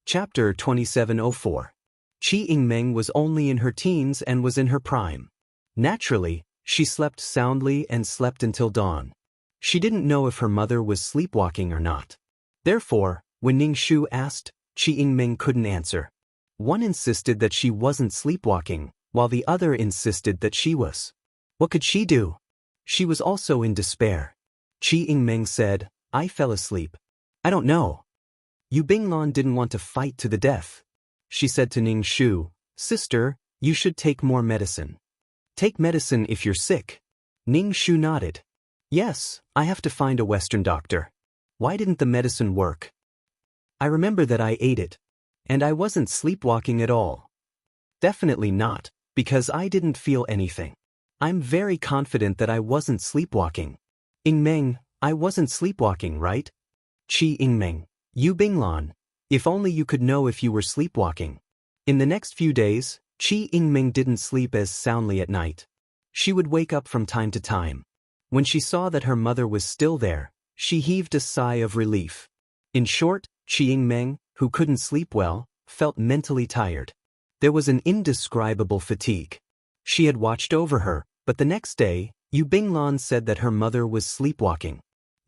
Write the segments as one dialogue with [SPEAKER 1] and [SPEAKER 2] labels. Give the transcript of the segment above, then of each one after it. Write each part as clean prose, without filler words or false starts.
[SPEAKER 1] Chapter 2704. Qi Yingmeng was only in her teens and was in her prime. Naturally, she slept soundly and slept until dawn. She didn't know if her mother was sleepwalking or not. Therefore, when Ning Shu asked, Qi Yingmeng couldn't answer. One insisted that she wasn't sleepwalking, while the other insisted that she was. What could she do? She was also in despair. Qi Yingmeng said, "I fell asleep. I don't know." Yu Binglan didn't want to fight to the death. She said to Ning Shu, "Sister, you should take more medicine. Take medicine if you're sick." Ning Shu nodded. "Yes, I have to find a Western doctor. Why didn't the medicine work?" "I remember that I ate it. And I wasn't sleepwalking at all." "Definitely not, because I didn't feel anything. I'm very confident that I wasn't sleepwalking." "Yingmeng, I wasn't sleepwalking, right?" "Qi Yingmeng, Yu Binglan, if only you could know if you were sleepwalking." In the next few days, Qi Yingmeng didn't sleep as soundly at night. She would wake up from time to time. When she saw that her mother was still there, she heaved a sigh of relief. In short, Qi Yingmeng, who couldn't sleep well, felt mentally tired. There was an indescribable fatigue. She had watched over her, but the next day, Yu Binglan said that her mother was sleepwalking.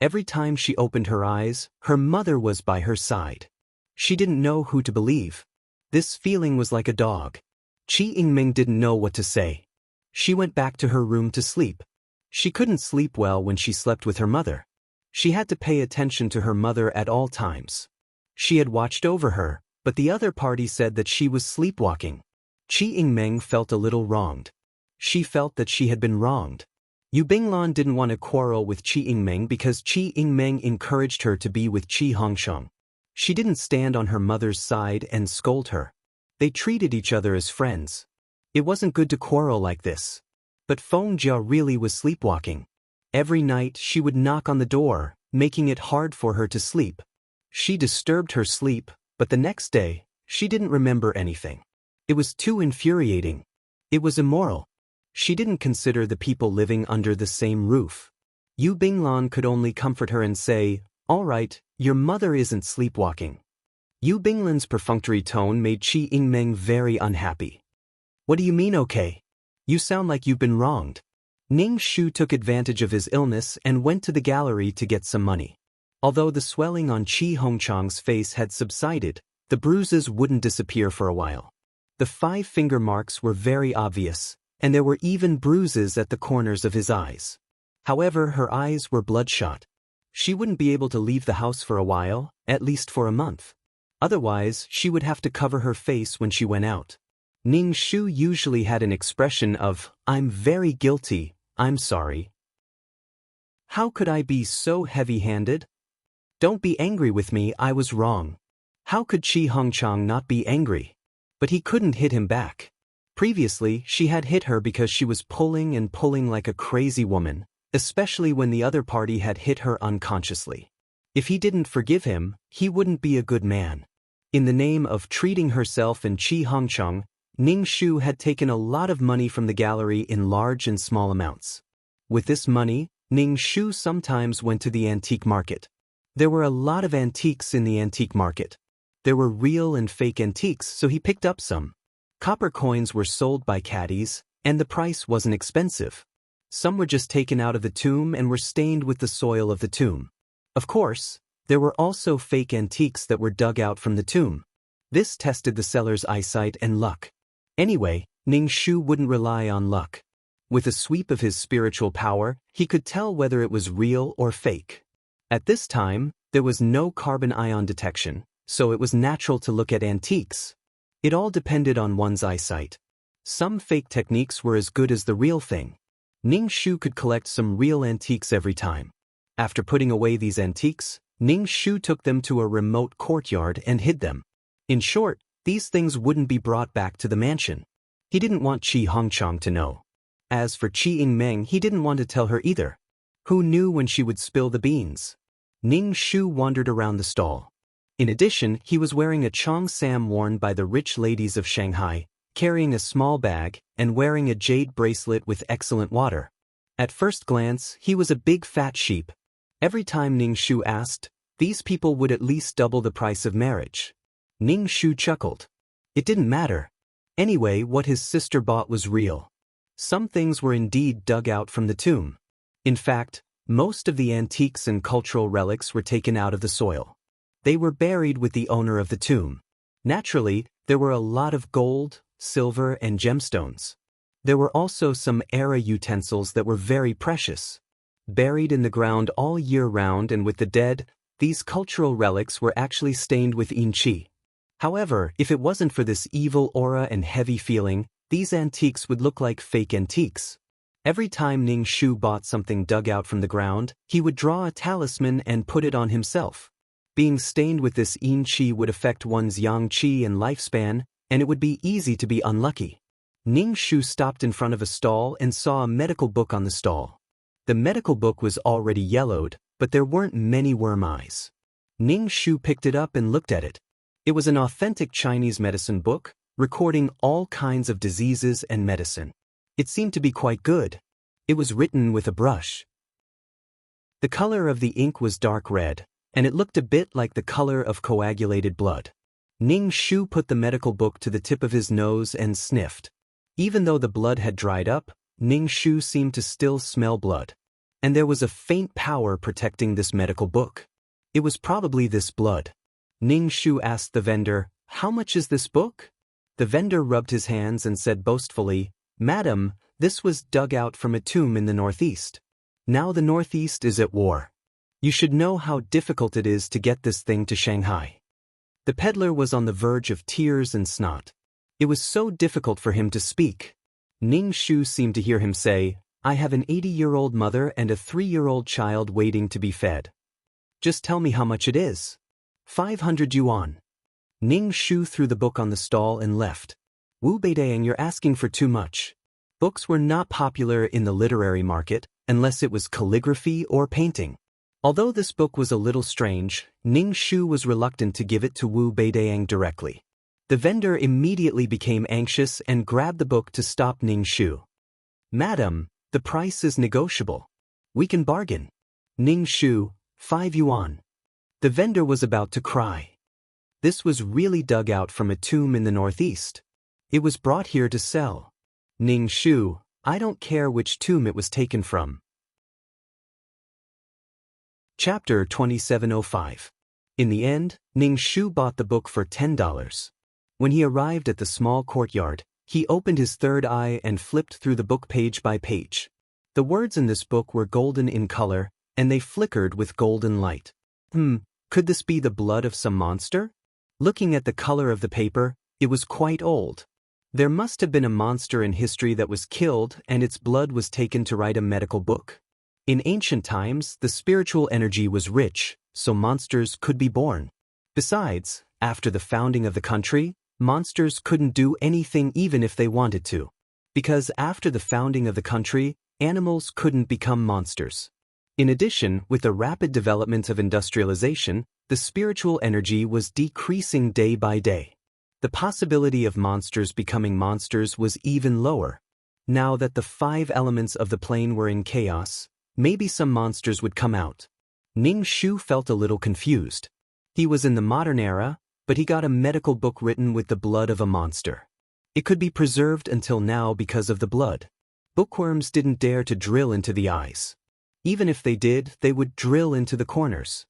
[SPEAKER 1] Every time she opened her eyes, her mother was by her side. She didn't know who to believe. This feeling was like a dog. Qi Yingmeng didn't know what to say. She went back to her room to sleep. She couldn't sleep well when she slept with her mother. She had to pay attention to her mother at all times. She had watched over her, but the other party said that she was sleepwalking. Qi Yingmeng felt a little wronged. She felt that she had been wronged. Yu Binglan didn't want to quarrel with Qi Yingmeng because Qi Yingmeng encouraged her to be with Qi Hongsheng. She didn't stand on her mother's side and scold her. They treated each other as friends. It wasn't good to quarrel like this. But Feng Jia really was sleepwalking. Every night she would knock on the door, making it hard for her to sleep. She disturbed her sleep, but the next day, she didn't remember anything. It was too infuriating. It was immoral. She didn't consider the people living under the same roof. Yu Binglan could only comfort her and say, "All right, your mother isn't sleepwalking." Yu Binglan's perfunctory tone made Qi Yingmeng very unhappy. "What do you mean okay? You sound like you've been wronged." Ning Shu took advantage of his illness and went to the gallery to get some money. Although the swelling on Qi Hongchang's face had subsided, the bruises wouldn't disappear for a while. The 5 finger marks were very obvious, and there were even bruises at the corners of his eyes. However, her eyes were bloodshot. She wouldn't be able to leave the house for a while, at least for a month. Otherwise, she would have to cover her face when she went out. Ning Shu usually had an expression of, "I'm very guilty, I'm sorry." "How could I be so heavy-handed? Don't be angry with me, I was wrong." How could Qi Hongchang not be angry? But he couldn't hit him back. Previously, she had hit her because she was pulling and pulling like a crazy woman, especially when the other party had hit her unconsciously. If he didn't forgive him, he wouldn't be a good man. In the name of treating herself and Qi Hongchang, Ning Shu had taken a lot of money from the gallery in large and small amounts. With this money, Ning Shu sometimes went to the antique market. There were a lot of antiques in the antique market. There were real and fake antiques, so he picked up some. Copper coins were sold by caddies, and the price wasn't expensive. Some were just taken out of the tomb and were stained with the soil of the tomb. Of course, there were also fake antiques that were dug out from the tomb. This tested the seller's eyesight and luck. Anyway, Ning Shu wouldn't rely on luck. With a sweep of his spiritual power, he could tell whether it was real or fake. At this time, there was no carbon ion detection, so it was natural to look at antiques. It all depended on one's eyesight. Some fake techniques were as good as the real thing. Ning Shu could collect some real antiques every time. After putting away these antiques, Ning Shu took them to a remote courtyard and hid them. In short, these things wouldn't be brought back to the mansion. He didn't want Qi Hongchang to know. As for Qi Yingmeng, he didn't want to tell her either. Who knew when she would spill the beans? Ning Shu wandered around the stall. In addition, he was wearing a cheongsam worn by the rich ladies of Shanghai, carrying a small bag, and wearing a jade bracelet with excellent water. At first glance, he was a big fat sheep. Every time Ning Shu asked, these people would at least double the price of marriage. Ning Shu chuckled. It didn't matter. Anyway, what his sister bought was real. Some things were indeed dug out from the tomb. In fact, most of the antiques and cultural relics were taken out of the soil. They were buried with the owner of the tomb. Naturally, there were a lot of gold, silver, and gemstones. There were also some era utensils that were very precious. Buried in the ground all year round and with the dead, these cultural relics were actually stained with yin qi. However, if it wasn't for this evil aura and heavy feeling, these antiques would look like fake antiques. Every time Ning Shu bought something dug out from the ground, he would draw a talisman and put it on himself. Being stained with this yin qi would affect one's yang qi and lifespan, and it would be easy to be unlucky. Ning Shu stopped in front of a stall and saw a medical book on the stall. The medical book was already yellowed, but there weren't many worm eyes. Ning Shu picked it up and looked at it. It was an authentic Chinese medicine book, recording all kinds of diseases and medicine. It seemed to be quite good. It was written with a brush. The color of the ink was dark red, and it looked a bit like the color of coagulated blood. Ning Shu put the medical book to the tip of his nose and sniffed. Even though the blood had dried up, Ning Shu seemed to still smell blood. And there was a faint power protecting this medical book. It was probably this blood. Ning Shu asked the vendor, "How much is this book?" The vendor rubbed his hands and said boastfully, "Madam, this was dug out from a tomb in the northeast. Now the northeast is at war. You should know how difficult it is to get this thing to Shanghai." The peddler was on the verge of tears and snot. It was so difficult for him to speak. Ning Shu seemed to hear him say, "I have an 80-year-old mother and a 3-year-old child waiting to be fed. Just tell me how much it is." 500 yuan. Ning Shu threw the book on the stall and left. "Wu Beidang, you're asking for too much." Books were not popular in the literary market, unless it was calligraphy or painting. Although this book was a little strange, Ning Shu was reluctant to give it to Wu Beidang directly. The vendor immediately became anxious and grabbed the book to stop Ning Shu. "Madam, the price is negotiable. We can bargain." Ning Shu, 5 yuan. The vendor was about to cry. This was really dug out from a tomb in the northeast. It was brought here to sell. Ning Shu, I don't care which tomb it was taken from. Chapter 2705. In the end, Ning Shu bought the book for $10. When he arrived at the small courtyard, he opened his third eye and flipped through the book page by page. The words in this book were golden in color, and they flickered with golden light. Could this be the blood of some monster? Looking at the color of the paper, it was quite old. There must have been a monster in history that was killed and its blood was taken to write a medical book. In ancient times, the spiritual energy was rich, so monsters could be born. Besides, after the founding of the country, monsters couldn't do anything even if they wanted to. Because after the founding of the country, animals couldn't become monsters. In addition, with the rapid development of industrialization, the spiritual energy was decreasing day by day. The possibility of monsters becoming monsters was even lower. Now that the 5 elements of the plane were in chaos, maybe some monsters would come out. Ning Shu felt a little confused. He was in the modern era, but he got a medical book written with the blood of a monster. It could be preserved until now because of the blood. Bookworms didn't dare to drill into the eyes. Even if they did, they would drill into the corners.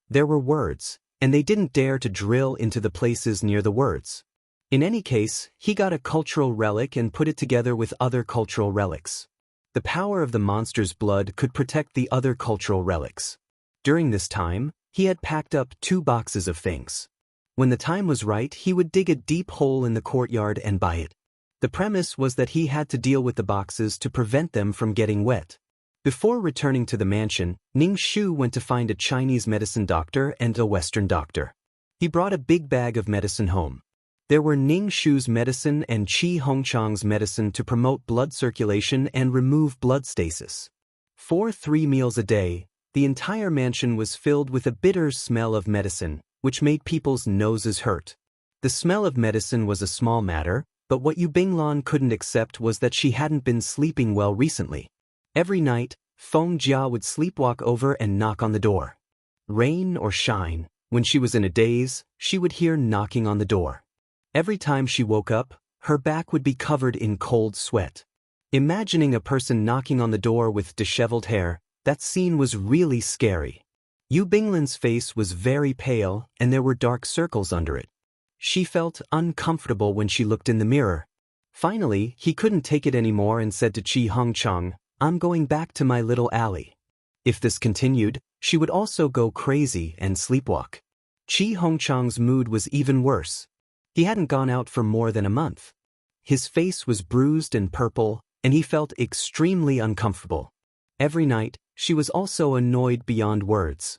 [SPEAKER 1] There were words, and they didn't dare to drill into the places near the words. In any case, he got a cultural relic and put it together with other cultural relics. The power of the monster's blood could protect the other cultural relics. During this time, he had packed up 2 boxes of things. When the time was right, he would dig a deep hole in the courtyard and buy it. The premise was that he had to deal with the boxes to prevent them from getting wet. Before returning to the mansion, Ning Shu went to find a Chinese medicine doctor and a Western doctor. He brought a big bag of medicine home. There were Ning Shu's medicine and Qi Hongchang's medicine to promote blood circulation and remove blood stasis. For 3 meals a day, the entire mansion was filled with a bitter smell of medicine, which made people's noses hurt. The smell of medicine was a small matter, but what Yu Binglan couldn't accept was that she hadn't been sleeping well recently. Every night, Feng Jia would sleepwalk over and knock on the door. Rain or shine, When she was in a daze, she would hear knocking on the door. Every time she woke up, her back would be covered in cold sweat. Imagining a person knocking on the door with disheveled hair, that scene was really scary. Yu Binglan's face was very pale and there were dark circles under it. She felt uncomfortable when she looked in the mirror. Finally, he couldn't take it anymore and said to Chi Hongchang, "I'm going back to my little alley." If this continued, she would also go crazy and sleepwalk. Chi Hongchang's mood was even worse. He hadn't gone out for more than a month. His face was bruised and purple, and he felt extremely uncomfortable. Every night, she was also annoyed beyond words.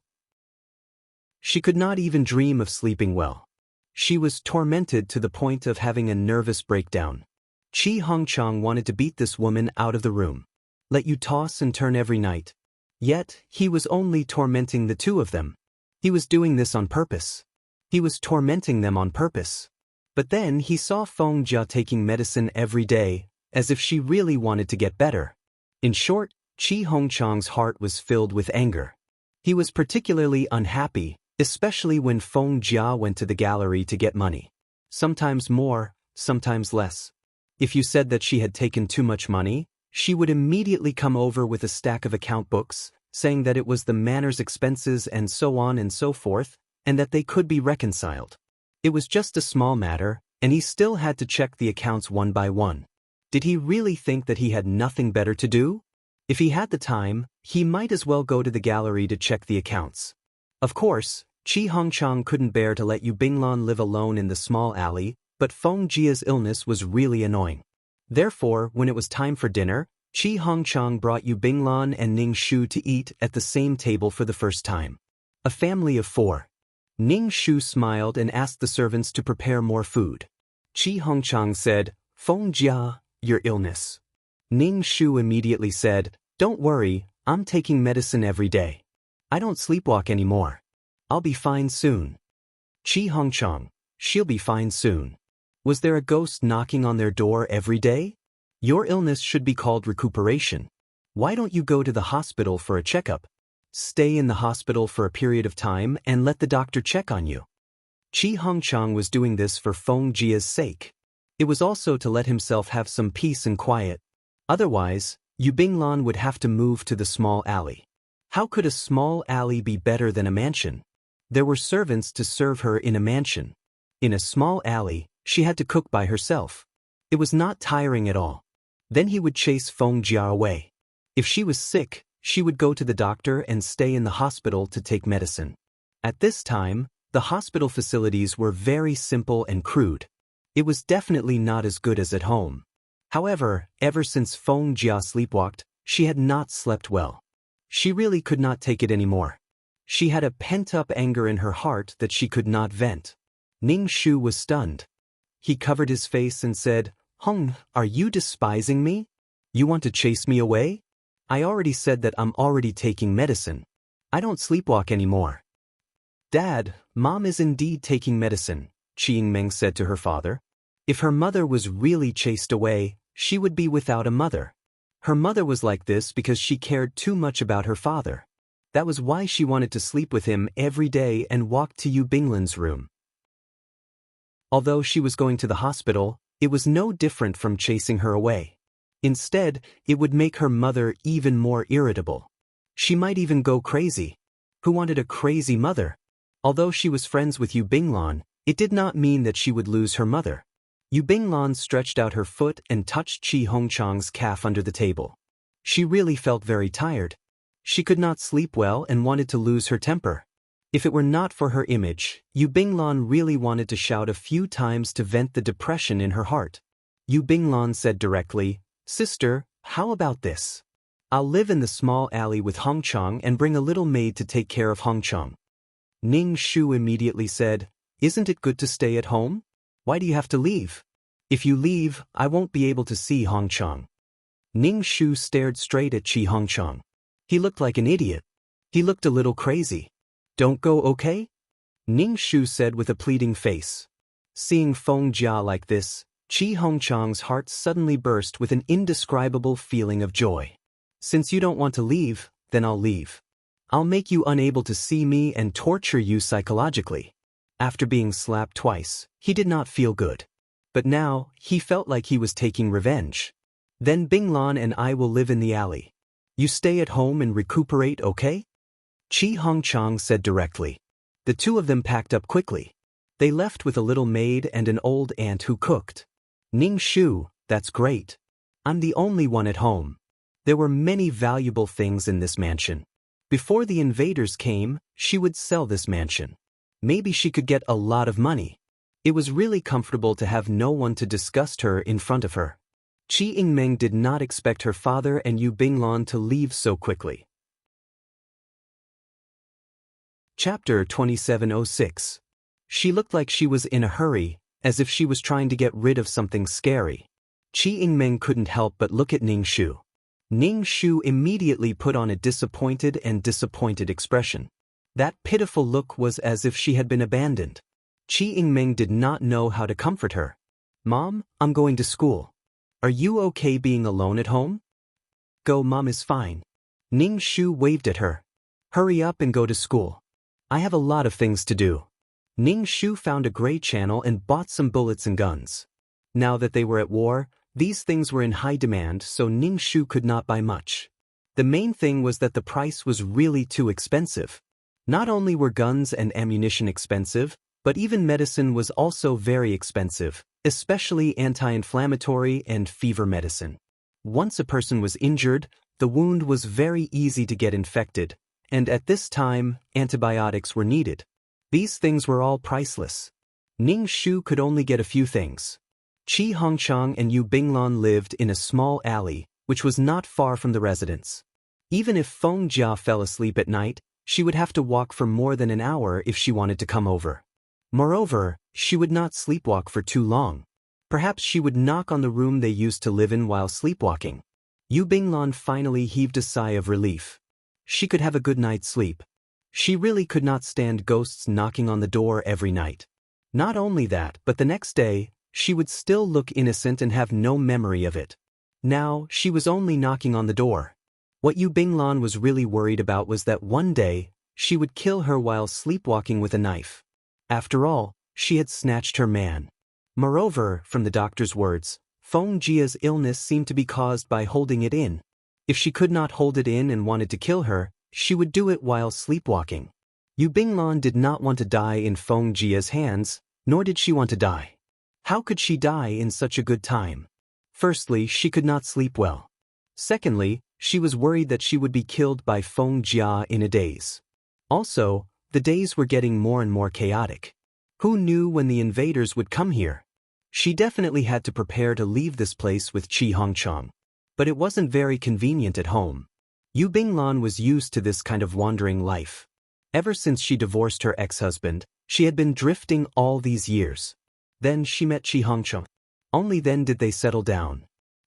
[SPEAKER 1] She could not even dream of sleeping well. She was tormented to the point of having a nervous breakdown. Chi Hongchang wanted to beat this woman out of the room. Let you toss and turn every night. Yet, he was only tormenting the two of them. He was doing this on purpose. He was tormenting them on purpose. But then he saw Feng Jia taking medicine every day, as if she really wanted to get better. In short, Chi Hongchang's heart was filled with anger. He was particularly unhappy, especially when Feng Jia went to the gallery to get money. Sometimes more, sometimes less. If you said that she had taken too much money, she would immediately come over with a stack of account books, saying that it was the manor's expenses and so on and so forth, and that they could be reconciled. It was just a small matter, and he still had to check the accounts one by one. Did he really think that he had nothing better to do? If he had the time, he might as well go to the gallery to check the accounts. Of course, Chi Hongchang couldn't bear to let Yu Binglan live alone in the small alley, but Feng Jia's illness was really annoying. Therefore, when it was time for dinner, Chi Hongchang brought Yu Binglan and Ning Shu to eat at the same table for the first time. A family of 4. Ning Shu smiled and asked the servants to prepare more food. Chi Hongchang said, "Feng Jia, your illness." Ning Shu immediately said, "Don't worry, I'm taking medicine every day. I don't sleepwalk anymore. I'll be fine soon." Chi Hongchang, "She'll be fine soon. Was there a ghost knocking on their door every day? Your illness should be called recuperation. Why don't you go to the hospital for a checkup? Stay in the hospital for a period of time and let the doctor check on you." Chi Hongchang was doing this for Feng Jia's sake. It was also to let himself have some peace and quiet. Otherwise, Yu Binglan would have to move to the small alley. How could a small alley be better than a mansion? There were servants to serve her in a mansion. In a small alley, she had to cook by herself. It was not tiring at all. Then he would chase Feng Jia away. If she was sick, she would go to the doctor and stay in the hospital to take medicine. At this time, the hospital facilities were very simple and crude. It was definitely not as good as at home. However, ever since Feng Jia sleepwalked, she had not slept well. She really could not take it anymore. She had a pent-up anger in her heart that she could not vent. Ning Shu was stunned. He covered his face and said, "Hong, are you despising me? You want to chase me away? I already said that I'm already taking medicine. I don't sleepwalk anymore." "Dad, Mom is indeed taking medicine," Qi Yingmeng said to her father. If her mother was really chased away, she would be without a mother. Her mother was like this because she cared too much about her father. That was why she wanted to sleep with him every day and walk to Yu Binglan's room. Although she was going to the hospital, it was no different from chasing her away. Instead, it would make her mother even more irritable. She might even go crazy. Who wanted a crazy mother? Although she was friends with Yu Binglan, it did not mean that she would lose her mother. Yu Binglan stretched out her foot and touched Chi Hongchang's calf under the table. She really felt very tired. She could not sleep well and wanted to lose her temper. If it were not for her image, Yu Binglan really wanted to shout a few times to vent the depression in her heart. Yu Binglan said directly, "Sister, how about this? I'll live in the small alley with Hongchang and bring a little maid to take care of Hongchang." Ning Shu immediately said, "Isn't it good to stay at home? Why do you have to leave? If you leave, I won't be able to see Hongchang." Ning Shu stared straight at Chi Hongchang. He looked like an idiot. He looked a little crazy. "Don't go, okay?" Ning Shu said with a pleading face. Seeing Feng Jia like this, Chi Hongchang's heart suddenly burst with an indescribable feeling of joy. "Since you don't want to leave, then I'll leave." I'll make you unable to see me and torture you psychologically. After being slapped twice, he did not feel good. But now, he felt like he was taking revenge. Then Binglan and I will live in the alley. You stay at home and recuperate, okay? Chi Hongchang said directly. The two of them packed up quickly. They left with a little maid and an old aunt who cooked. Ning Shu, that's great. I'm the only one at home. There were many valuable things in this mansion. Before the invaders came, she would sell this mansion. Maybe she could get a lot of money. It was really comfortable to have no one to disgust her in front of her. Qi Yingmeng did not expect her father and Yu Binglan to leave so quickly. Chapter 2706. She looked like she was in a hurry, as if she was trying to get rid of something scary. Qi Yingmeng couldn't help but look at Ning Shu. Ning Shu immediately put on a disappointed expression. That pitiful look was as if she had been abandoned. Qi Yingmeng did not know how to comfort her. Mom, I'm going to school. Are you okay being alone at home? Go, Mom is fine. Ning Shu waved at her. Hurry up and go to school. I have a lot of things to do. Ning Shu found a gray channel and bought some bullets and guns. Now that they were at war, these things were in high demand, so Ning Shu could not buy much. The main thing was that the price was really too expensive. Not only were guns and ammunition expensive, but even medicine was also very expensive, especially anti-inflammatory and fever medicine. Once a person was injured, the wound was very easy to get infected, and at this time, antibiotics were needed. These things were all priceless. Ning Shu could only get a few things. Qi Hongchang and Yu Binglan lived in a small alley, which was not far from the residence. Even if Feng Jia fell asleep at night, she would have to walk for more than an hour if she wanted to come over. Moreover, she would not sleepwalk for too long. Perhaps she would knock on the room they used to live in while sleepwalking. Yu Binglan finally heaved a sigh of relief. She could have a good night's sleep. She really could not stand ghosts knocking on the door every night. Not only that, but the next day, she would still look innocent and have no memory of it. Now, she was only knocking on the door. What Yu Binglan was really worried about was that one day, she would kill her while sleepwalking with a knife. After all, she had snatched her man. Moreover, from the doctor's words, Feng Jia's illness seemed to be caused by holding it in. If she could not hold it in and wanted to kill her, she would do it while sleepwalking. Yu Binglan did not want to die in Feng Jia's hands, nor did she want to die. How could she die in such a good time? Firstly, she could not sleep well. Secondly, she was worried that she would be killed by Feng Jia in a daze. Also, the days were getting more and more chaotic. Who knew when the invaders would come here? She definitely had to prepare to leave this place with Qi Hongchang. But it wasn't very convenient at home. Yu Binglan was used to this kind of wandering life. Ever since she divorced her ex-husband, she had been drifting all these years. Then she met Qi Hongchang. Only then did they settle down.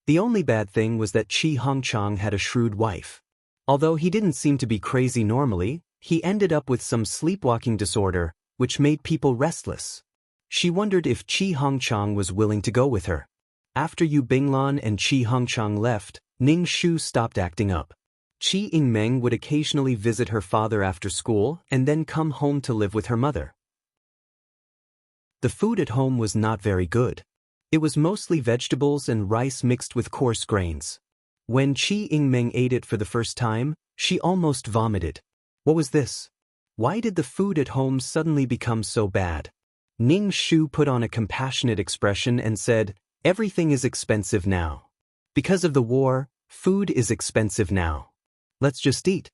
[SPEAKER 1] The only bad thing was that Qi Hongchang had a shrewd wife. Although he didn't seem to be crazy normally, he ended up with some sleepwalking disorder, which made people restless. She wondered if Qi Hongchang was willing to go with her. After Yu Binglan and Qi Hongchang left, Ning Shu stopped acting up. Qi Yingmeng would occasionally visit her father after school and then come home to live with her mother. The food at home was not very good. It was mostly vegetables and rice mixed with coarse grains. When Qi Yingmeng ate it for the first time, she almost vomited. What was this? Why did the food at home suddenly become so bad? Ning Shu put on a compassionate expression and said, "Everything is expensive now. Because of the war, food is expensive now. Let's just eat.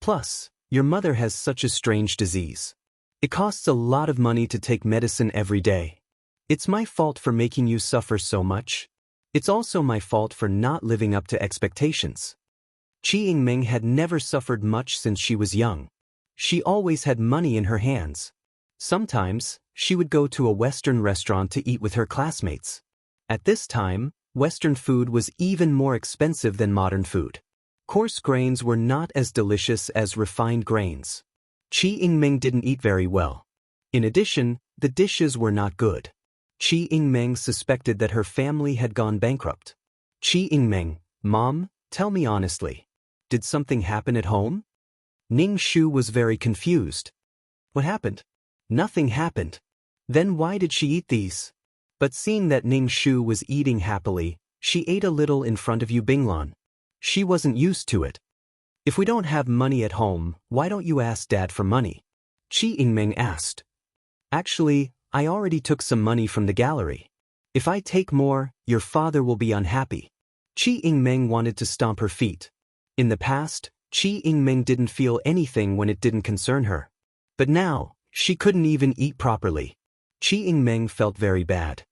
[SPEAKER 1] Plus, your mother has such a strange disease. It costs a lot of money to take medicine every day. It's my fault for making you suffer so much. It's also my fault for not living up to expectations." Qi Yingmeng had never suffered much since she was young. She always had money in her hands. Sometimes, she would go to a Western restaurant to eat with her classmates. At this time, Western food was even more expensive than modern food. Coarse grains were not as delicious as refined grains. Qi Yingmeng didn't eat very well. In addition, the dishes were not good. Qi Yingmeng suspected that her family had gone bankrupt. Qi Yingmeng, Mom, tell me honestly. Did something happen at home? Ning Shu was very confused. What happened? Nothing happened. Then why did she eat these? But seeing that Ning Shu was eating happily, she ate a little in front of Yu Binglan. She wasn't used to it. If we don't have money at home, why don't you ask Dad for money? Qi Yingmeng asked. Actually, I already took some money from the gallery. If I take more, your father will be unhappy. Qi Yingmeng wanted to stomp her feet. In the past, Qi Yingmeng didn't feel anything when it didn't concern her. But now, she couldn't even eat properly. Qi Yingmeng felt very bad.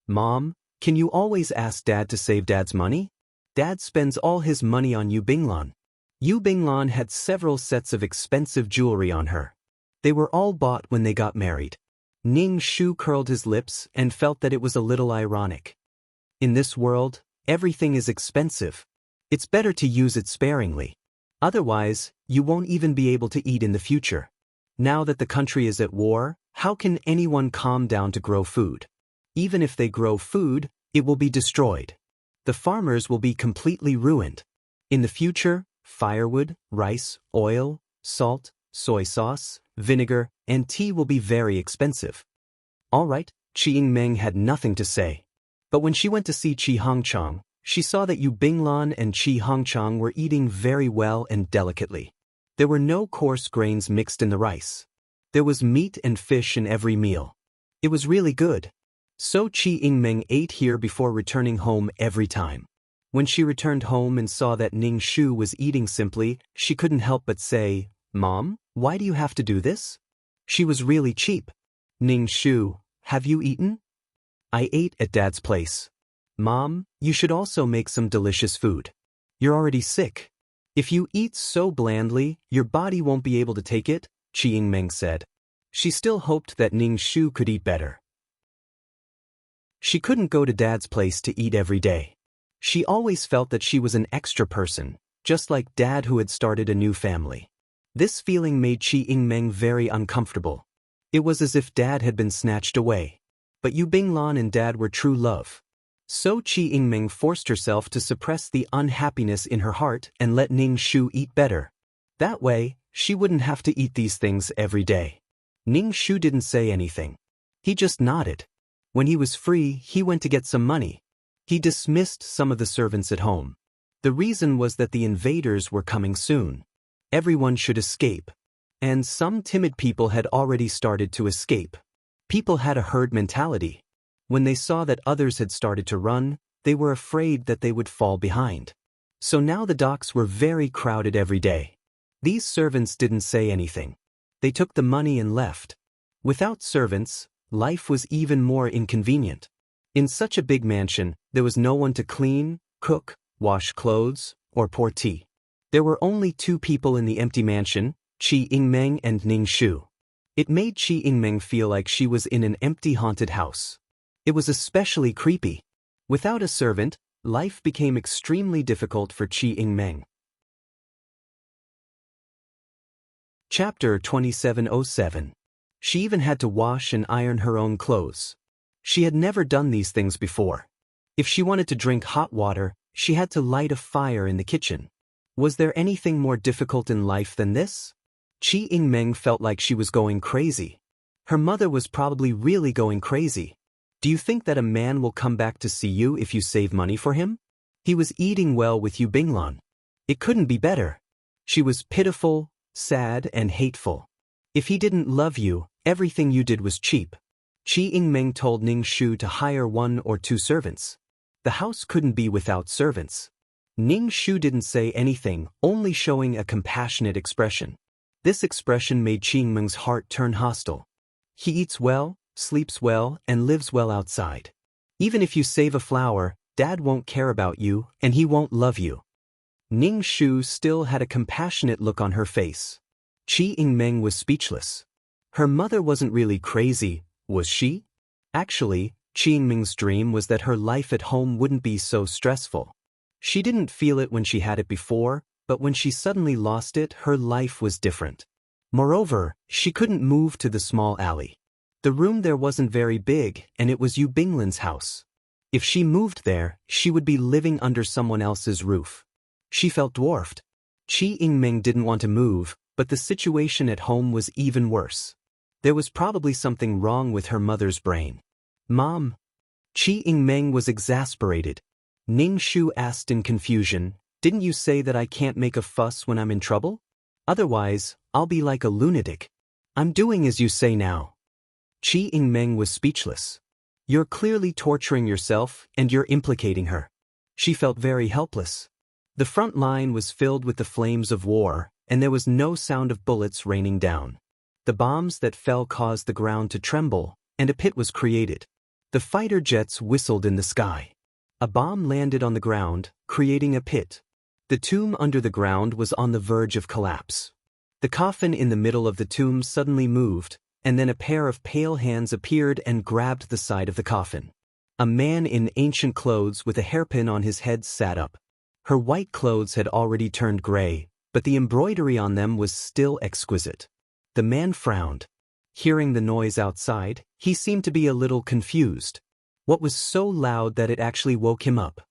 [SPEAKER 1] Mom, can you always ask Dad to save Dad's money? Dad spends all his money on Yu Binglan. Yu Binglan had several sets of expensive jewelry on her. They were all bought when they got married. Ning Shu curled his lips and felt that it was a little ironic. In this world, everything is expensive. It's better to use it sparingly. Otherwise, you won't even be able to eat in the future. Now that the country is at war, how can anyone calm down to grow food? Even if they grow food, it will be destroyed. The farmers will be completely ruined. In the future, firewood, rice, oil, salt, soy sauce, vinegar, and tea will be very expensive. All right, Qi Yingmeng had nothing to say. But when she went to see Qi Hongchang, she saw that Yu Binglan and Qi Hongchang were eating very well and delicately. There were no coarse grains mixed in the rice. There was meat and fish in every meal. It was really good. So Qi Yingmeng ate here before returning home every time. When she returned home and saw that Ning Shu was eating simply, she couldn't help but say, "Mom, why do you have to do this?" She was really cheap. Ning Shu, have you eaten? I ate at Dad's place. Mom, you should also make some delicious food. You're already sick. If you eat so blandly, your body won't be able to take it, Qi Yingmeng said. She still hoped that Ning Shu could eat better. She couldn't go to Dad's place to eat every day. She always felt that she was an extra person, just like Dad who had started a new family. This feeling made Qi Yingmeng very uncomfortable. It was as if Dad had been snatched away. But Yu Binglan and Dad were true love. So Qi Yingmeng forced herself to suppress the unhappiness in her heart and let Ning Shu eat better. That way, she wouldn't have to eat these things every day. Ning Shu didn't say anything. He just nodded. When he was free, he went to get some money. He dismissed some of the servants at home. The reason was that the invaders were coming soon. Everyone should escape. And some timid people had already started to escape. People had a herd mentality. When they saw that others had started to run, they were afraid that they would fall behind. So now the docks were very crowded every day. These servants didn't say anything. They took the money and left. Without servants, life was even more inconvenient. In such a big mansion, there was no one to clean, cook, wash clothes, or pour tea. There were only two people in the empty mansion, Qi Yingmeng and Ning Shu. It made Qi Yingmeng feel like she was in an empty haunted house. It was especially creepy. Without a servant, life became extremely difficult for Qi Yingmeng. Chapter 2707. She even had to wash and iron her own clothes. She had never done these things before. If she wanted to drink hot water, she had to light a fire in the kitchen. Was there anything more difficult in life than this? Qi Yingmeng felt like she was going crazy. Her mother was probably really going crazy. Do you think that a man will come back to see you if you save money for him? He was eating well with Yu Binglan. It couldn't be better. She was pitiful, sad, and hateful. If he didn't love you, everything you did was cheap. Qi Yingmeng told Ning Shu to hire 1 or 2 servants. The house couldn't be without servants. Ning Shu didn't say anything, only showing a compassionate expression. This expression made Qi Yingmeng's heart turn hostile. He eats well, sleeps well, and lives well outside. Even if you save a flower, Dad won't care about you, and he won't love you. Ning Shu still had a compassionate look on her face. Qi Yingmeng was speechless. Her mother wasn't really crazy, was she? Actually, Qi Yingmeng's dream was that her life at home wouldn't be so stressful. She didn't feel it when she had it before, but when she suddenly lost it, her life was different. Moreover, she couldn't move to the small alley. The room there wasn't very big, and it was Yu Binglan's house. If she moved there, she would be living under someone else's roof. She felt dwarfed. Qi Yingmeng didn't want to move, but the situation at home was even worse. There was probably something wrong with her mother's brain. Mom? Qi Yingmeng was exasperated. Ning Shu asked in confusion, "Didn't you say that I can't make a fuss when I'm in trouble? Otherwise, I'll be like a lunatic." "I'm doing as you say now." Qi Yingmeng was speechless. "You're clearly torturing yourself and you're implicating her." She felt very helpless. The front line was filled with the flames of war, and there was no sound of bullets raining down. The bombs that fell caused the ground to tremble, and a pit was created. The fighter jets whistled in the sky. A bomb landed on the ground, creating a pit. The tomb under the ground was on the verge of collapse. The coffin in the middle of the tomb suddenly moved, and then a pair of pale hands appeared and grabbed the side of the coffin. A man in ancient clothes with a hairpin on his head sat up. Her white clothes had already turned gray, but the embroidery on them was still exquisite. The man frowned. Hearing the noise outside, he seemed to be a little confused. What was so loud that it actually woke him up?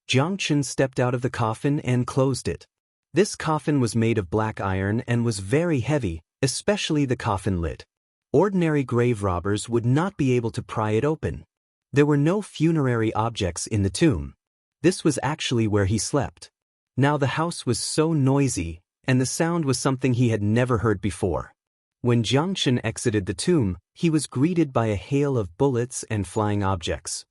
[SPEAKER 1] Jiang Chen stepped out of the coffin and closed it. This coffin was made of black iron and was very heavy, especially the coffin lid. Ordinary grave robbers would not be able to pry it open. There were no funerary objects in the tomb. This was actually where he slept. Now the house was so noisy, and the sound was something he had never heard before. When Jiang Chen exited the tomb, he was greeted by a hail of bullets and flying objects.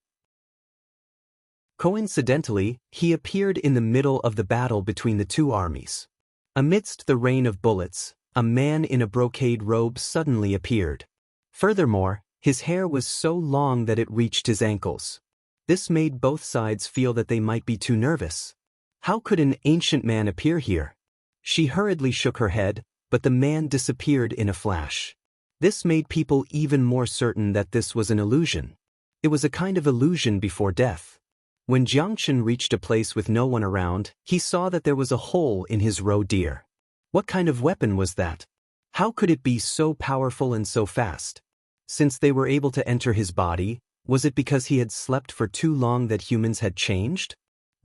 [SPEAKER 1] Coincidentally, he appeared in the middle of the battle between the two armies. Amidst the rain of bullets, a man in a brocade robe suddenly appeared. Furthermore, his hair was so long that it reached his ankles. This made both sides feel that they might be too nervous. How could an ancient man appear here? She hurriedly shook her head, but the man disappeared in a flash. This made people even more certain that this was an illusion. It was a kind of illusion before death. When Jiang Chen reached a place with no one around, he saw that there was a hole in his roe deer. What kind of weapon was that? How could it be so powerful and so fast? Since they were able to enter his body, was it because he had slept for too long that humans had changed?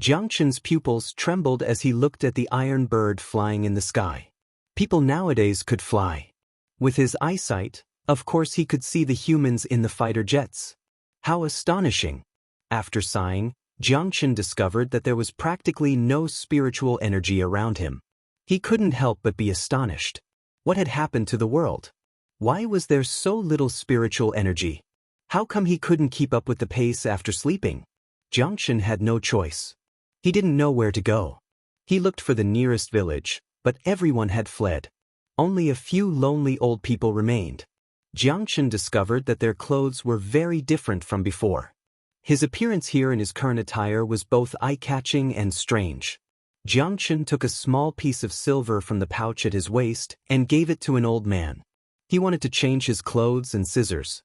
[SPEAKER 1] Jiang Chen's pupils trembled as he looked at the iron bird flying in the sky. People nowadays could fly. With his eyesight, of course he could see the humans in the fighter jets. How astonishing! After sighing, Jiang Chen discovered that there was practically no spiritual energy around him. He couldn't help but be astonished. What had happened to the world? Why was there so little spiritual energy? How come he couldn't keep up with the pace after sleeping? Jiang Chen had no choice. He didn't know where to go. He looked for the nearest village, but everyone had fled. Only a few lonely old people remained. Jiang Chen discovered that their clothes were very different from before. His appearance here in his current attire was both eye-catching and strange. Jiang Chen took a small piece of silver from the pouch at his waist and gave it to an old man. He wanted to change his clothes and scissors.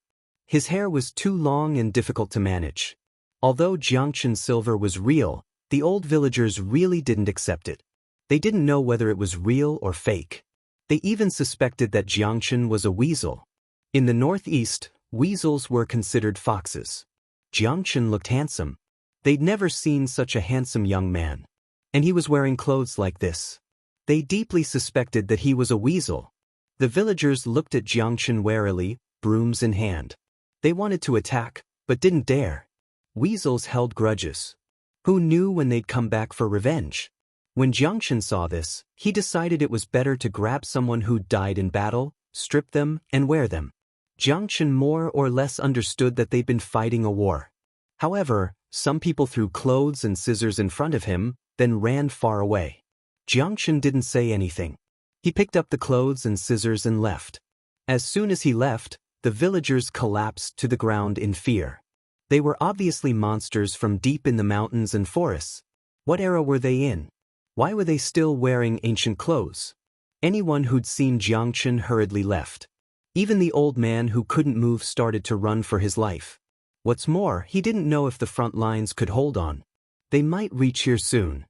[SPEAKER 1] His hair was too long and difficult to manage. Although Jiang Chen's silver was real, the old villagers really didn't accept it. They didn't know whether it was real or fake. They even suspected that Jiang Chen was a weasel. In the northeast, weasels were considered foxes. Jiang Chen looked handsome. They'd never seen such a handsome young man. And he was wearing clothes like this. They deeply suspected that he was a weasel. The villagers looked at Jiang Chen warily, brooms in hand. They wanted to attack, but didn't dare. Weasels held grudges. Who knew when they'd come back for revenge? When Jiang Chen saw this, he decided it was better to grab someone who died in battle, strip them, and wear them. Jiang Chen more or less understood that they'd been fighting a war. However, some people threw clothes and scissors in front of him, then ran far away. Jiang Chen didn't say anything. He picked up the clothes and scissors and left. As soon as he left, the villagers collapsed to the ground in fear. They were obviously monsters from deep in the mountains and forests. What era were they in? Why were they still wearing ancient clothes? Anyone who'd seen Jiang Chen hurriedly left. Even the old man who couldn't move started to run for his life. What's more, he didn't know if the front lines could hold on. They might reach here soon.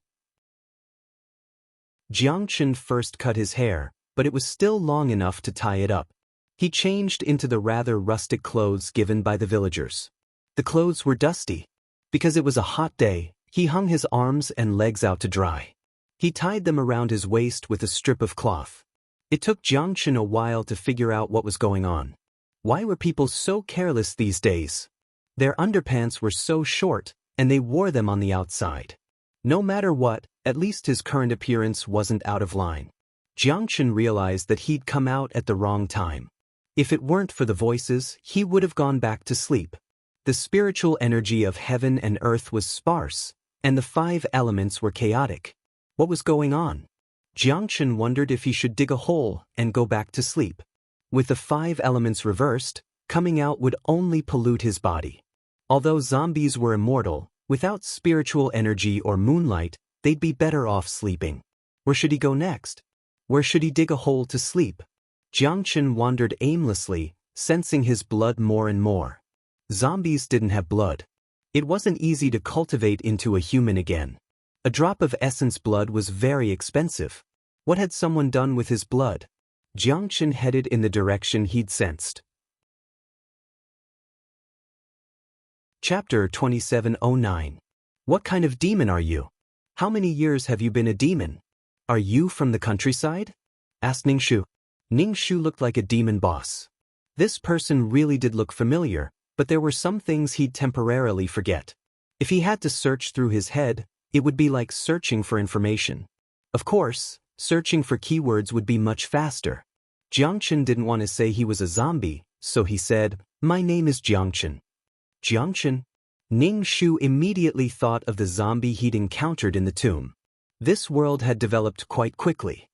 [SPEAKER 1] Jiang Chen first cut his hair, but it was still long enough to tie it up. He changed into the rather rustic clothes given by the villagers. The clothes were dusty. Because it was a hot day, he hung his arms and legs out to dry. He tied them around his waist with a strip of cloth. It took Jiangchen a while to figure out what was going on. Why were people so careless these days? Their underpants were so short, and they wore them on the outside. No matter what, at least his current appearance wasn't out of line. Jiangchen realized that he'd come out at the wrong time. If it weren't for the voices, he would have gone back to sleep. The spiritual energy of heaven and earth was sparse, and the 5 elements were chaotic. What was going on? Jiangchen wondered if he should dig a hole and go back to sleep. With the 5 elements reversed, coming out would only pollute his body. Although zombies were immortal, without spiritual energy or moonlight, they'd be better off sleeping. Where should he go next? Where should he dig a hole to sleep? Jiangchen wandered aimlessly, sensing his blood more and more. Zombies didn't have blood. It wasn't easy to cultivate into a human again. A drop of essence blood was very expensive. What had someone done with his blood? Jiangchen headed in the direction he'd sensed. Chapter 2709. What kind of demon are you? How many years have you been a demon? Are you from the countryside? Asked Ningshu. Ningshu looked like a demon boss. This person really did look familiar, but there were some things he'd temporarily forget. If he had to search through his head, it would be like searching for information. Of course, searching for keywords would be much faster. Jiangchen didn't want to say he was a zombie, so he said, "My name is Jiangchen." Jiangchen? Ningshu immediately thought of the zombie he'd encountered in the tomb. This world had developed quite quickly.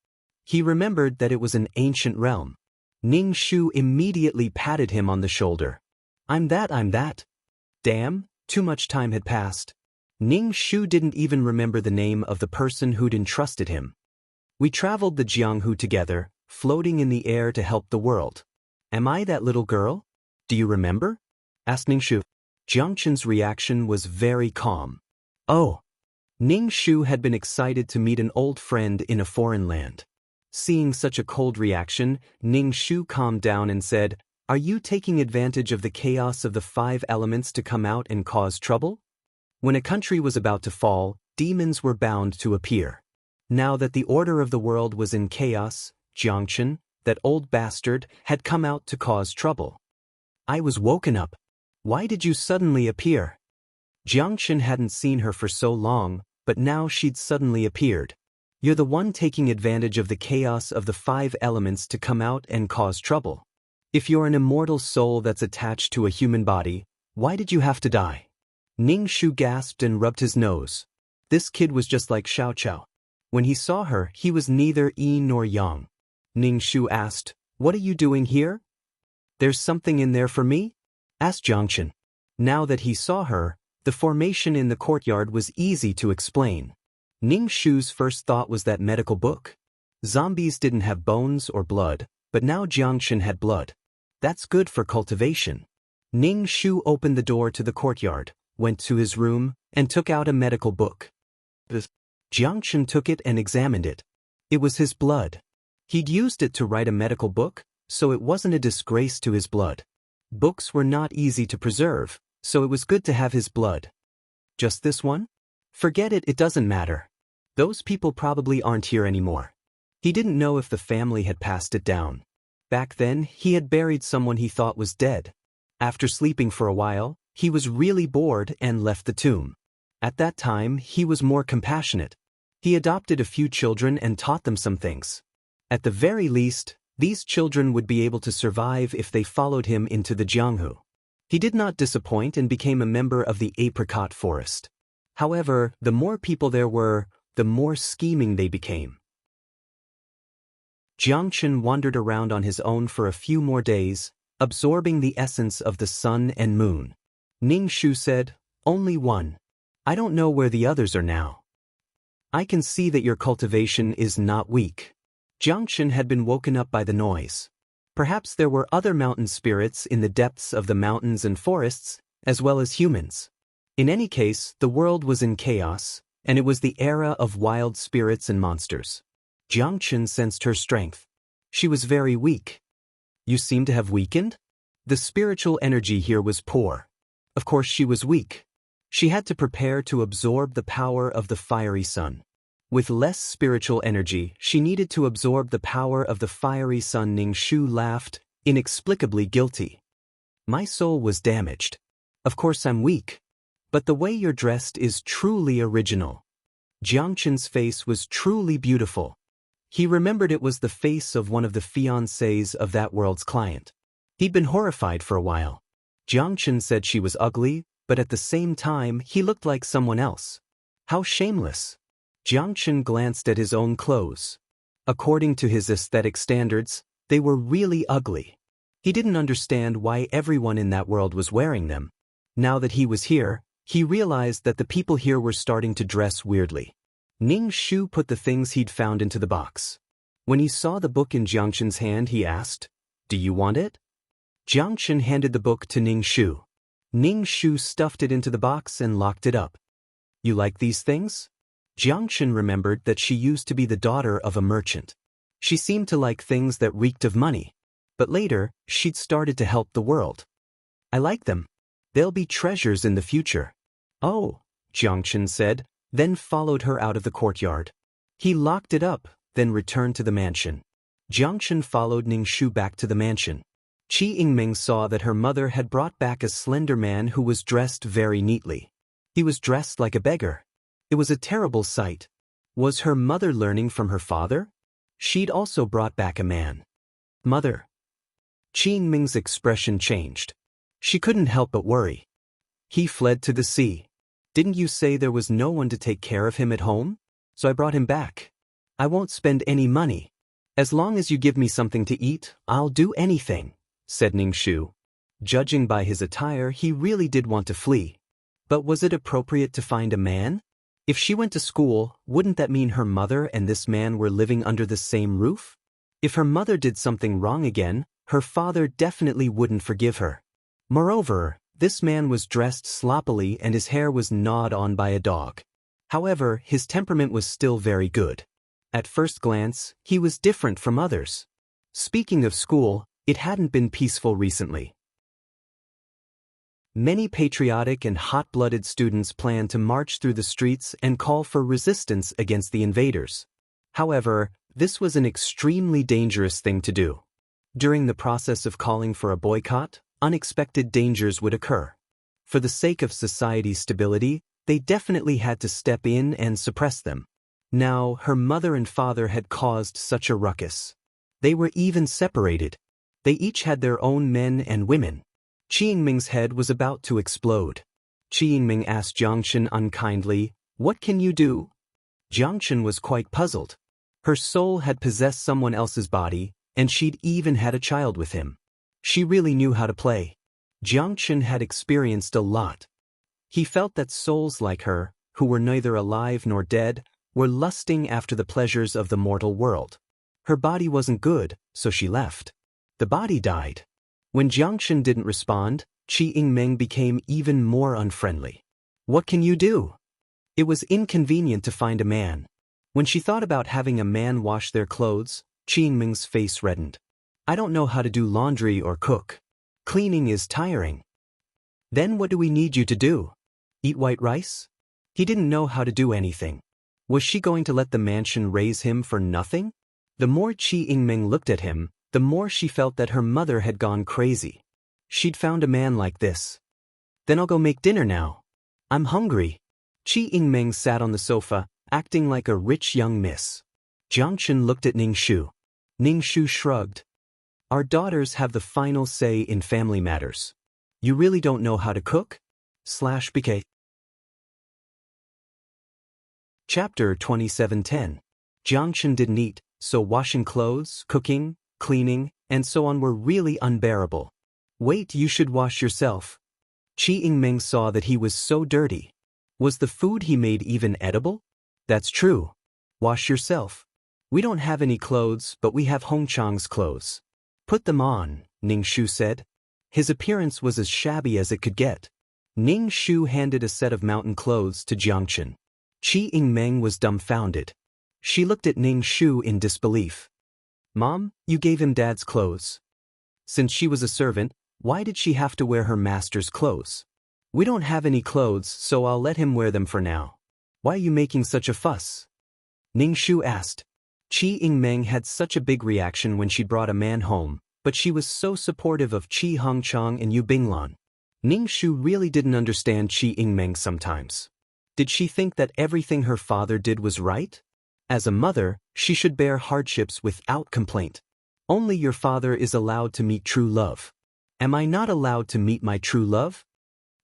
[SPEAKER 1] He remembered that it was an ancient realm. Ningshu immediately patted him on the shoulder. I'm that. Damn, too much time had passed. Ningshu didn't even remember the name of the person who'd entrusted him. We traveled the Jianghu together, floating in the air to help the world. Am I that little girl? Do you remember? Asked Ningshu. Jiangchen's reaction was very calm. Oh. Ningshu had been excited to meet an old friend in a foreign land. Seeing such a cold reaction, Ningshu calmed down and said, Are you taking advantage of the chaos of the 5 elements to come out and cause trouble? When a country was about to fall, demons were bound to appear. Now that the order of the world was in chaos, Jiangchen, that old bastard, had come out to cause trouble. I was woken up. Why did you suddenly appear? Jiangchen hadn't seen her for so long, but now she'd suddenly appeared. You're the one taking advantage of the chaos of the 5 elements to come out and cause trouble. If you're an immortal soul that's attached to a human body, why did you have to die? Ningshu gasped and rubbed his nose. This kid was just like Xiao Qiao. When he saw her, he was neither yin nor yang. Ningshu asked, What are you doing here? There's something in there for me? Asked Jiangchen. Now that he saw her, the formation in the courtyard was easy to explain. Ningshu's first thought was that medical book. Zombies didn't have bones or blood, but now Jiangchen had blood. That's good for cultivation. Ningshu opened the door to the courtyard, went to his room, and took out a medical book. Jiangchen took it and examined it. It was his blood. He'd used it to write a medical book, so it wasn't a disgrace to his blood. Books were not easy to preserve, so it was good to have his blood. Just this one? Forget it, it doesn't matter. Those people probably aren't here anymore. He didn't know if the family had passed it down. Back then, he had buried someone he thought was dead. After sleeping for a while, he was really bored and left the tomb. At that time, he was more compassionate. He adopted a few children and taught them some things. At the very least, these children would be able to survive if they followed him into the Jianghu. He did not disappoint and became a member of the apricot forest. However, the more people there were, the more scheming they became. Jiangchen wandered around on his own for a few more days, absorbing the essence of the sun and moon. Ningshu said, Only one. I don't know where the others are now. I can see that your cultivation is not weak. Jiangchen had been woken up by the noise. Perhaps there were other mountain spirits in the depths of the mountains and forests, as well as humans. In any case, the world was in chaos, and it was the era of wild spirits and monsters. Jiangchen sensed her strength. She was very weak. You seem to have weakened? The spiritual energy here was poor. Of course she was weak. She had to prepare to absorb the power of the fiery sun. With less spiritual energy, she needed to absorb the power of the fiery sun. Ning Shu laughed, inexplicably guilty. My soul was damaged. Of course I'm weak. But the way you're dressed is truly original. Jiangchen's face was truly beautiful. He remembered it was the face of one of the fiancés of that world's client. He'd been horrified for a while. Jiangchen said she was ugly, but at the same time he looked like someone else. How shameless. Jiangchen glanced at his own clothes. According to his aesthetic standards, they were really ugly. He didn't understand why everyone in that world was wearing them. Now that he was here, he realized that the people here were starting to dress weirdly. Ning Shu put the things he'd found into the box. When he saw the book in Jiangchen's hand, he asked, "Do you want it?" Jiangchen handed the book to Ning Shu. Ning Shu stuffed it into the box and locked it up. "You like these things?" Jiangchen remembered that she used to be the daughter of a merchant. She seemed to like things that reeked of money. But later, she'd started to help the world. "I like them. They'll be treasures in the future." "Oh," Jiangchen said, then followed her out of the courtyard. He locked it up, then returned to the mansion. Jiangchen followed Ning Shu back to the mansion. Qi Yingming saw that her mother had brought back a slender man who was dressed very neatly. He was dressed like a beggar. It was a terrible sight. Was her mother learning from her father? She'd also brought back a man. "Mother." Qi Yingming's expression changed. She couldn't help but worry. "He fled to the sea. Didn't you say there was no one to take care of him at home? So I brought him back. I won't spend any money. As long as you give me something to eat, I'll do anything," said Ning Shu. Judging by his attire, he really did want to flee. But was it appropriate to find a man? If she went to school, wouldn't that mean her mother and this man were living under the same roof? If her mother did something wrong again, her father definitely wouldn't forgive her. Moreover, this man was dressed sloppily and his hair was gnawed on by a dog. However, his temperament was still very good. At first glance, he was different from others. Speaking of school, it hadn't been peaceful recently. Many patriotic and hot-blooded students planned to march through the streets and call for resistance against the invaders. However, this was an extremely dangerous thing to do. During the process of calling for a boycott, unexpected dangers would occur. For the sake of society's stability, they definitely had to step in and suppress them. Now, her mother and father had caused such a ruckus. They were even separated. They each had their own men and women. Qi Yingming's head was about to explode. Qi Yingming asked Jiangchen unkindly, "What can you do?" Jiangchen was quite puzzled. Her soul had possessed someone else's body, and she'd even had a child with him. She really knew how to play. Jiangchen had experienced a lot. He felt that souls like her, who were neither alive nor dead, were lusting after the pleasures of the mortal world. Her body wasn't good, so she left. The body died. When Jiangchen didn't respond, Qi Yingming became even more unfriendly. "What can you do?" It was inconvenient to find a man. When she thought about having a man wash their clothes, Qi Yingming's face reddened. "I don't know how to do laundry or cook. Cleaning is tiring." "Then what do we need you to do? Eat white rice?" He didn't know how to do anything. Was she going to let the mansion raise him for nothing? The more Qi Yingming looked at him, the more she felt that her mother had gone crazy. She'd found a man like this. "Then I'll go make dinner now. I'm hungry." Qi Yingming sat on the sofa, acting like a rich young miss. Jiangchen looked at Ning Shu. Ning Shu shrugged. "Our daughters have the final say in family matters. You really don't know how to cook? /BK. Chapter 27:10. Jiangchen didn't eat, so washing clothes, cooking, cleaning, and so on were really unbearable. "Wait, you should wash yourself." Qi Yingming saw that he was so dirty. Was the food he made even edible? "That's true. Wash yourself. We don't have any clothes, but we have Hongchang's clothes." "Put them on," Ning Shu said. His appearance was as shabby as it could get. Ning Shu handed a set of mountain clothes to Jiangchen. Qi Yingming was dumbfounded. She looked at Ning Shu in disbelief. "Mom, you gave him Dad's clothes." Since she was a servant, why did she have to wear her master's clothes? "We don't have any clothes, so I'll let him wear them for now. Why are you making such a fuss?" Ning Shu asked. Qi Yingmeng had such a big reaction when she brought a man home, but she was so supportive of Qi Hongchang and Yu Binglan. Ning Shu really didn't understand Qi Yingmeng sometimes. Did she think that everything her father did was right? As a mother, she should bear hardships without complaint. Only your father is allowed to meet true love. Am I not allowed to meet my true love?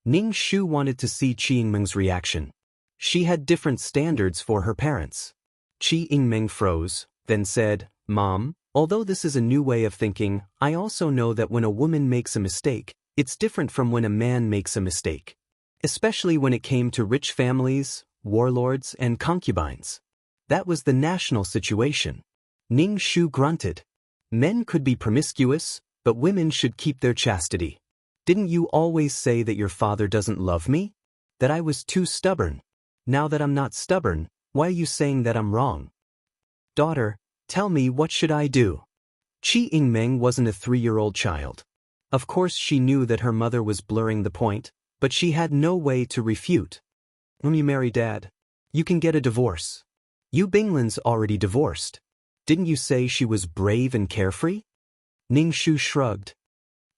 [SPEAKER 1] Ning Shu wanted to see Qi Yingmeng's reaction. She had different standards for her parents. Qi Yingmeng froze, then said, Mom, although this is a new way of thinking, I also know that when a woman makes a mistake, it's different from when a man makes a mistake. Especially when it came to rich families, warlords, and concubines. That was the national situation. Ning Shu grunted. Men could be promiscuous, but women should keep their chastity. Didn't you always say that your father doesn't love me? That I was too stubborn? Now that I'm not stubborn, why are you saying that I'm wrong? Daughter, tell me, what should I do? Qi Yingmeng wasn't a 3-year-old child. Of course she knew that her mother was blurring the point, but she had no way to refute. When you marry Dad, you can get a divorce. Yu Binglan's already divorced. Didn't you say she was brave and carefree? Ning Shu shrugged.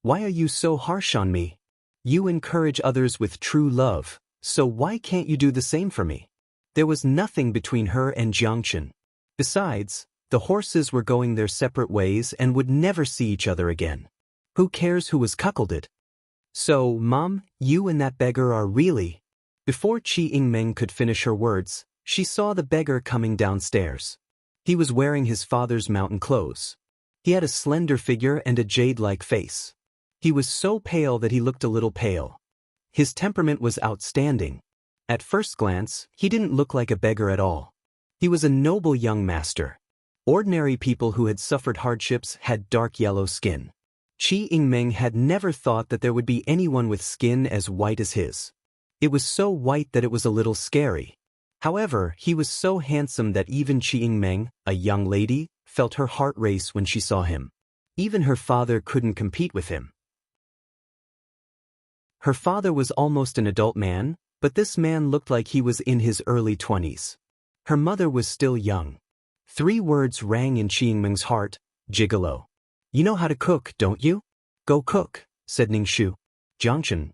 [SPEAKER 1] Why are you so harsh on me? You encourage others with true love, so why can't you do the same for me? There was nothing between her and Jiangchen. Besides, the horses were going their separate ways and would never see each other again. Who cares who was cuckolded? So, Mom, you and that beggar are really… Before Qi Yingmeng could finish her words, she saw the beggar coming downstairs. He was wearing his father's mountain clothes. He had a slender figure and a jade-like face. He was so pale that he looked a little pale. His temperament was outstanding. At first glance, he didn't look like a beggar at all. He was a noble young master. Ordinary people who had suffered hardships had dark yellow skin. Qi Yingmeng had never thought that there would be anyone with skin as white as his. It was so white that it was a little scary. However, he was so handsome that even Qi Yingmeng, a young lady, felt her heart race when she saw him. Even her father couldn't compete with him. Her father was almost an adult man, but this man looked like he was in his early 20s. Her mother was still young. 3 words rang in Qi Yingmeng's heart: gigolo. You know how to cook, don't you? Go cook, said Ning Shu. Jiangchen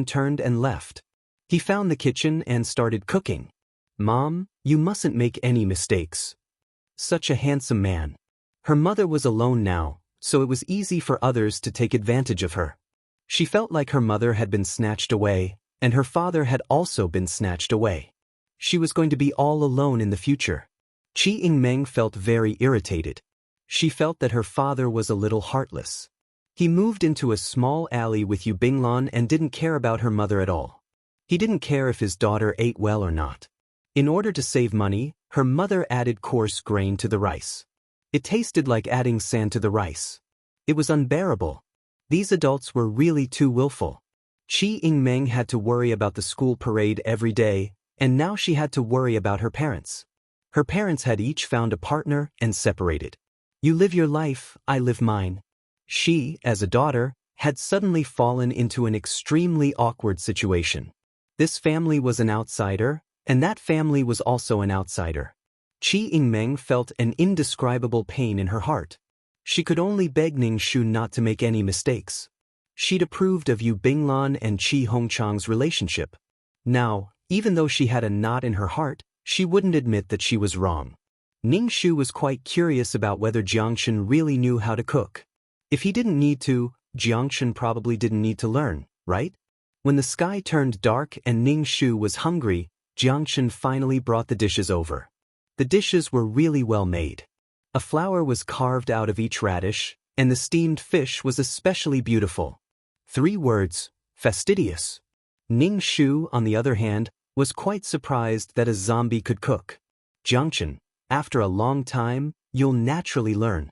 [SPEAKER 1] turned and left. He found the kitchen and started cooking. Mom, you mustn't make any mistakes. Such a handsome man. Her mother was alone now, so it was easy for others to take advantage of her. She felt like her mother had been snatched away, and her father had also been snatched away. She was going to be all alone in the future. Qi Yingmeng felt very irritated. She felt that her father was a little heartless. He moved into a small alley with Yu Binglan and didn't care about her mother at all. He didn't care if his daughter ate well or not. In order to save money, her mother added coarse grain to the rice. It tasted like adding sand to the rice. It was unbearable. These adults were really too willful. Qi Yingmeng had to worry about the school parade every day, and now she had to worry about her parents. Her parents had each found a partner and separated. You live your life, I live mine. She, as a daughter, had suddenly fallen into an extremely awkward situation. This family was an outsider, and that family was also an outsider. Qi Yingmeng felt an indescribable pain in her heart. She could only beg Ning Shu not to make any mistakes. She'd approved of Yu Binglan and Qi Hongchang's relationship. Now, even though she had a knot in her heart, she wouldn't admit that she was wrong. Ning Shu was quite curious about whether Jiangchen really knew how to cook. If he didn't need to, Jiangchen probably didn't need to learn, right? When the sky turned dark and Ning Shu was hungry, Jiangchen finally brought the dishes over. The dishes were really well made. A flower was carved out of each radish, and the steamed fish was especially beautiful. 3 words: fastidious. Ning Shu, on the other hand, was quite surprised that a zombie could cook. Jiangchen, after a long time, you'll naturally learn.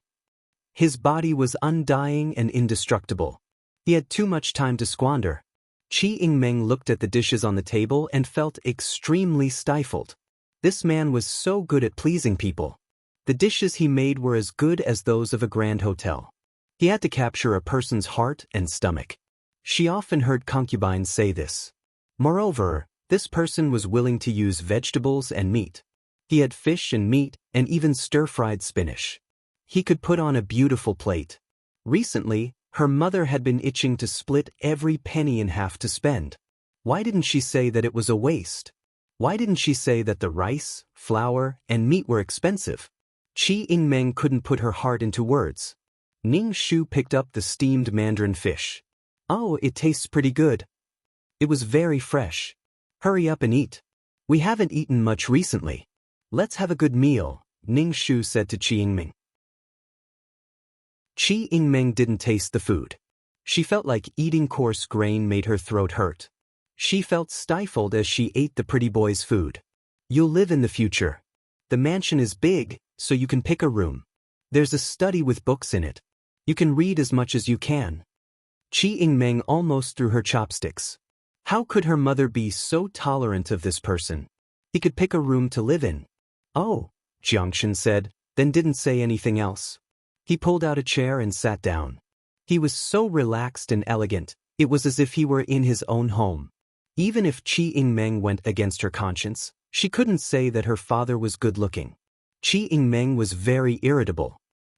[SPEAKER 1] His body was undying and indestructible. He had too much time to squander. Qi Yingmeng looked at the dishes on the table and felt extremely stifled. This man was so good at pleasing people. The dishes he made were as good as those of a grand hotel. He had to capture a person's heart and stomach. She often heard concubines say this. Moreover, this person was willing to use vegetables and meat. He had fish and meat, and even stir-fried spinach. He could put on a beautiful plate. Recently, her mother had been itching to split every penny in half to spend. Why didn't she say that it was a waste? Why didn't she say that the rice, flour, and meat were expensive? Qi Yingmeng couldn't put her heart into words. Ning Shu picked up the steamed mandarin fish. Oh, it tastes pretty good. It was very fresh. Hurry up and eat. We haven't eaten much recently. Let's have a good meal, Ning Shu said to Qi Yingmeng. Qi Yingmeng didn't taste the food. She felt like eating coarse grain made her throat hurt. She felt stifled as she ate the pretty boy's food. You'll live in the future. The mansion is big, so you can pick a room. There's a study with books in it. You can read as much as you can. Qi Yingmeng almost threw her chopsticks. How could her mother be so tolerant of this person? He could pick a room to live in. Oh, Jiangxin said, then didn't say anything else. He pulled out a chair and sat down. He was so relaxed and elegant, it was as if he were in his own home. Even if Qi Yingmeng went against her conscience, she couldn't say that her father was good-looking. Qi Yingmeng was very irritable.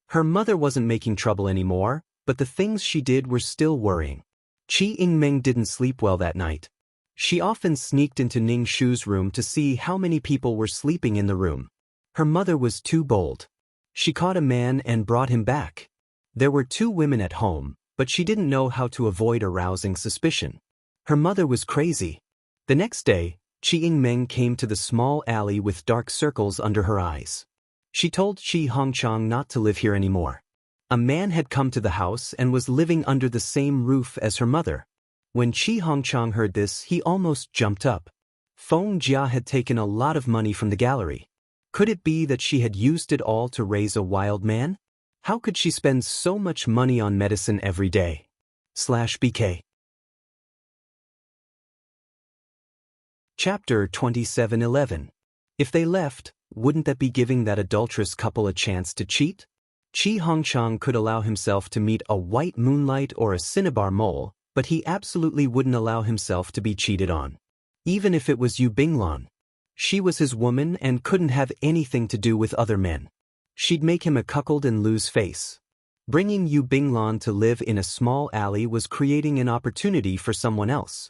[SPEAKER 1] Her mother wasn't making trouble anymore, but the things she did were still worrying. Qi Yingmeng didn't sleep well that night. She often sneaked into Ning Shu's room to see how many people were sleeping in the room. Her mother was too bold. She caught a man and brought him back. There were 2 women at home, but she didn't know how to avoid arousing suspicion. Her mother was crazy. The next day, Qi Yingmeng came to the small alley with dark circles under her eyes. She told Qi Hongchang not to live here anymore. A man had come to the house and was living under the same roof as her mother. When Qi Hongchang heard this, he almost jumped up. Feng Jia had taken a lot of money from the gallery. Could it be that she had used it all to raise a wild man? How could she spend so much money on medicine every day? /BK Chapter 27:11. If they left, wouldn't that be giving that adulterous couple a chance to cheat? Qi Hongchang could allow himself to meet a white moonlight or a cinnabar mole, but he absolutely wouldn't allow himself to be cheated on. Even if it was Yu Binglan. She was his woman and couldn't have anything to do with other men. She'd make him a cuckold and lose face. Bringing Yu Binglan to live in a small alley was creating an opportunity for someone else.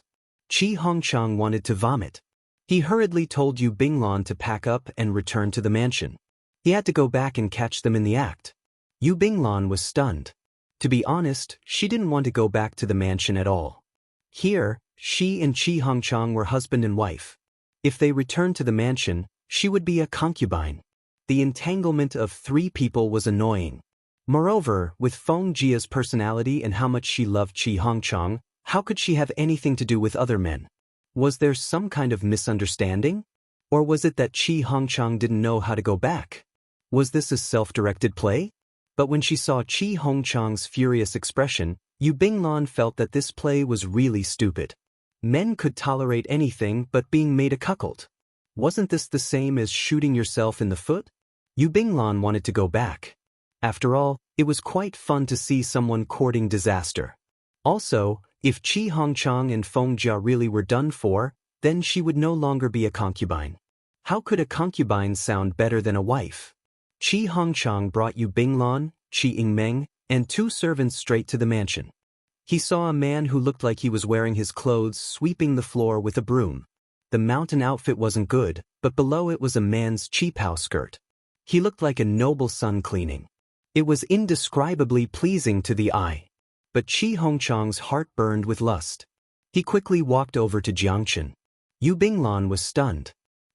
[SPEAKER 1] Qi Hongchang wanted to vomit. He hurriedly told Yu Binglan to pack up and return to the mansion. He had to go back and catch them in the act. Yu Binglan was stunned. To be honest, she didn't want to go back to the mansion at all. Here, she and Qi Hongchang were husband and wife. If they returned to the mansion, she would be a concubine. The entanglement of 3 people was annoying. Moreover, with Feng Jia's personality and how much she loved Qi Hongchang, how could she have anything to do with other men? Was there some kind of misunderstanding? Or was it that Qi Hongchang didn't know how to go back? Was this a self-directed play? But when she saw Qi Hongchang's furious expression, Yu Binglan felt that this play was really stupid. Men could tolerate anything but being made a cuckold. Wasn't this the same as shooting yourself in the foot? Yu Binglan wanted to go back. After all, it was quite fun to see someone courting disaster. Also, if Qi Hongchang and Feng Jia really were done for, then she would no longer be a concubine. How could a concubine sound better than a wife? Qi Hongchang brought Yu Binglan, Qi Yingmeng, and 2 servants straight to the mansion. He saw a man who looked like he was wearing his clothes sweeping the floor with a broom. The mountain outfit wasn't good, but below it was a man's cheaphouse skirt. He looked like a noble son cleaning. It was indescribably pleasing to the eye. But Qi Hongchang's heart burned with lust. He quickly walked over to Jiangxin. Yu Binglan was stunned.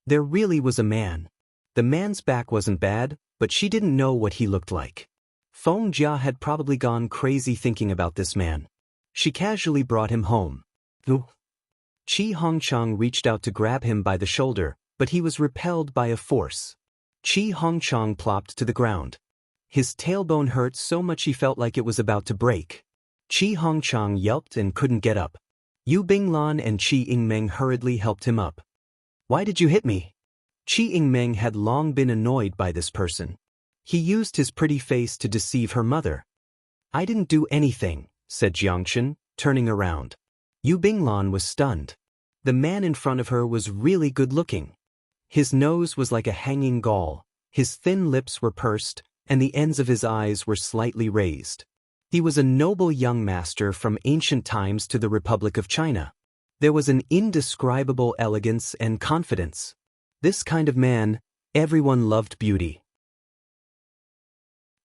[SPEAKER 1] There really was a man. The man's back wasn't bad, but she didn't know what he looked like. Feng Jia had probably gone crazy thinking about this man. She casually brought him home. Qi Hongchang reached out to grab him by the shoulder, but he was repelled by a force. Qi Hongchang plopped to the ground. His tailbone hurt so much he felt like it was about to break. Qi Hongchang yelped and couldn't get up. Yu Binglan and Qi Yingmeng hurriedly helped him up. Why did you hit me? Qi Yingmeng had long been annoyed by this person. He used his pretty face to deceive her mother. I didn't do anything, said Jiangxin, turning around. Yu Binglan was stunned. The man in front of her was really good-looking. His nose was like a hanging gall, his thin lips were pursed, and the ends of his eyes were slightly raised. He was a noble young master from ancient times to the Republic of China. There was an indescribable elegance and confidence. This kind of man, everyone loved beauty.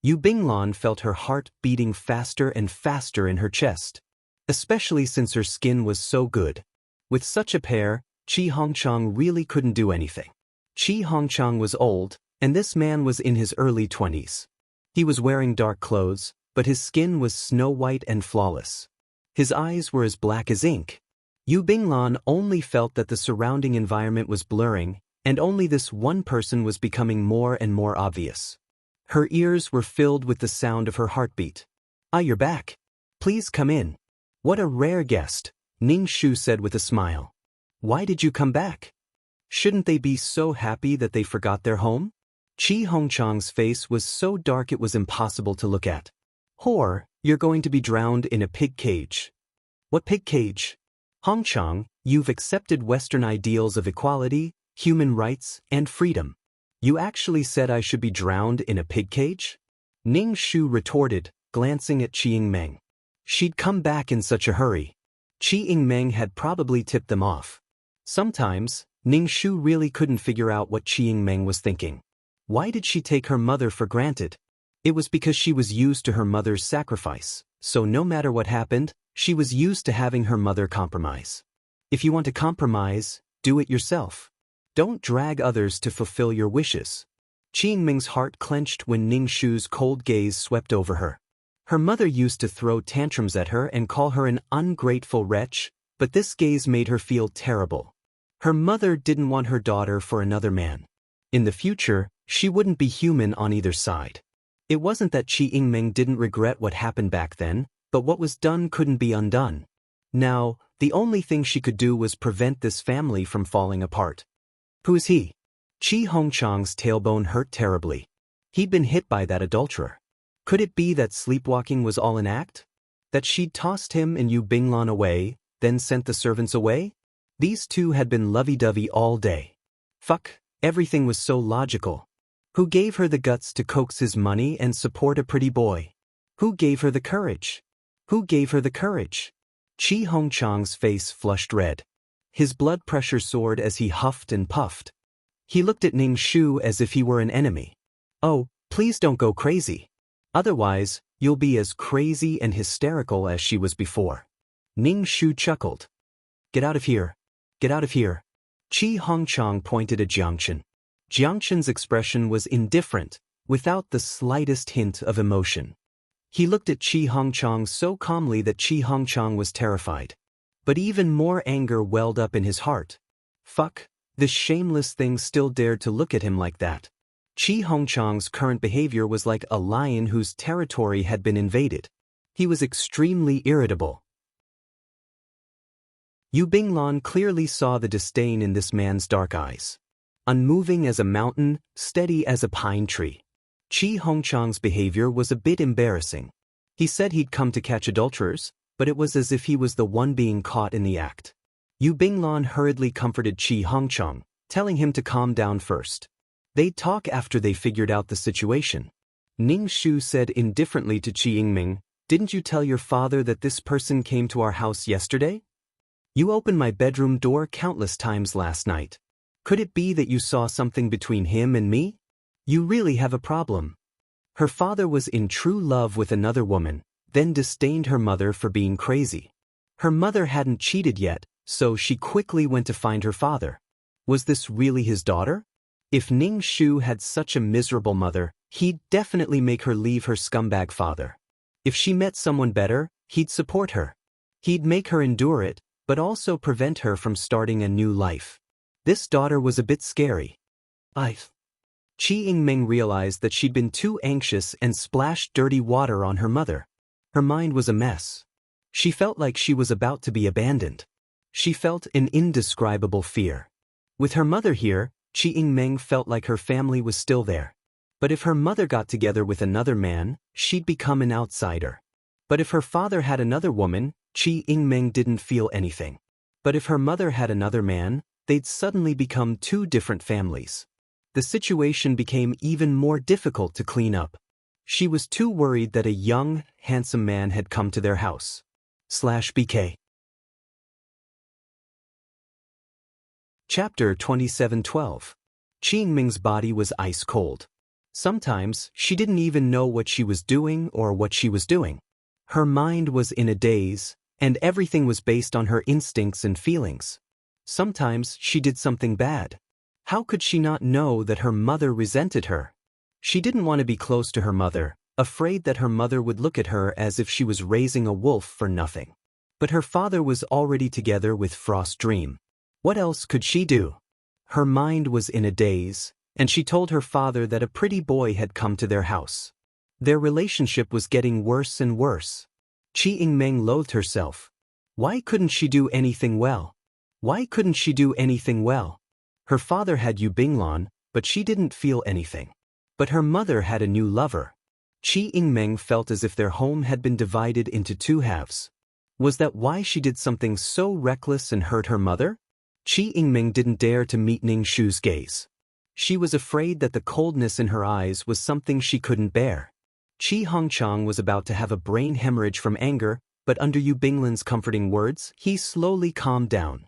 [SPEAKER 1] Yu Binglan felt her heart beating faster and faster in her chest, especially since her skin was so good. With such a pair, Qi Hongchang really couldn't do anything. Qi Hongchang was old, and this man was in his early 20s. He was wearing dark clothes, but his skin was snow-white and flawless. His eyes were as black as ink. Yu Binglan only felt that the surrounding environment was blurring, and only this one person was becoming more and more obvious. Her ears were filled with the sound of her heartbeat. "Ah, you're back. Please come in." "What a rare guest," Ning Shu said with a smile. "Why did you come back? Shouldn't they be so happy that they forgot their home?" Qi Hongchang's face was so dark it was impossible to look at. "Whore, you're going to be drowned in a pig cage." "What pig cage?" "Hongchang, you've accepted Western ideals of equality, human rights, and freedom. You actually said I should be drowned in a pig cage?" Ning Shu retorted, glancing at Qi Yingmeng. She'd come back in such a hurry. Qi Yingmeng had probably tipped them off. Sometimes, Ning Shu really couldn't figure out what Qi Yingmeng was thinking. Why did she take her mother for granted? It was because she was used to her mother's sacrifice, so no matter what happened, she was used to having her mother compromise. If you want to compromise, do it yourself. Don't drag others to fulfill your wishes. Qi Yingmeng's heart clenched when Ning Shu's cold gaze swept over her. Her mother used to throw tantrums at her and call her an ungrateful wretch, but this gaze made her feel terrible. Her mother didn't want her daughter for another man. In the future, she wouldn't be human on either side. It wasn't that Qi Yingmeng didn't regret what happened back then, but what was done couldn't be undone. Now, the only thing she could do was prevent this family from falling apart. "Who is he?" Qi Hongchang's tailbone hurt terribly. He'd been hit by that adulterer. Could it be that sleepwalking was all an act? That she'd tossed him and Yu Binglan away, then sent the servants away? These two had been lovey-dovey all day. Fuck, everything was so logical. Who gave her the guts to coax his money and support a pretty boy? Who gave her the courage? Who gave her the courage? Qi Hongchang's face flushed red. His blood pressure soared as he huffed and puffed. He looked at Ning Shu as if he were an enemy. "Oh, please don't go crazy. Otherwise, you'll be as crazy and hysterical as she was before." Ning Shu chuckled. "Get out of here. Get out of here." Qi Hongchang pointed at Jiangchen. Jiangchen's expression was indifferent, without the slightest hint of emotion. He looked at Qi Hongchang so calmly that Qi Hongchang was terrified. But even more anger welled up in his heart. Fuck, this shameless thing still dared to look at him like that. Qi Hongchang's current behavior was like a lion whose territory had been invaded. He was extremely irritable. Yu Binglan clearly saw the disdain in this man's dark eyes. Unmoving as a mountain, steady as a pine tree. Qi Hongchang's behavior was a bit embarrassing. He said he'd come to catch adulterers, but it was as if he was the one being caught in the act. Yu Binglan hurriedly comforted Qi Hongchang, telling him to calm down first. They'd talk after they figured out the situation. Ning Shu said indifferently to Qi Yingmeng, "Didn't you tell your father that this person came to our house yesterday? You opened my bedroom door countless times last night. Could it be that you saw something between him and me? You really have a problem." Her father was in true love with another woman, then disdained her mother for being crazy. Her mother hadn't cheated yet, so she quickly went to find her father. Was this really his daughter? If Ning Shu had such a miserable mother, he'd definitely make her leave her scumbag father. If she met someone better, he'd support her. He'd make her endure it, but also prevent her from starting a new life. This daughter was a bit scary. Qi Yingmeng realized that she'd been too anxious and splashed dirty water on her mother. Her mind was a mess. She felt like she was about to be abandoned. She felt an indescribable fear. With her mother here, Qi Yingmeng felt like her family was still there. But if her mother got together with another man, she'd become an outsider. But if her father had another woman, Qi Yingmeng didn't feel anything. But if her mother had another man, they'd suddenly become two different families. The situation became even more difficult to clean up. She was too worried that a young, handsome man had come to their house. /BK. Chapter 27:12. Qingming's body was ice cold. Sometimes, she didn't even know what she was doing or what she was doing. Her mind was in a daze, and everything was based on her instincts and feelings. Sometimes, she did something bad. How could she not know that her mother resented her? She didn't want to be close to her mother, afraid that her mother would look at her as if she was raising a wolf for nothing. But her father was already together with Frost Dream. What else could she do? Her mind was in a daze, and she told her father that a pretty boy had come to their house. Their relationship was getting worse and worse. Qi Yingmeng loathed herself. Why couldn't she do anything well? Why couldn't she do anything well? Her father had Yu Binglan, but she didn't feel anything. But her mother had a new lover. Qi Yingmeng felt as if their home had been divided into two halves. Was that why she did something so reckless and hurt her mother? Qi Yingmeng didn't dare to meet Ning Shu's gaze. She was afraid that the coldness in her eyes was something she couldn't bear. Qi Hongchang was about to have a brain hemorrhage from anger, but under Yu Binglan's comforting words, he slowly calmed down.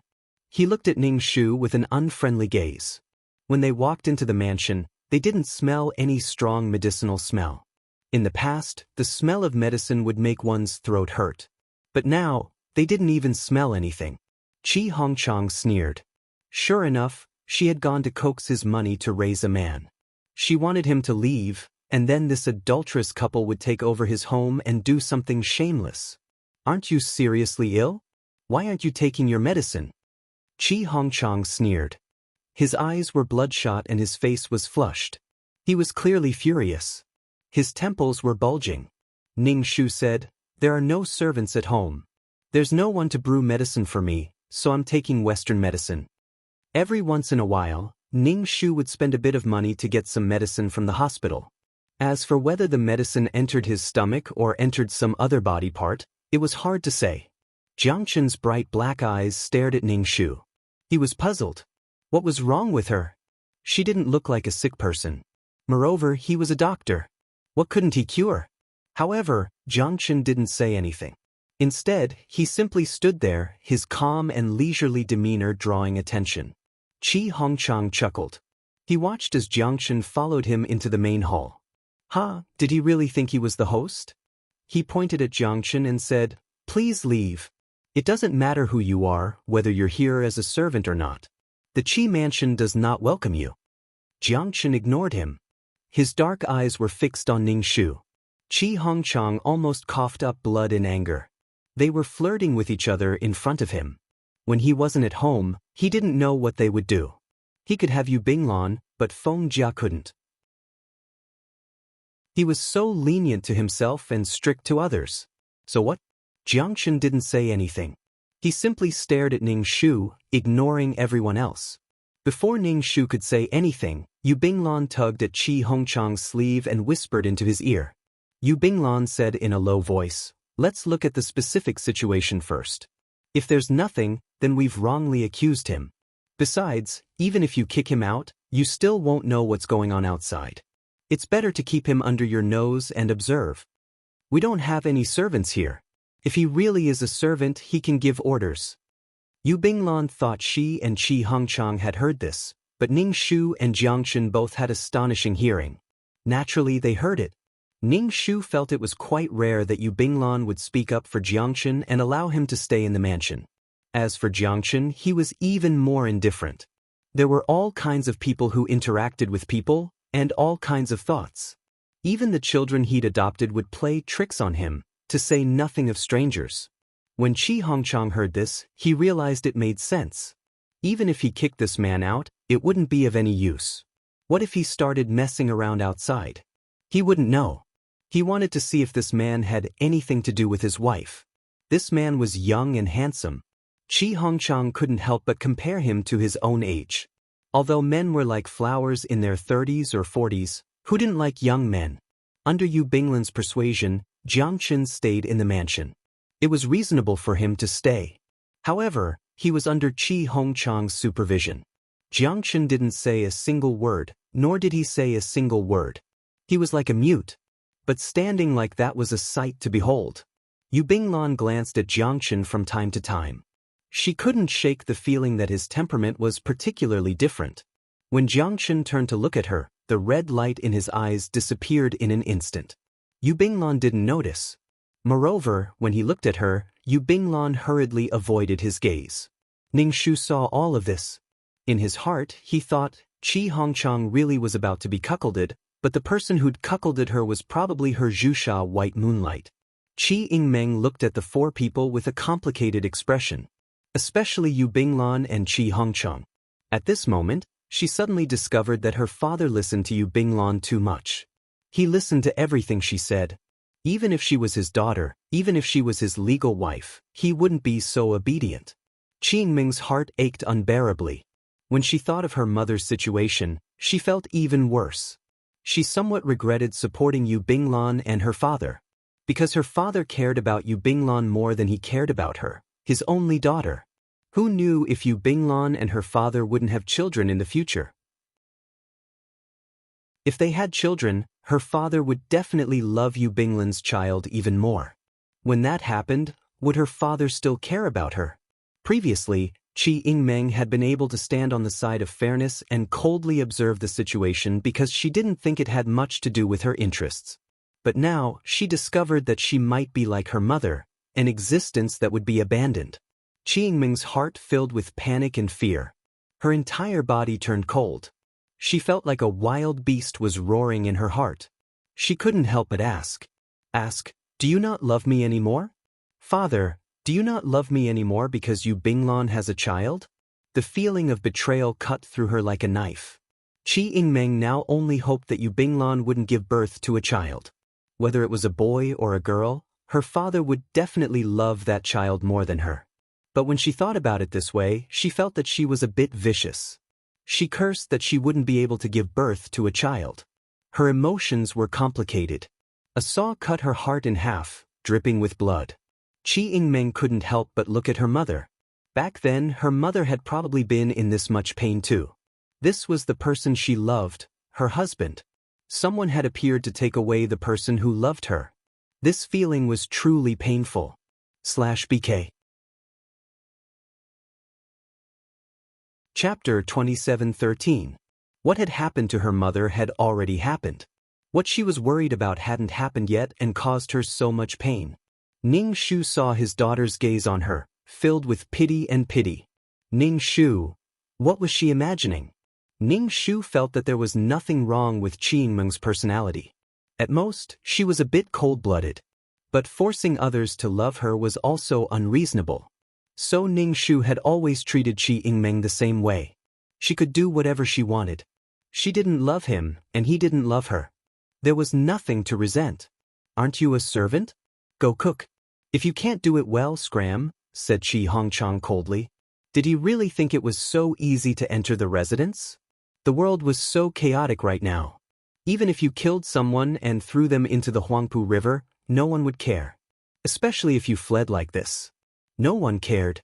[SPEAKER 1] He looked at Ning Shu with an unfriendly gaze. When they walked into the mansion, they didn't smell any strong medicinal smell. In the past, the smell of medicine would make one's throat hurt. But now, they didn't even smell anything. Qi Hongchang sneered. Sure enough, she had gone to coax his money to raise a man. She wanted him to leave, and then this adulterous couple would take over his home and do something shameless. Aren't you seriously ill? Why aren't you taking your medicine? Qi Hongchang sneered. His eyes were bloodshot and his face was flushed. He was clearly furious. His temples were bulging. Ning Shu said, There are no servants at home. There's no one to brew medicine for me, so I'm taking Western medicine. Every once in a while, Ning Shu would spend a bit of money to get some medicine from the hospital. As for whether the medicine entered his stomach or entered some other body part, it was hard to say. Jiangchen's bright black eyes stared at Ning Shu. He was puzzled. What was wrong with her? She didn't look like a sick person. Moreover, he was a doctor. What couldn't he cure? However, Jiangchen didn't say anything. Instead, he simply stood there, his calm and leisurely demeanor drawing attention. Qi Hongchang chuckled. He watched as Jiangchen followed him into the main hall. Did he really think he was the host? He pointed at Jiangchen and said, Please leave. It doesn't matter who you are, whether you're here as a servant or not. The Qi mansion does not welcome you. Jiangchen ignored him. His dark eyes were fixed on Ning Shu. Qi Hongchang almost coughed up blood in anger. They were flirting with each other in front of him. When he wasn't at home, he didn't know what they would do. He could have Yu Binglan, but Feng Jia couldn't. He was so lenient to himself and strict to others. So what? Jiangchen didn't say anything. He simply stared at Ning Shu, ignoring everyone else. Before Ning Shu could say anything, Yu Binglan tugged at Qi Hongchang's sleeve and whispered into his ear. Yu Binglan said in a low voice, Let's look at the specific situation first. If there's nothing, then we've wrongly accused him. Besides, even if you kick him out, you still won't know what's going on outside. It's better to keep him under your nose and observe. We don't have any servants here. If he really is a servant, he can give orders. Yu Binglan thought she and Qi Hongchang had heard this, but Ning Shu and Jiangchen both had astonishing hearing. Naturally, they heard it. Ning Shu felt it was quite rare that Yu Binglan would speak up for Jiangchen and allow him to stay in the mansion. As for Jiangchen, he was even more indifferent. There were all kinds of people who interacted with people, and all kinds of thoughts. Even the children he'd adopted would play tricks on him, to say nothing of strangers. When Qi Hongchang heard this, he realized it made sense. Even if he kicked this man out, it wouldn't be of any use. What if he started messing around outside? He wouldn't know. He wanted to see if this man had anything to do with his wife. This man was young and handsome. Qi Hongchang couldn't help but compare him to his own age. Although men were like flowers in their 30s or 40s, who didn't like young men? Under Yu Binglan's persuasion, Jiangchen stayed in the mansion. It was reasonable for him to stay. However, he was under Qi Hongchang's supervision. Jiangchen didn't say a single word, nor did he say a single word. He was like a mute. But standing like that was a sight to behold. Yu Binglan glanced at Jiangchen from time to time. She couldn't shake the feeling that his temperament was particularly different. When Jiangchen turned to look at her, the red light in his eyes disappeared in an instant. Yu Binglan didn't notice. Moreover, when he looked at her, Yu Binglan hurriedly avoided his gaze. Ningshu saw all of this. In his heart, he thought Qi Hongchang really was about to be cuckolded, but the person who'd cuckolded her was probably her Zhusha White Moonlight. Qi Yingmeng looked at the four people with a complicated expression, especially Yu Binglan and Qi Hongchang. At this moment, she suddenly discovered that her father listened to Yu Binglan too much. He listened to everything she said. Even if she was his daughter, even if she was his legal wife, he wouldn't be so obedient. Qi Yingmeng's heart ached unbearably. When she thought of her mother's situation, she felt even worse. She somewhat regretted supporting Yu Binglan and her father. Because her father cared about Yu Binglan more than he cared about her, his only daughter. Who knew if Yu Binglan and her father wouldn't have children in the future? If they had children, her father would definitely love Yu Binglan's child even more. When that happened, would her father still care about her? Previously, Qi Yingmeng had been able to stand on the side of fairness and coldly observe the situation because she didn't think it had much to do with her interests. But now, she discovered that she might be like her mother, an existence that would be abandoned. Qi Yingmeng's heart filled with panic and fear. Her entire body turned cold. She felt like a wild beast was roaring in her heart. She couldn't help but ask, "Do you not love me anymore? Father, do you not love me anymore because Yu Binglan has a child?" The feeling of betrayal cut through her like a knife. Qi Yingmeng now only hoped that Yu Binglan wouldn't give birth to a child. Whether it was a boy or a girl, her father would definitely love that child more than her. But when she thought about it this way, she felt that she was a bit vicious. She cursed that she wouldn't be able to give birth to a child. Her emotions were complicated. A saw cut her heart in half, dripping with blood. Qi Yingmeng couldn't help but look at her mother. Back then, her mother had probably been in this much pain too. This was the person she loved, her husband. Someone had appeared to take away the person who loved her. This feeling was truly painful. /BK Chapter 27:13. What had happened to her mother had already happened. What she was worried about hadn't happened yet and caused her so much pain. Ning Shu saw his daughter's gaze on her, filled with pity and pity. Ning Shu. What was she imagining? Ning Shu felt that there was nothing wrong with Qi Yingmeng's personality. At most, she was a bit cold-blooded. But forcing others to love her was also unreasonable. So Ning Shu had always treated Qi Yingmeng the same way. She could do whatever she wanted. She didn't love him, and he didn't love her. There was nothing to resent. "Aren't you a servant? Go cook. If you can't do it well, scram," said Qi Hongchang coldly. Did he really think it was so easy to enter the residence? The world was so chaotic right now. Even if you killed someone and threw them into the Huangpu River, no one would care. Especially if you fled like this. No one cared.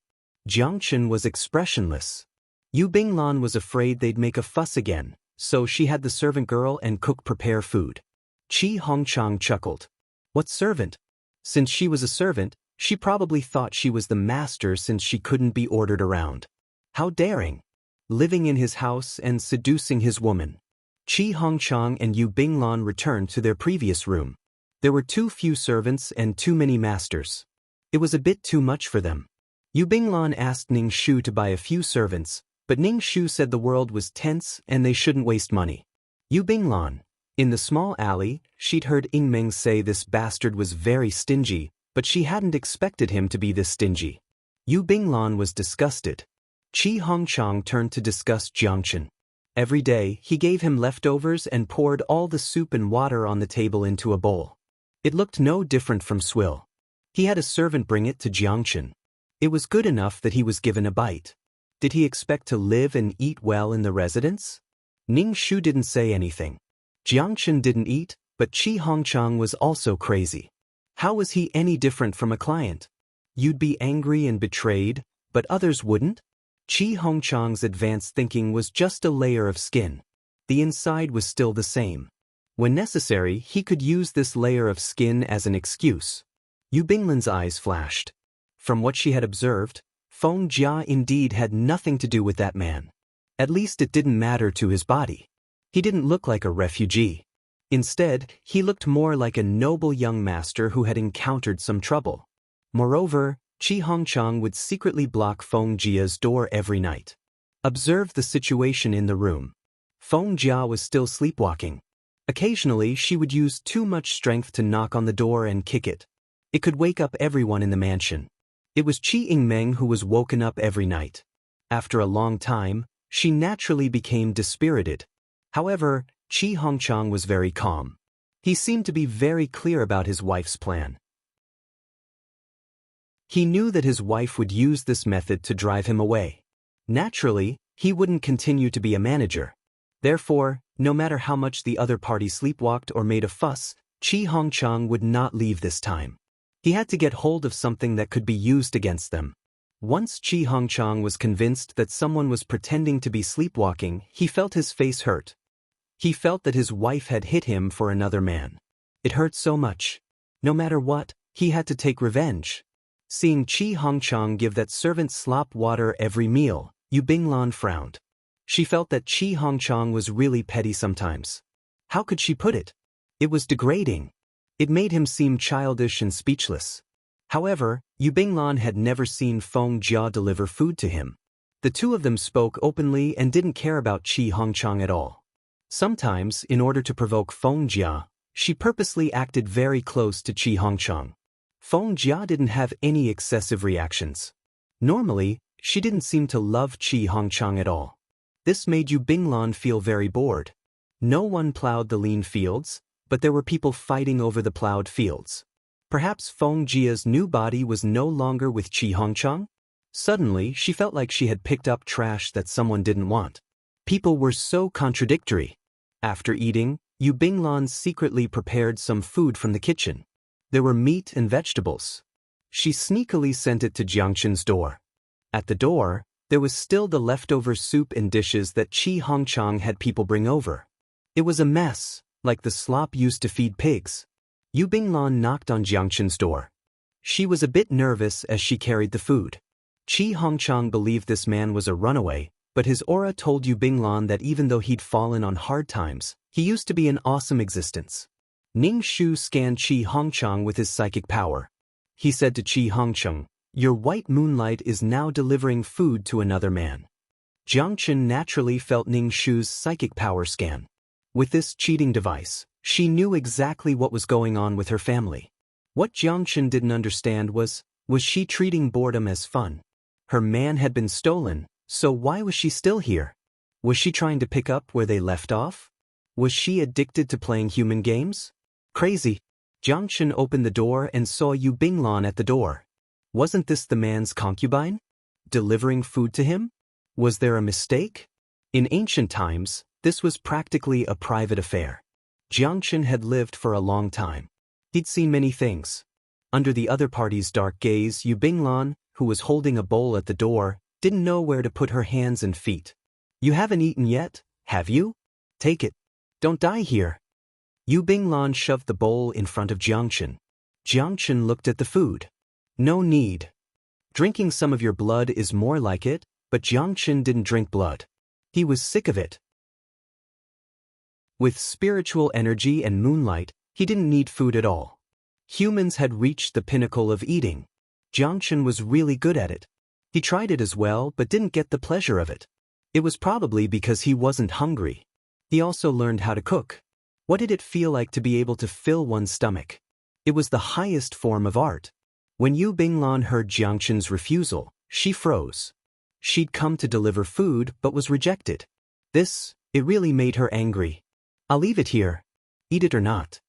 [SPEAKER 1] Jiangchen was expressionless. Yu Binglan was afraid they'd make a fuss again, so she had the servant girl and cook prepare food. Qi Hongchang chuckled. What servant? Since she was a servant, she probably thought she was the master since she couldn't be ordered around. How daring! Living in his house and seducing his woman. Qi Hongchang and Yu Binglan returned to their previous room. There were too few servants and too many masters. It was a bit too much for them. Yu Binglan asked Ning Shu to buy a few servants, but Ning Shu said the world was tense and they shouldn't waste money. Yu Binglan. In the small alley, she'd heard Yingmeng say this bastard was very stingy, but she hadn't expected him to be this stingy. Yu Binglan was disgusted. Qi Hongchang turned to discuss Jiangchen. Every day, he gave him leftovers and poured all the soup and water on the table into a bowl. It looked no different from swill. He had a servant bring it to Jiangchen. It was good enough that he was given a bite. Did he expect to live and eat well in the residence? Ning Shu didn't say anything. Jiangchen didn't eat, but Qi Hongchang was also crazy. How was he any different from a client? You'd be angry and betrayed, but others wouldn't? Chi Hongchang's advanced thinking was just a layer of skin. The inside was still the same. When necessary, he could use this layer of skin as an excuse. Yu Binglan's eyes flashed. From what she had observed, Feng Jia indeed had nothing to do with that man. At least it didn't matter to his body. He didn't look like a refugee. Instead, he looked more like a noble young master who had encountered some trouble. Moreover, Chi Hongchang would secretly block Feng Jia's door every night. Observe the situation in the room. Feng Jia was still sleepwalking. Occasionally, she would use too much strength to knock on the door and kick it. It could wake up everyone in the mansion. It was Qi Yingmeng who was woken up every night. After a long time, she naturally became dispirited. However, Chi Hongchang was very calm. He seemed to be very clear about his wife's plan. He knew that his wife would use this method to drive him away. Naturally, he wouldn't continue to be a manager. Therefore, no matter how much the other party sleepwalked or made a fuss, Chi Hongchang would not leave this time. He had to get hold of something that could be used against them. Once Chi Hongchang was convinced that someone was pretending to be sleepwalking, he felt his face hurt. He felt that his wife had hit him for another man. It hurt so much. No matter what, he had to take revenge. Seeing Chi Hongchang give that servant slop water every meal, Yu Binglan frowned. She felt that Chi Hongchang was really petty sometimes. How could she put it? It was degrading. It made him seem childish and speechless. However, Yu Binglan had never seen Feng Jia deliver food to him. The two of them spoke openly and didn't care about Chi Hongchang at all. Sometimes, in order to provoke Feng Jia, she purposely acted very close to Chi Hongchang. Feng Jia didn't have any excessive reactions. Normally, she didn't seem to love Chi Hongchang at all. This made Yu Binglan feel very bored. No one plowed the lean fields, but there were people fighting over the plowed fields. Perhaps Feng Jia's new body was no longer with Chi Hongchang? Suddenly, she felt like she had picked up trash that someone didn't want. People were so contradictory. After eating, Yu Binglan secretly prepared some food from the kitchen. There were meat and vegetables. She sneakily sent it to Jiangchen's door. At the door, there was still the leftover soup and dishes that Chi Hongchang had people bring over. It was a mess, like the slop used to feed pigs. Yu Binglan knocked on Jiangchen's door. She was a bit nervous as she carried the food. Chi Hongchang believed this man was a runaway, but his aura told Yu Binglan that even though he'd fallen on hard times, he used to be an awesome existence. Ning Shu scanned Chi Hongchang with his psychic power. He said to Chi Hongchang, "Your white moonlight is now delivering food to another man." Jiangchen naturally felt Ning Shu's psychic power scan. With this cheating device, she knew exactly what was going on with her family. What Jiangchen didn't understand was she treating boredom as fun? Her man had been stolen, so why was she still here? Was she trying to pick up where they left off? Was she addicted to playing human games? Crazy. Jiangchen opened the door and saw Yu Binglan at the door. Wasn't this the man's concubine? Delivering food to him? Was there a mistake? In ancient times, this was practically a private affair. Jiangchen had lived for a long time. He'd seen many things. Under the other party's dark gaze, Yu Binglan, who was holding a bowl at the door, didn't know where to put her hands and feet. "You haven't eaten yet, have you? Take it. Don't die here." Yu Binglan shoved the bowl in front of Jiangchen. Jiangchen looked at the food. "No need. Drinking some of your blood is more like it," but Jiangchen didn't drink blood. He was sick of it. With spiritual energy and moonlight, he didn't need food at all. Humans had reached the pinnacle of eating. Jiangchen was really good at it. He tried it as well but didn't get the pleasure of it. It was probably because he wasn't hungry. He also learned how to cook. What did it feel like to be able to fill one's stomach? It was the highest form of art. When Yu Binglan heard Jiangchen's refusal, she froze. She'd come to deliver food but was rejected. It really made her angry. "I'll leave it here. Eat it or not."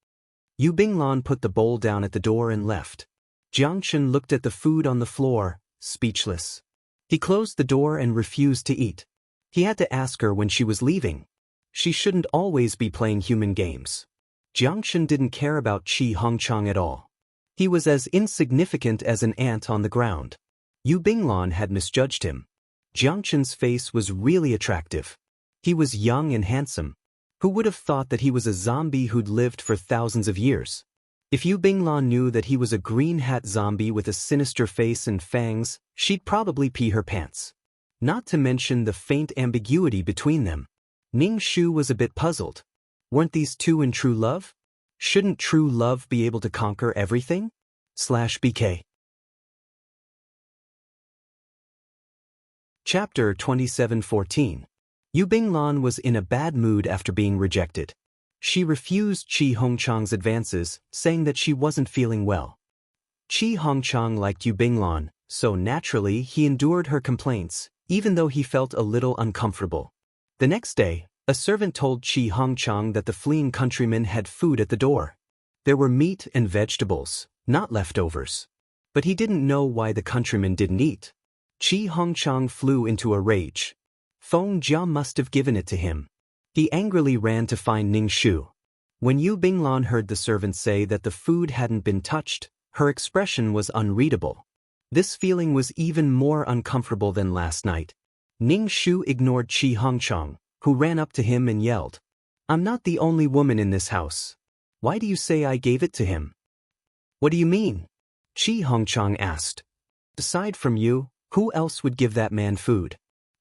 [SPEAKER 1] Yu Binglan put the bowl down at the door and left. Jiangchen looked at the food on the floor, speechless. He closed the door and refused to eat. He had to ask her when she was leaving. She shouldn't always be playing human games. Jiangchen didn't care about Chi Hongchang at all. He was as insignificant as an ant on the ground. Yu Binglan had misjudged him. Jiang Chen's face was really attractive. He was young and handsome. Who would have thought that he was a zombie who'd lived for thousands of years? If Yu Binglan knew that he was a green hat zombie with a sinister face and fangs, she'd probably pee her pants. Not to mention the faint ambiguity between them. Ning Shu was a bit puzzled. Weren't these two in true love? Shouldn't true love be able to conquer everything? /BK. Chapter 27:14. Yu Binglan was in a bad mood after being rejected. She refused Qi Hongchang's advances, saying that she wasn't feeling well. Qi Hongchang liked Yu Binglan, so naturally he endured her complaints, even though he felt a little uncomfortable. The next day, a servant told Qi Hongchang that the fleeing countryman had food at the door. There were meat and vegetables, not leftovers. But he didn't know why the countryman didn't eat. Qi Hongchang flew into a rage. Feng Jia must have given it to him. He angrily ran to find Ning Shu. When Yu Binglan heard the servant say that the food hadn't been touched, her expression was unreadable. This feeling was even more uncomfortable than last night. Ning Shu ignored Qi Hongchang, who ran up to him and yelled, "I'm not the only woman in this house. Why do you say I gave it to him?" "What do you mean?" Qi Hongchang asked. "Aside from you, who else would give that man food?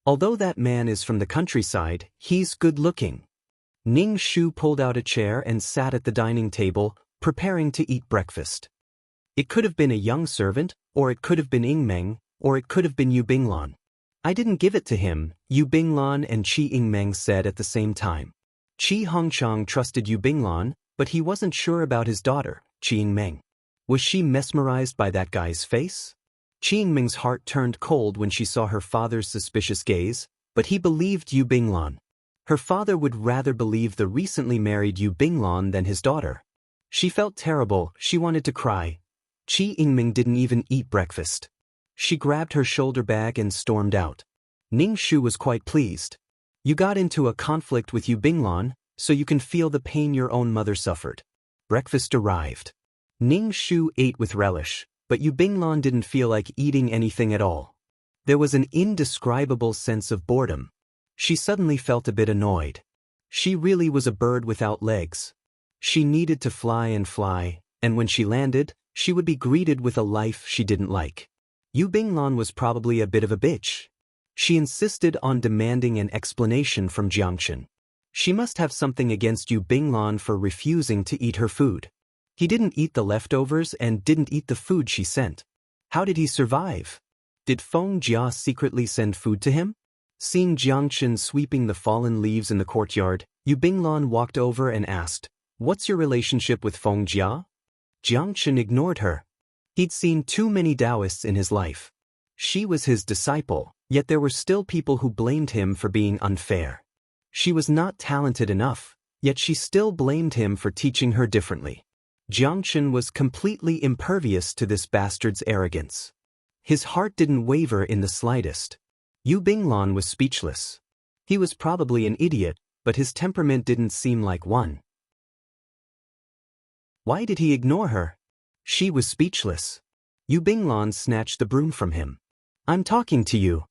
[SPEAKER 1] Although that man is from the countryside, he's good-looking." Ning Shu pulled out a chair and sat at the dining table, preparing to eat breakfast. It could have been a young servant, or it could have been Yingmeng, or it could have been Yu Binglan. "I didn't give it to him," Yu Binglan and Qi Yingmeng said at the same time. Qi Hongchang trusted Yu Binglan, but he wasn't sure about his daughter, Qi Yingmeng. Was she mesmerized by that guy's face? Qi Yingmeng's heart turned cold when she saw her father's suspicious gaze, but he believed Yu Binglan. Her father would rather believe the recently married Yu Binglan than his daughter. She felt terrible, she wanted to cry. Qi Yingmeng didn't even eat breakfast. She grabbed her shoulder bag and stormed out. Ning Shu was quite pleased. "You got into a conflict with Yu Binglan, so you can feel the pain your own mother suffered." Breakfast arrived. Ning Shu ate with relish, but Yu Binglan didn't feel like eating anything at all. There was an indescribable sense of boredom. She suddenly felt a bit annoyed. She really was a bird without legs. She needed to fly, and when she landed, she would be greeted with a life she didn't like. Yu Binglan was probably a bit of a bitch. She insisted on demanding an explanation from Jiang Chen. She must have something against Yu Binglan for refusing to eat her food. He didn't eat the leftovers and didn't eat the food she sent. How did he survive? Did Feng Jia secretly send food to him? Seeing Jiang Chen sweeping the fallen leaves in the courtyard, Yu Binglan walked over and asked, "What's your relationship with Feng Jia?" Jiang Chen ignored her. He'd seen too many Taoists in his life. She was his disciple, yet there were still people who blamed him for being unfair. She was not talented enough, yet she still blamed him for teaching her differently. Jiang Chen was completely impervious to this bastard's arrogance. His heart didn't waver in the slightest. Yu Binglan was speechless. He was probably an idiot, but his temperament didn't seem like one. Why did he ignore her? She was speechless. Yu Binglan snatched the broom from him. "I'm talking to you."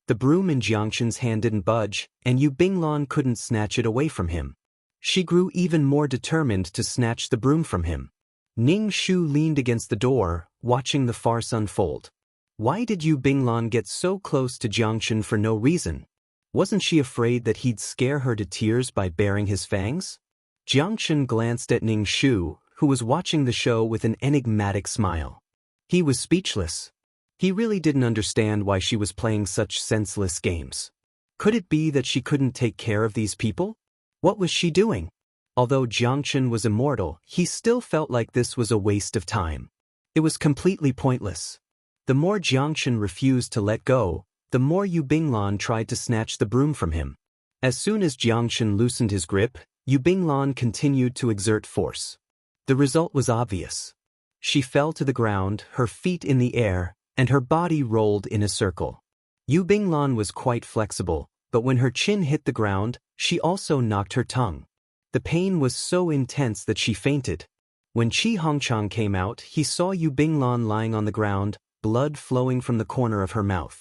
[SPEAKER 1] The broom in Jiang Chen's hand didn't budge, and Yu Binglan couldn't snatch it away from him. She grew even more determined to snatch the broom from him. Ning Shu leaned against the door, watching the farce unfold. Why did Yu Binglan get so close to Jiang Chen for no reason? Wasn't she afraid that he'd scare her to tears by baring his fangs? Jiang Chen glanced at Ning Shu, who was watching the show with an enigmatic smile. He was speechless. He really didn't understand why she was playing such senseless games. Could it be that she couldn't take care of these people? What was she doing? Although Jiang Chen was immortal, he still felt like this was a waste of time. It was completely pointless. The more Jiang Chen refused to let go, the more Yu Binglan tried to snatch the broom from him. As soon as Jiang Chen loosened his grip, Yu Binglan continued to exert force. The result was obvious. She fell to the ground, her feet in the air, and her body rolled in a circle. Yu Binglan was quite flexible, but when her chin hit the ground, she also knocked her tongue. The pain was so intense that she fainted. When Qi Hongchang came out, he saw Yu Binglan lying on the ground, blood flowing from the corner of her mouth.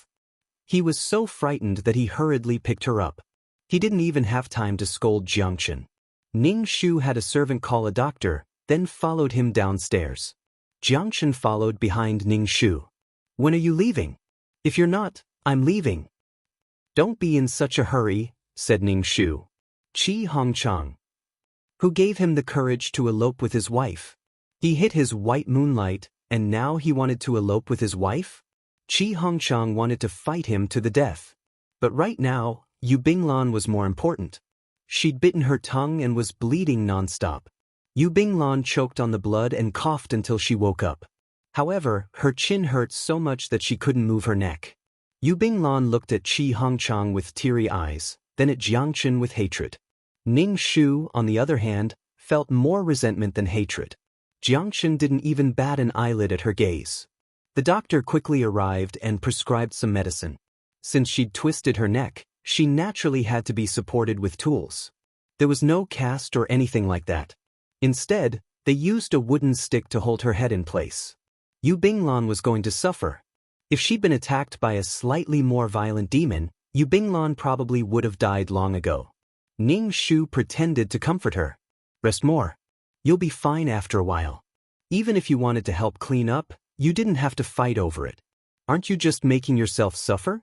[SPEAKER 1] He was so frightened that he hurriedly picked her up. He didn't even have time to scold Jiangchen. Ning Shu had a servant call a doctor, then followed him downstairs. Jiangchen followed behind Ning Shu. "When are you leaving?" "If you're not, I'm leaving." "Don't be in such a hurry," said Ning Shu. Qi Hongchang. Who gave him the courage to elope with his wife? He hit his white moonlight, and now he wanted to elope with his wife? Qi Hongchang wanted to fight him to the death. But right now, Yu Binglan was more important. She'd bitten her tongue and was bleeding nonstop. Yu Binglan choked on the blood and coughed until she woke up. However, her chin hurt so much that she couldn't move her neck. Yu Binglan looked at Qi Hongchang with teary eyes, then at Jiangchen with hatred. Ning Shu, on the other hand, felt more resentment than hatred. Jiangchen didn't even bat an eyelid at her gaze. The doctor quickly arrived and prescribed some medicine. Since she'd twisted her neck, she naturally had to be supported with tools. There was no cast or anything like that. Instead, they used a wooden stick to hold her head in place. Yu Binglan was going to suffer. If she'd been attacked by a slightly more violent demon, Yu Binglan probably would have died long ago. Ning Shu pretended to comfort her. "Rest more. You'll be fine after a while. Even if you wanted to help clean up, you didn't have to fight over it. Aren't you just making yourself suffer?"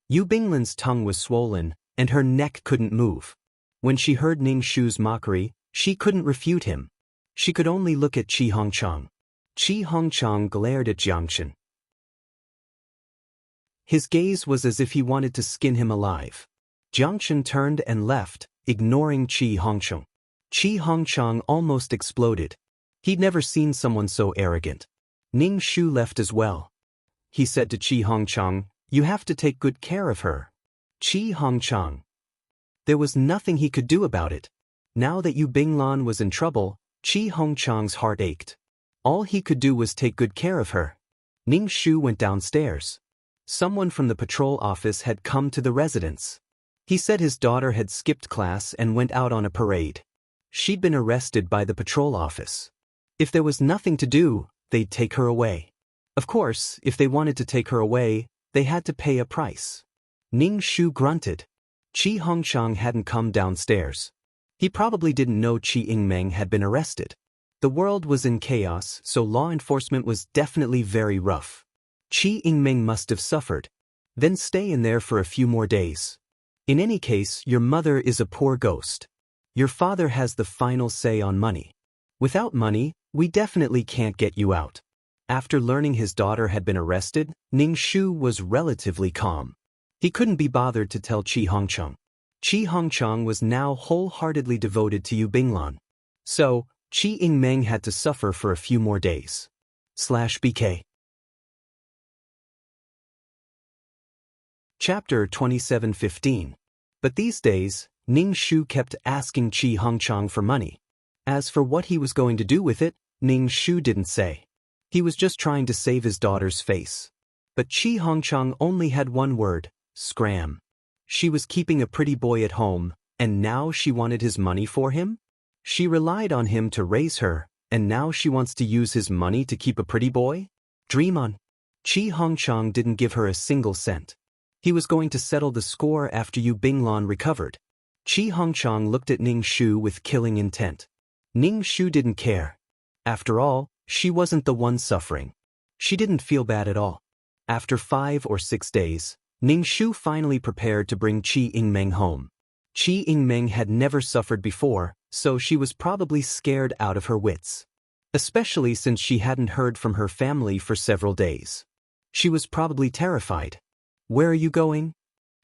[SPEAKER 1] Yu Binglan's tongue was swollen, and her neck couldn't move. When she heard Ning Shu's mockery, she couldn't refute him. She could only look at Qi Hongchang. Qi Hongchang glared at Jiangchen. His gaze was as if he wanted to skin him alive. Jiangchen turned and left, ignoring Qi Hongchang. Qi Hongchang almost exploded. He'd never seen someone so arrogant. Ning Shu left as well. He said to Qi Hongchang, "You have to take good care of her." Qi Hongchang. There was nothing he could do about it. Now that Yu Binglan was in trouble, Qi Hongchang's heart ached. All he could do was take good care of her. Ning Shu went downstairs. Someone from the patrol office had come to the residence. He said his daughter had skipped class and went out on a parade. She'd been arrested by the patrol office. If there was nothing to do, they'd take her away. Of course, if they wanted to take her away, they had to pay a price. Ning Shu grunted. Qi Hongchang hadn't come downstairs. He probably didn't know Qi Yingmeng had been arrested. The world was in chaos, so law enforcement was definitely very rough. Qi Yingmeng must have suffered. Then stay in there for a few more days. In any case, your mother is a poor ghost. Your father has the final say on money. Without money, we definitely can't get you out. After learning his daughter had been arrested, Ning Shu was relatively calm. He couldn't be bothered to tell Qi Hongchang. Qi Hongchang was now wholeheartedly devoted to Yu Binglan. So, Qi Yingmeng had to suffer for a few more days. /BK Chapter 27:15. But these days, Ning Shu kept asking Qi Hongchang for money. As for what he was going to do with it, Ning Shu didn't say. He was just trying to save his daughter's face. But Qi Hongchang only had one word: scram. She was keeping a pretty boy at home, and now she wanted his money for him? She relied on him to raise her, and now she wants to use his money to keep a pretty boy? Dream on. Qi Hongchang didn't give her a single cent. He was going to settle the score after Yu Binglan recovered. Qi Hongchang looked at Ning Shu with killing intent. Ning Shu didn't care. After all, she wasn't the one suffering. She didn't feel bad at all. After 5 or 6 days, Ning Shu finally prepared to bring Qi Yingmeng home. Qi Yingmeng had never suffered before, so she was probably scared out of her wits. Especially since she hadn't heard from her family for several days. She was probably terrified. "Where are you going?"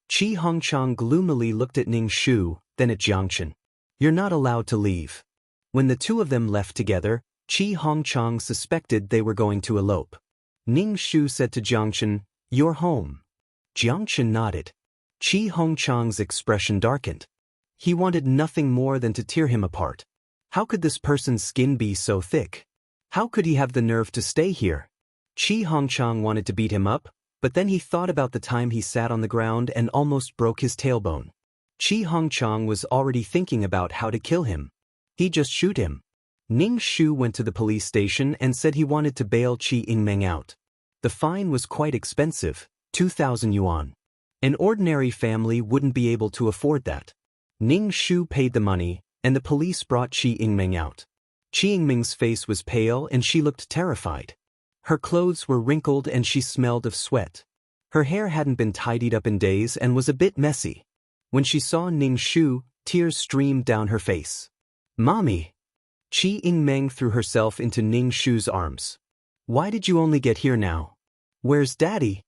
[SPEAKER 1] Qi Hongchang gloomily looked at Ning Shu, then at Jiangchen. "You're not allowed to leave." When the two of them left together, Qi Hongchang suspected they were going to elope. Ning Shu said to Jiangchen, "You're home." Jiangchen nodded. Qi Hongchang's expression darkened. He wanted nothing more than to tear him apart. How could this person's skin be so thick? How could he have the nerve to stay here? Qi Hongchang wanted to beat him up, but then he thought about the time he sat on the ground and almost broke his tailbone. Qi Hongchang was already thinking about how to kill him. He'd just shoot him. Ning Shu went to the police station and said he wanted to bail Qi Yingmeng out. The fine was quite expensive, 2,000 yuan. An ordinary family wouldn't be able to afford that. Ning Shu paid the money, and the police brought Qi Yingming out. Qi Yingming's face was pale and she looked terrified. Her clothes were wrinkled and she smelled of sweat. Her hair hadn't been tidied up in days and was a bit messy. When she saw Ning Shu, tears streamed down her face. "Mommy!" Qi Yingming threw herself into Ning Shu's arms. "Why did you only get here now? Where's Daddy?"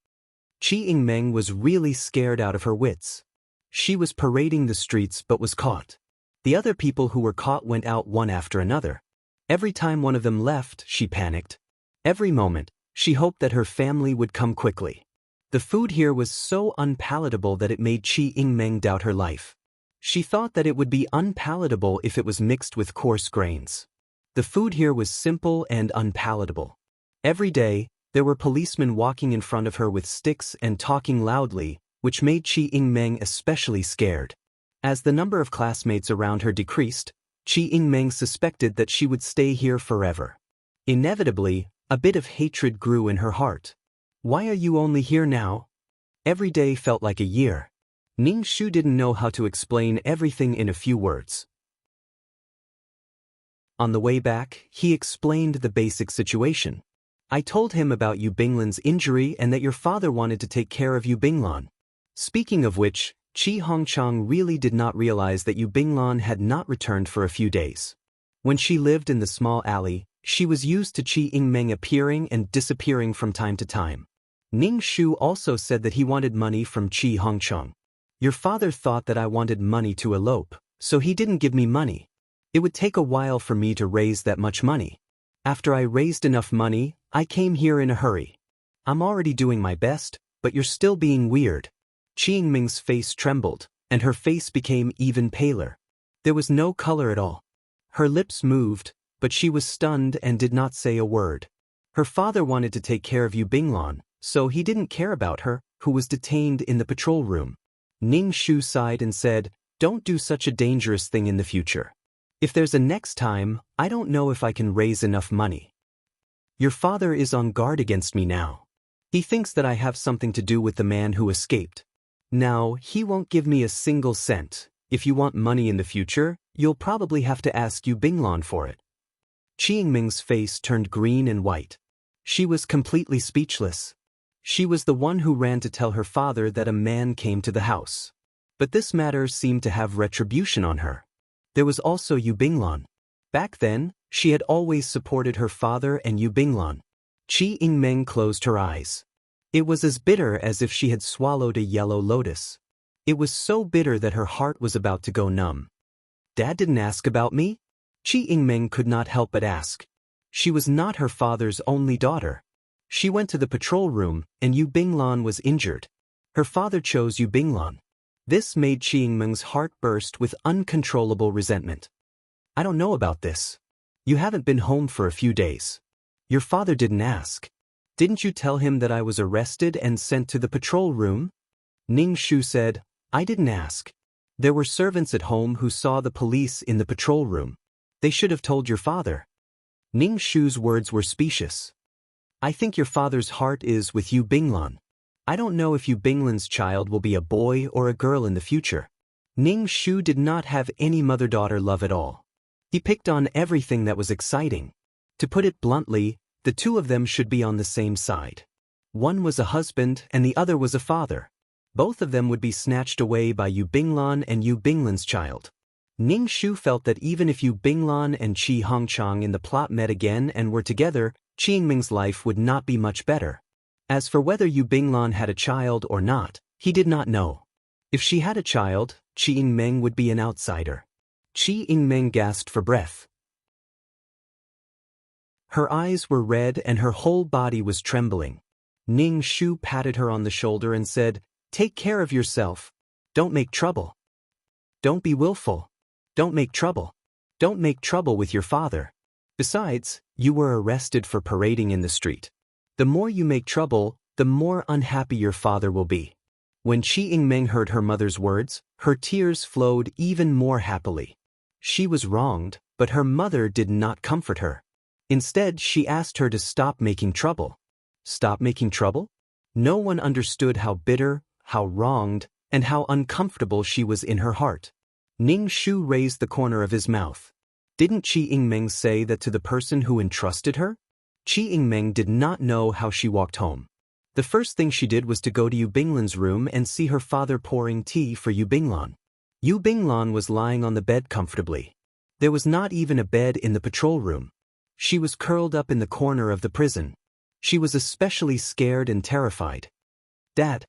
[SPEAKER 1] Qi Yingming was really scared out of her wits. She was parading the streets but was caught. The other people who were caught went out one after another. Every time one of them left, she panicked. Every moment, she hoped that her family would come quickly. The food here was so unpalatable that it made Qi Yingming doubt her life. She thought that it would be unpalatable if it was mixed with coarse grains. The food here was simple and unpalatable. Every day, there were policemen walking in front of her with sticks and talking loudly, which made Qi Yingming especially scared. As the number of classmates around her decreased, Qi Yingming suspected that she would stay here forever. Inevitably, a bit of hatred grew in her heart. "Why are you only here now?" Every day felt like a year. Ning Shu didn't know how to explain everything in a few words. On the way back, he explained the basic situation. "I told him about Yu Binglan's injury and that your father wanted to take care of Yu Binglan." Speaking of which, Qi Hongchang really did not realize that Yu Binglan had not returned for a few days. When she lived in the small alley, she was used to Qi Yingming appearing and disappearing from time to time. Ning Shu also said that he wanted money from Qi Hongchang. "Your father thought that I wanted money to elope, so he didn't give me money. It would take a while for me to raise that much money. After I raised enough money, I came here in a hurry. I'm already doing my best, but you're still being weird." Qi Yingming's face trembled, and her face became even paler. There was no color at all. Her lips moved, but she was stunned and did not say a word. Her father wanted to take care of Yu Binglan, so he didn't care about her, who was detained in the patrol room. Ning Shu sighed and said, "Don't do such a dangerous thing in the future. If there's a next time, I don't know if I can raise enough money. Your father is on guard against me now. He thinks that I have something to do with the man who escaped. Now, he won't give me a single cent. If you want money in the future, you'll probably have to ask Yu Binglan for it." Qi Yingming's face turned green and white. She was completely speechless. She was the one who ran to tell her father that a man came to the house. But this matter seemed to have retribution on her. There was also Yu Binglan. Back then, she had always supported her father and Yu Binglan. Qi Yingming closed her eyes. It was as bitter as if she had swallowed a yellow lotus. It was so bitter that her heart was about to go numb. "Dad didn't ask about me?" Qi Yingming could not help but ask. She was not her father's only daughter. She went to the patrol room, and Yu Binglan was injured. Her father chose Yu Binglan. This made Qi Yingming's heart burst with uncontrollable resentment. "I don't know about this. You haven't been home for a few days. Your father didn't ask. Didn't you tell him that I was arrested and sent to the patrol room?" Ning Shu said, "I didn't ask. There were servants at home who saw the police in the patrol room. They should have told your father." Ning Shu's words were specious. "I think your father's heart is with Yu Binglan. I don't know if Yu Binglan's child will be a boy or a girl in the future." Ning Shu did not have any mother-daughter love at all. He picked on everything that was exciting. To put it bluntly, the two of them should be on the same side. One was a husband and the other was a father. Both of them would be snatched away by Yu Binglan and Yu Binglan's child. Ning Shu felt that even if Yu Binglan and Qi Hongchang in the plot met again and were together, Qi Yingming's life would not be much better. As for whether Yu Binglan had a child or not, he did not know. If she had a child, Qi Yingming would be an outsider. Qi Yingming gasped for breath. Her eyes were red and her whole body was trembling. Ning Shu patted her on the shoulder and said, "Take care of yourself. Don't make trouble. Don't be willful. Don't make trouble. Don't make trouble with your father. Besides, you were arrested for parading in the street. The more you make trouble, the more unhappy your father will be." When Qi Yingming heard her mother's words, her tears flowed even more happily. She was wronged, but her mother did not comfort her. Instead, she asked her to stop making trouble. Stop making trouble? No one understood how bitter, how wronged, and how uncomfortable she was in her heart. Ning Shu raised the corner of his mouth. Didn't Qi Yingmeng say that to the person who entrusted her? Qi Yingmeng did not know how she walked home. The first thing she did was to go to Yu Binglan's room and see her father pouring tea for Yu Binglan. Yu Binglan was lying on the bed comfortably. There was not even a bed in the patrol room. She was curled up in the corner of the prison. She was especially scared and terrified. "Dad!"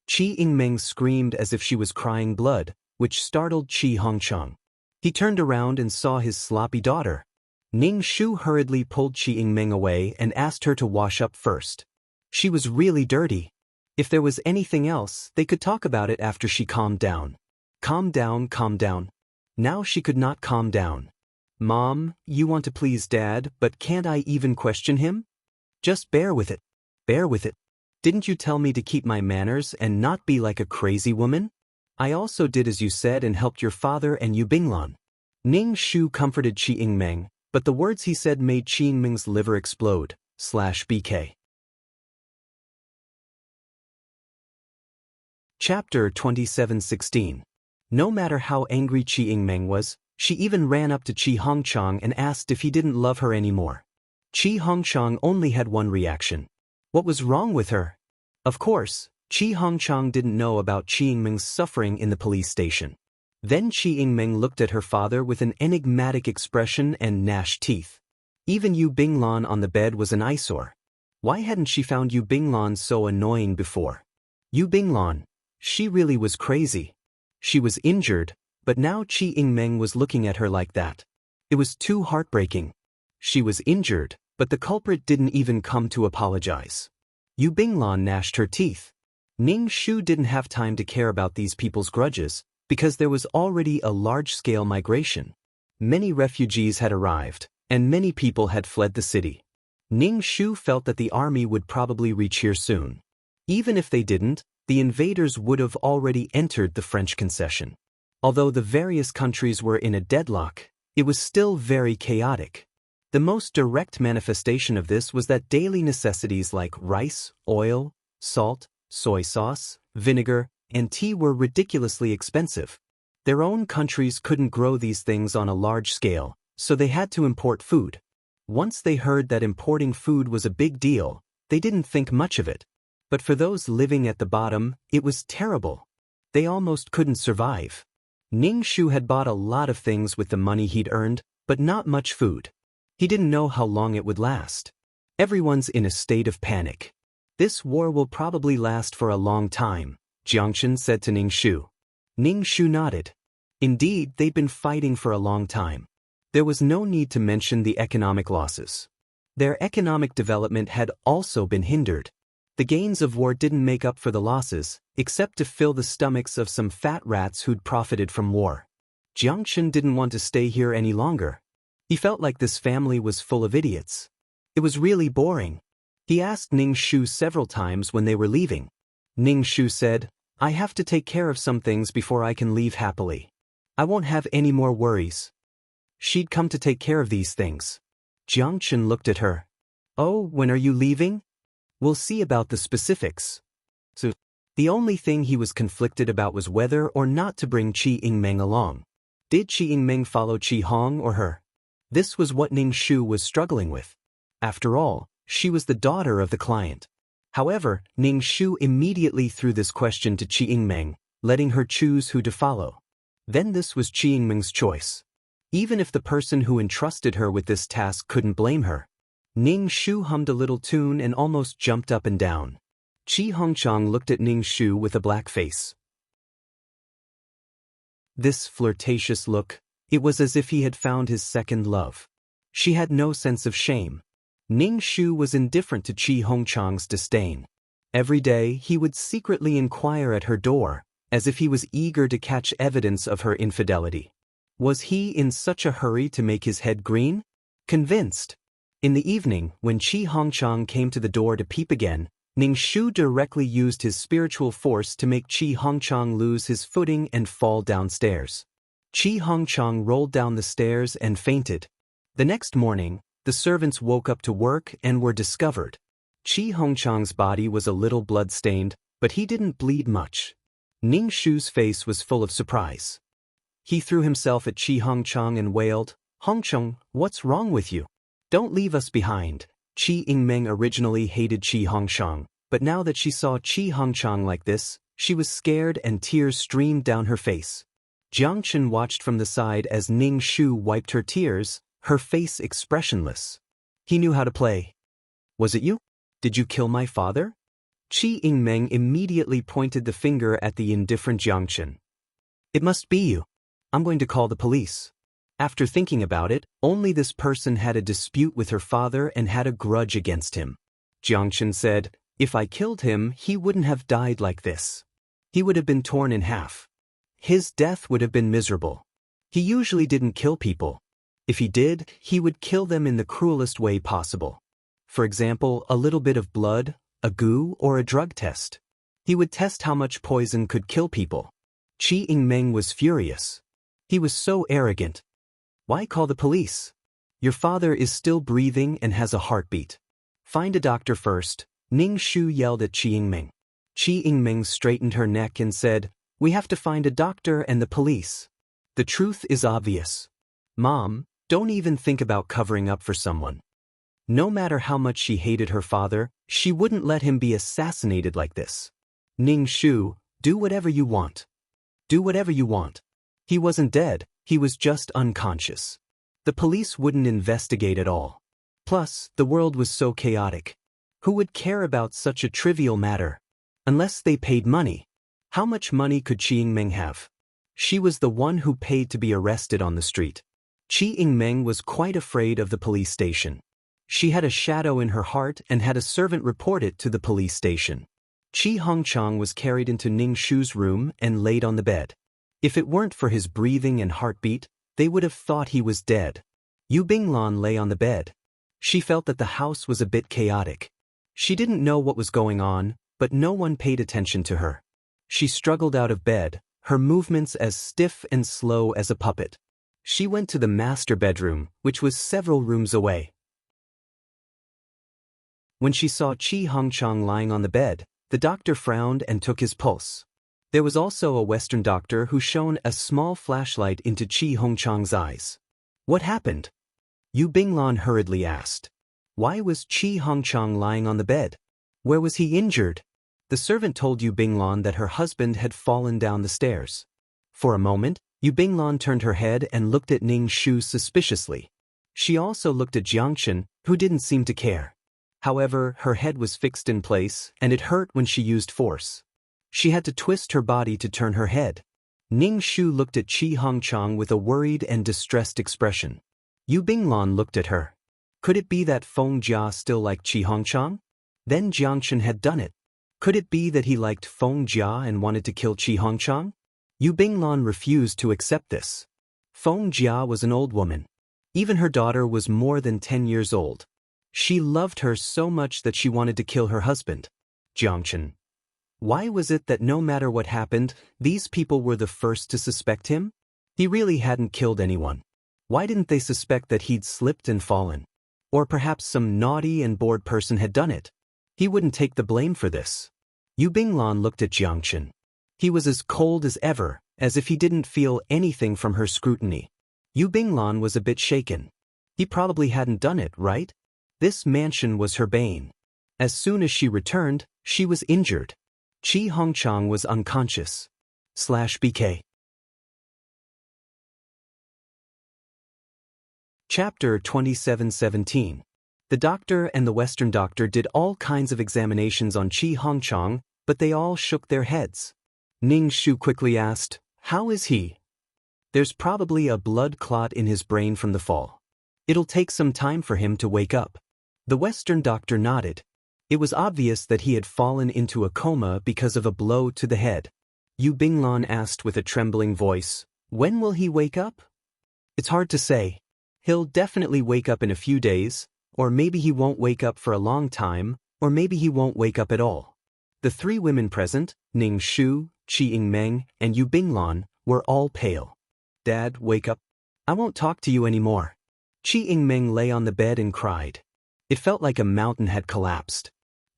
[SPEAKER 1] Qi Yingmeng screamed as if she was crying blood, which startled Qi Hongchang. He turned around and saw his sloppy daughter. Ning Shu hurriedly pulled Qi Yingmeng away and asked her to wash up first. She was really dirty. If there was anything else, they could talk about it after she calmed down. Calm down, calm down. Now she could not calm down. "Mom, you want to please Dad, but can't I even question him? Just bear with it. Bear with it. Didn't you tell me to keep my manners and not be like a crazy woman? I also did as you said and helped your father and Yu Binglan." Ning Shu comforted Qi Yingmeng, but the words he said made Qi Yingmeng's liver explode. /BK. Chapter 27:16. No matter how angry Qi Yingmeng was, she even ran up to Qi Hongchang and asked if he didn't love her anymore. Qi Hongchang only had one reaction. What was wrong with her? Of course, Qi Hongchang didn't know about Qi Yingmeng's suffering in the police station. Then Qi Yingmeng looked at her father with an enigmatic expression and gnashed teeth. Even Yu Binglan on the bed was an eyesore. Why hadn't she found Yu Binglan so annoying before? Yu Binglan, she really was crazy. She was injured, but now Qi Yingmeng was looking at her like that. It was too heartbreaking. She was injured, but the culprit didn't even come to apologize. Yu Binglan gnashed her teeth. Ning Shu didn't have time to care about these people's grudges, because there was already a large-scale migration. Many refugees had arrived, and many people had fled the city. Ning Shu felt that the army would probably reach here soon. Even if they didn't, the invaders would have already entered the French concession. Although the various countries were in a deadlock, it was still very chaotic. The most direct manifestation of this was that daily necessities like rice, oil, salt, soy sauce, vinegar, and tea were ridiculously expensive. Their own countries couldn't grow these things on a large scale, so they had to import food. Once they heard that importing food was a big deal, they didn't think much of it. But for those living at the bottom, it was terrible. They almost couldn't survive. Ning Shu had bought a lot of things with the money he'd earned, but not much food. He didn't know how long it would last. Everyone's in a state of panic. "This war will probably last for a long time," Jiangchen said to Ning Shu. Ning Shu nodded. Indeed, they'd been fighting for a long time. There was no need to mention the economic losses. Their economic development had also been hindered. The gains of war didn't make up for the losses, except to fill the stomachs of some fat rats who'd profited from war. Jiangchen didn't want to stay here any longer. He felt like this family was full of idiots. It was really boring. He asked Ning Shu several times when they were leaving. Ning Shu said, "I have to take care of some things before I can leave happily. I won't have any more worries." She'd come to take care of these things. Jiangchen looked at her. "Oh, when are you leaving?" "We'll see about the specifics." So, the only thing he was conflicted about was whether or not to bring Qi Yingmeng along. Did Qi Yingmeng follow Qi Hong or her? This was what Ning Shu was struggling with. After all, she was the daughter of the client. However, Ning Shu immediately threw this question to Qi Yingmeng, letting her choose who to follow. Then this was Qi Yingmeng's choice. Even if the person who entrusted her with this task couldn't blame her. Ning Shu hummed a little tune and almost jumped up and down. Qi Hongchang looked at Ning Shu with a black face. This flirtatious look, it was as if he had found his second love. She had no sense of shame. Ning Shu was indifferent to Qi Hongchang's disdain. Every day he would secretly inquire at her door, as if he was eager to catch evidence of her infidelity. Was he in such a hurry to make his head green? Convinced. In the evening, when Qi Hongchang came to the door to peep again, Ning Shu directly used his spiritual force to make Qi Hongchang lose his footing and fall downstairs. Qi Hongchang rolled down the stairs and fainted. The next morning, the servants woke up to work and were discovered. Chi Hongchang's body was a little blood-stained, but he didn't bleed much. Ning Shu's face was full of surprise. He threw himself at Chi Hongchang and wailed, "Hongchang, what's wrong with you? Don't leave us behind." Chi Yingmeng originally hated Chi Hongchang, but now that she saw Chi Hongchang like this, she was scared and tears streamed down her face. Jiang Chen watched from the side as Ning Shu wiped her tears, her face expressionless. He knew how to play. "Was it you? Did you kill my father?" Chi Yingmeng immediately pointed the finger at the indifferent Jiang Chen. "It must be you. I'm going to call the police." After thinking about it, only this person had a dispute with her father and had a grudge against him. Jiang Chen said, "If I killed him, he wouldn't have died like this. He would have been torn in half. His death would have been miserable. He usually didn't kill people. If he did, he would kill them in the cruelest way possible. For example, a little bit of blood, a goo, or a drug test. He would test how much poison could kill people." Chi Yingmeng was furious. He was so arrogant. Why call the police? Your father is still breathing and has a heartbeat. Find a doctor first, Ning Shu yelled at Chi Yingmeng. Chi Yingmeng straightened her neck and said, "We have to find a doctor and the police. The truth is obvious. Mom, don't even think about covering up for someone." No matter how much she hated her father, she wouldn't let him be assassinated like this. "Ning Shu, do whatever you want. Do whatever you want. He wasn't dead, he was just unconscious. The police wouldn't investigate at all. Plus, the world was so chaotic. Who would care about such a trivial matter? Unless they paid money." How much money could Chi Yingmeng have? She was the one who paid to be arrested on the street. Chi Yingmeng was quite afraid of the police station. She had a shadow in her heart and had a servant report it to the police station. Chi Hongchang was carried into Ning Shu's room and laid on the bed. If it weren't for his breathing and heartbeat, they would have thought he was dead. Yu Binglan lay on the bed. She felt that the house was a bit chaotic. She didn't know what was going on, but no one paid attention to her. She struggled out of bed, her movements as stiff and slow as a puppet. She went to the master bedroom, which was several rooms away. When she saw Chi Hongchang lying on the bed, the doctor frowned and took his pulse. There was also a Western doctor who shone a small flashlight into Chi Hongchang's eyes. "What happened?" Yu Binglan hurriedly asked. Why was Chi Hongchang lying on the bed? Where was he injured? The servant told Yu Binglan that her husband had fallen down the stairs. For a moment, Yu Binglan turned her head and looked at Ning Shu suspiciously. She also looked at Jiang Chen, who didn't seem to care. However, her head was fixed in place, and it hurt when she used force. She had to twist her body to turn her head. Ning Shu looked at Chi Hongchang with a worried and distressed expression. Yu Binglan looked at her. Could it be that Feng Jia still liked Chi Hongchang? Then Jiang Chen had done it. Could it be that he liked Feng Jia and wanted to kill Chi Hongchang? Yu Binglan refused to accept this. Feng Jia was an old woman. Even her daughter was more than 10 years old. She loved her so much that she wanted to kill her husband. Jiang Chen. Why was it that no matter what happened, these people were the first to suspect him? He really hadn't killed anyone. Why didn't they suspect that he'd slipped and fallen? Or perhaps some naughty and bored person had done it. He wouldn't take the blame for this. Yu Binglan looked at Jiang Chen. He was as cold as ever, as if he didn't feel anything from her scrutiny. Yu Binglan was a bit shaken. He probably hadn't done it, right? This mansion was her bane. As soon as she returned, she was injured. Chi Hongchang was unconscious. /BK. Chapter 27:17. The doctor and the Western doctor did all kinds of examinations on Chi Hongchang, but they all shook their heads. Ning Shu quickly asked, "How is he?" "There's probably a blood clot in his brain from the fall. It'll take some time for him to wake up." The Western doctor nodded. It was obvious that he had fallen into a coma because of a blow to the head. Yu Binglan asked with a trembling voice, "When will he wake up?" "It's hard to say. He'll definitely wake up in a few days, or maybe he won't wake up for a long time, or maybe he won't wake up at all." The three women present, Ning Shu, Chi Yingmeng, and Yu Binglan, were all pale. "Dad, wake up. I won't talk to you anymore." Chi Yingmeng lay on the bed and cried. It felt like a mountain had collapsed.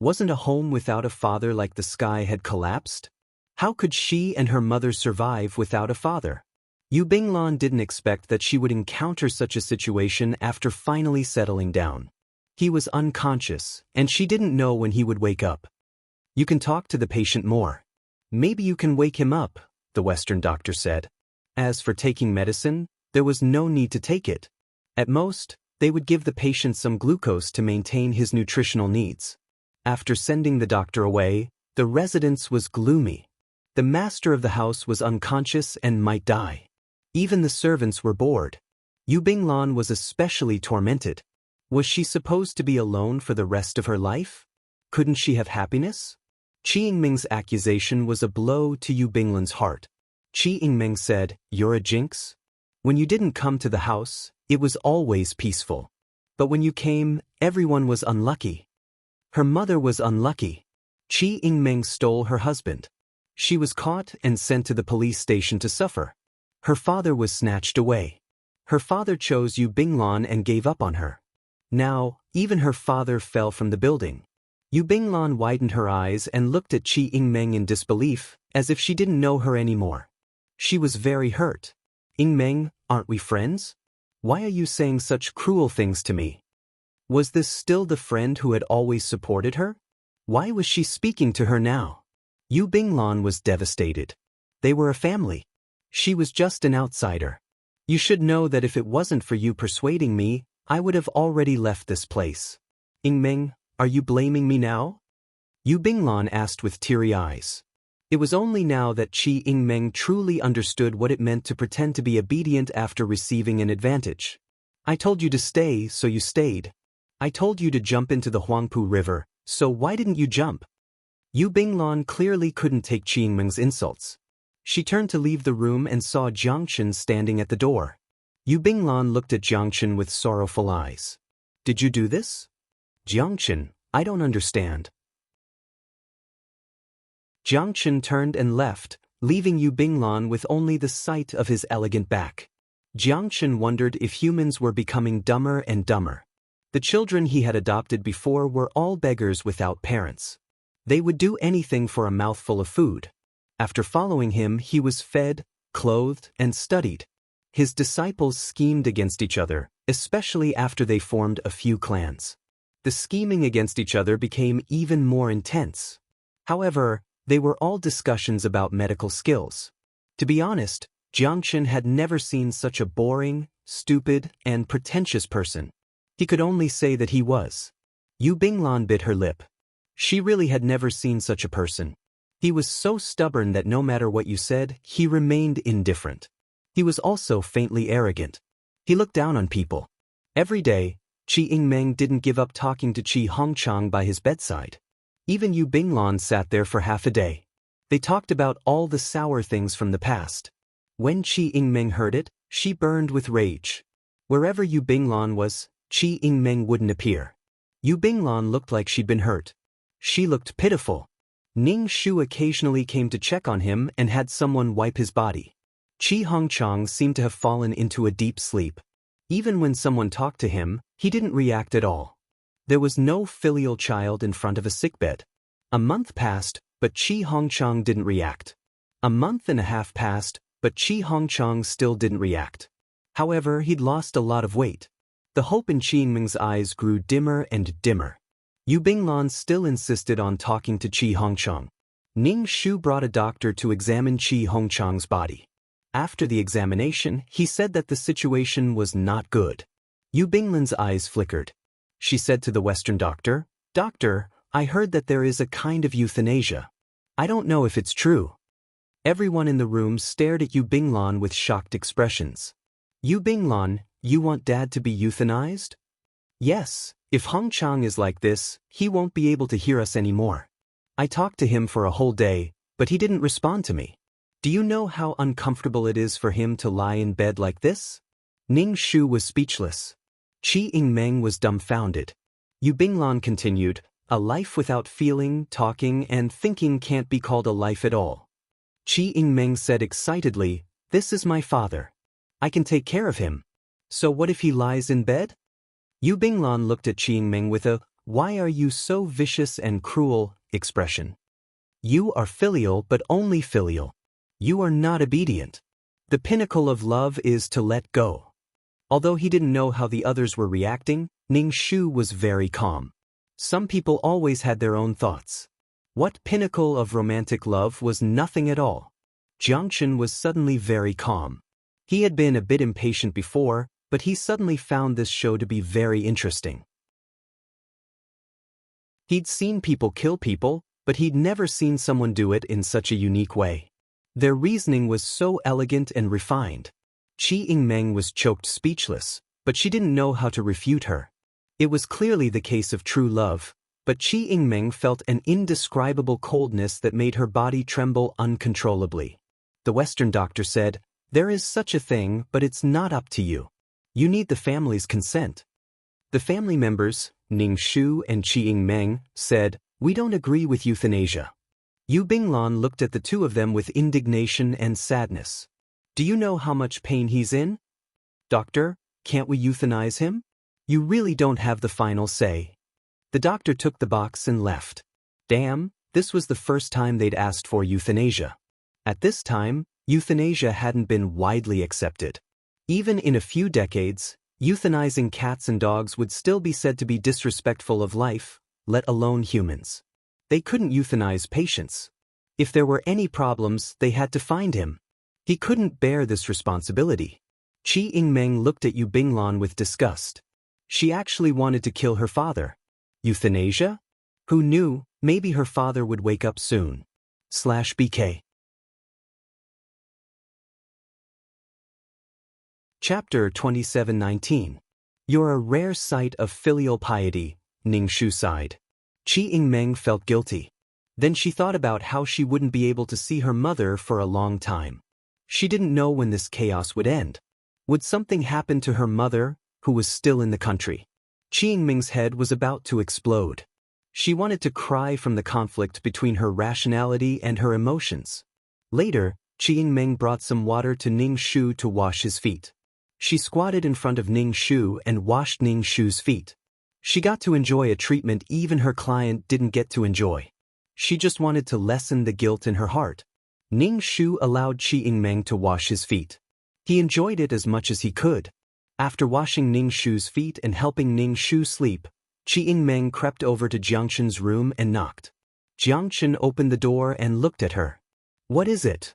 [SPEAKER 1] Wasn't a home without a father like the sky had collapsed? How could she and her mother survive without a father? Yu Binglan didn't expect that she would encounter such a situation after finally settling down. He was unconscious, and she didn't know when he would wake up. You can talk to the patient more. Maybe you can wake him up, the Western doctor said. As for taking medicine, there was no need to take it. At most, they would give the patient some glucose to maintain his nutritional needs. After sending the doctor away, the residence was gloomy. The master of the house was unconscious and might die. Even the servants were bored. Yu Binglan was especially tormented. Was she supposed to be alone for the rest of her life? Couldn't she have happiness? Qi Yingming's accusation was a blow to Yu Binglan's heart. Qi Yingming said, "You're a jinx? When you didn't come to the house, it was always peaceful. But when you came, everyone was unlucky." Her mother was unlucky. Qi Yingming stole her husband. She was caught and sent to the police station to suffer. Her father was snatched away. Her father chose Yu Binglan and gave up on her. Now, even her father fell from the building. Yu Binglan widened her eyes and looked at Qi Yingming in disbelief, as if she didn't know her anymore. She was very hurt. "Yingming, aren't we friends? Why are you saying such cruel things to me?" Was this still the friend who had always supported her? Why was she speaking to her now? Yu Binglan was devastated. They were a family. She was just an outsider. "You should know that if it wasn't for you persuading me, I would have already left this place." "Yingming, are you blaming me now?" Yu Binglan asked with teary eyes. It was only now that Qi Yingming truly understood what it meant to pretend to be obedient after receiving an advantage. "I told you to stay, so you stayed. I told you to jump into the Huangpu River, so why didn't you jump?" Yu Binglan clearly couldn't take Qi Yingming's insults. She turned to leave the room and saw Jiangchen standing at the door. Yu Binglan looked at Jiangchen with sorrowful eyes. "Did you do this?" "Jiangchen, I don't understand." Jiangchen turned and left, leaving Yu Binglan with only the sight of his elegant back. Jiangchen wondered if humans were becoming dumber and dumber. The children he had adopted before were all beggars without parents. They would do anything for a mouthful of food. After following him, he was fed, clothed, and studied. His disciples schemed against each other, especially after they formed a few clans. The scheming against each other became even more intense. However, they were all discussions about medical skills. To be honest, Jiangchen had never seen such a boring, stupid, and pretentious person. He could only say that he was. Yu Binglan bit her lip. She really had never seen such a person. He was so stubborn that no matter what you said, he remained indifferent. He was also faintly arrogant. He looked down on people. Every day, Qi Yingming didn't give up talking to Qi Hongchang by his bedside. Even Yu Binglan sat there for half a day. They talked about all the sour things from the past. When Qi Yingming heard it, she burned with rage. Wherever Yu Binglan was, Qi Yingming wouldn't appear. Yu Binglan looked like she'd been hurt. She looked pitiful. Ning Shu occasionally came to check on him and had someone wipe his body. Qi Hongchang seemed to have fallen into a deep sleep. Even when someone talked to him, he didn't react at all. There was no filial child in front of a sickbed. A month passed, but Qi Hongchang didn't react. A month and a half passed, but Qi Hongchang still didn't react. However, he'd lost a lot of weight. The hope in Qi Yingming's eyes grew dimmer and dimmer. Yu Binglan still insisted on talking to Qi Hongchang. Ning Shu brought a doctor to examine Qi Hongchang's body. After the examination, he said that the situation was not good. Yu Binglan's eyes flickered. She said to the Western doctor, "Doctor, I heard that there is a kind of euthanasia. I don't know if it's true." Everyone in the room stared at Yu Binglan with shocked expressions. "Yu Binglan, you want Dad to be euthanized?" "Yes, if Hongchang is like this, he won't be able to hear us anymore. I talked to him for a whole day, but he didn't respond to me. Do you know how uncomfortable it is for him to lie in bed like this?" Ning Shu was speechless. Qi Yingming was dumbfounded. Yu Binglan continued, "A life without feeling, talking, and thinking can't be called a life at all." Qi Yingming said excitedly, "This is my father. I can take care of him. So what if he lies in bed?" Yu Binglan looked at Qi Yingming with a "Why are you so vicious and cruel?" expression. You are filial but only filial. You are not obedient. The pinnacle of love is to let go. Although he didn't know how the others were reacting, Ning Shu was very calm. Some people always had their own thoughts. What pinnacle of romantic love was nothing at all. Jiangchen was suddenly very calm. He had been a bit impatient before, but he suddenly found this show to be very interesting. He'd seen people kill people, but he'd never seen someone do it in such a unique way. Their reasoning was so elegant and refined. Qi Yingmeng was choked speechless, but she didn't know how to refute her. It was clearly the case of true love, but Qi Yingmeng felt an indescribable coldness that made her body tremble uncontrollably. The Western doctor said, "There is such a thing, but it's not up to you. You need the family's consent." The family members, Ning Shu and Qi Yingmeng, said, "We don't agree with euthanasia." Yu Binglan looked at the two of them with indignation and sadness. "Do you know how much pain he's in? Doctor, can't we euthanize him? You really don't have the final say." The doctor took the box and left. Damn, this was the first time they'd asked for euthanasia. At this time, euthanasia hadn't been widely accepted. Even in a few decades, euthanizing cats and dogs would still be said to be disrespectful of life, let alone humans. They couldn't euthanize patients. If there were any problems, they had to find him. He couldn't bear this responsibility. Qi Yingmeng looked at Yu Binglan with disgust. She actually wanted to kill her father. Euthanasia? Who knew, maybe her father would wake up soon. /BK. Chapter 27:19. You're a rare sight of filial piety, Ning Shu sighed. Qi Yingmeng felt guilty. Then she thought about how she wouldn't be able to see her mother for a long time. She didn't know when this chaos would end. Would something happen to her mother, who was still in the country? Qi Yingmeng's head was about to explode. She wanted to cry from the conflict between her rationality and her emotions. Later, Qi Yingmeng brought some water to Ning Shu to wash his feet. She squatted in front of Ning Shu and washed Ning Shu's feet. She got to enjoy a treatment even her client didn't get to enjoy. She just wanted to lessen the guilt in her heart. Ning Shu allowed Qi Yingmeng to wash his feet. He enjoyed it as much as he could. After washing Ning Shu's feet and helping Ning Shu sleep, Qi Yingmeng crept over to Jiangchen's room and knocked. Jiangchen opened the door and looked at her. "What is it?"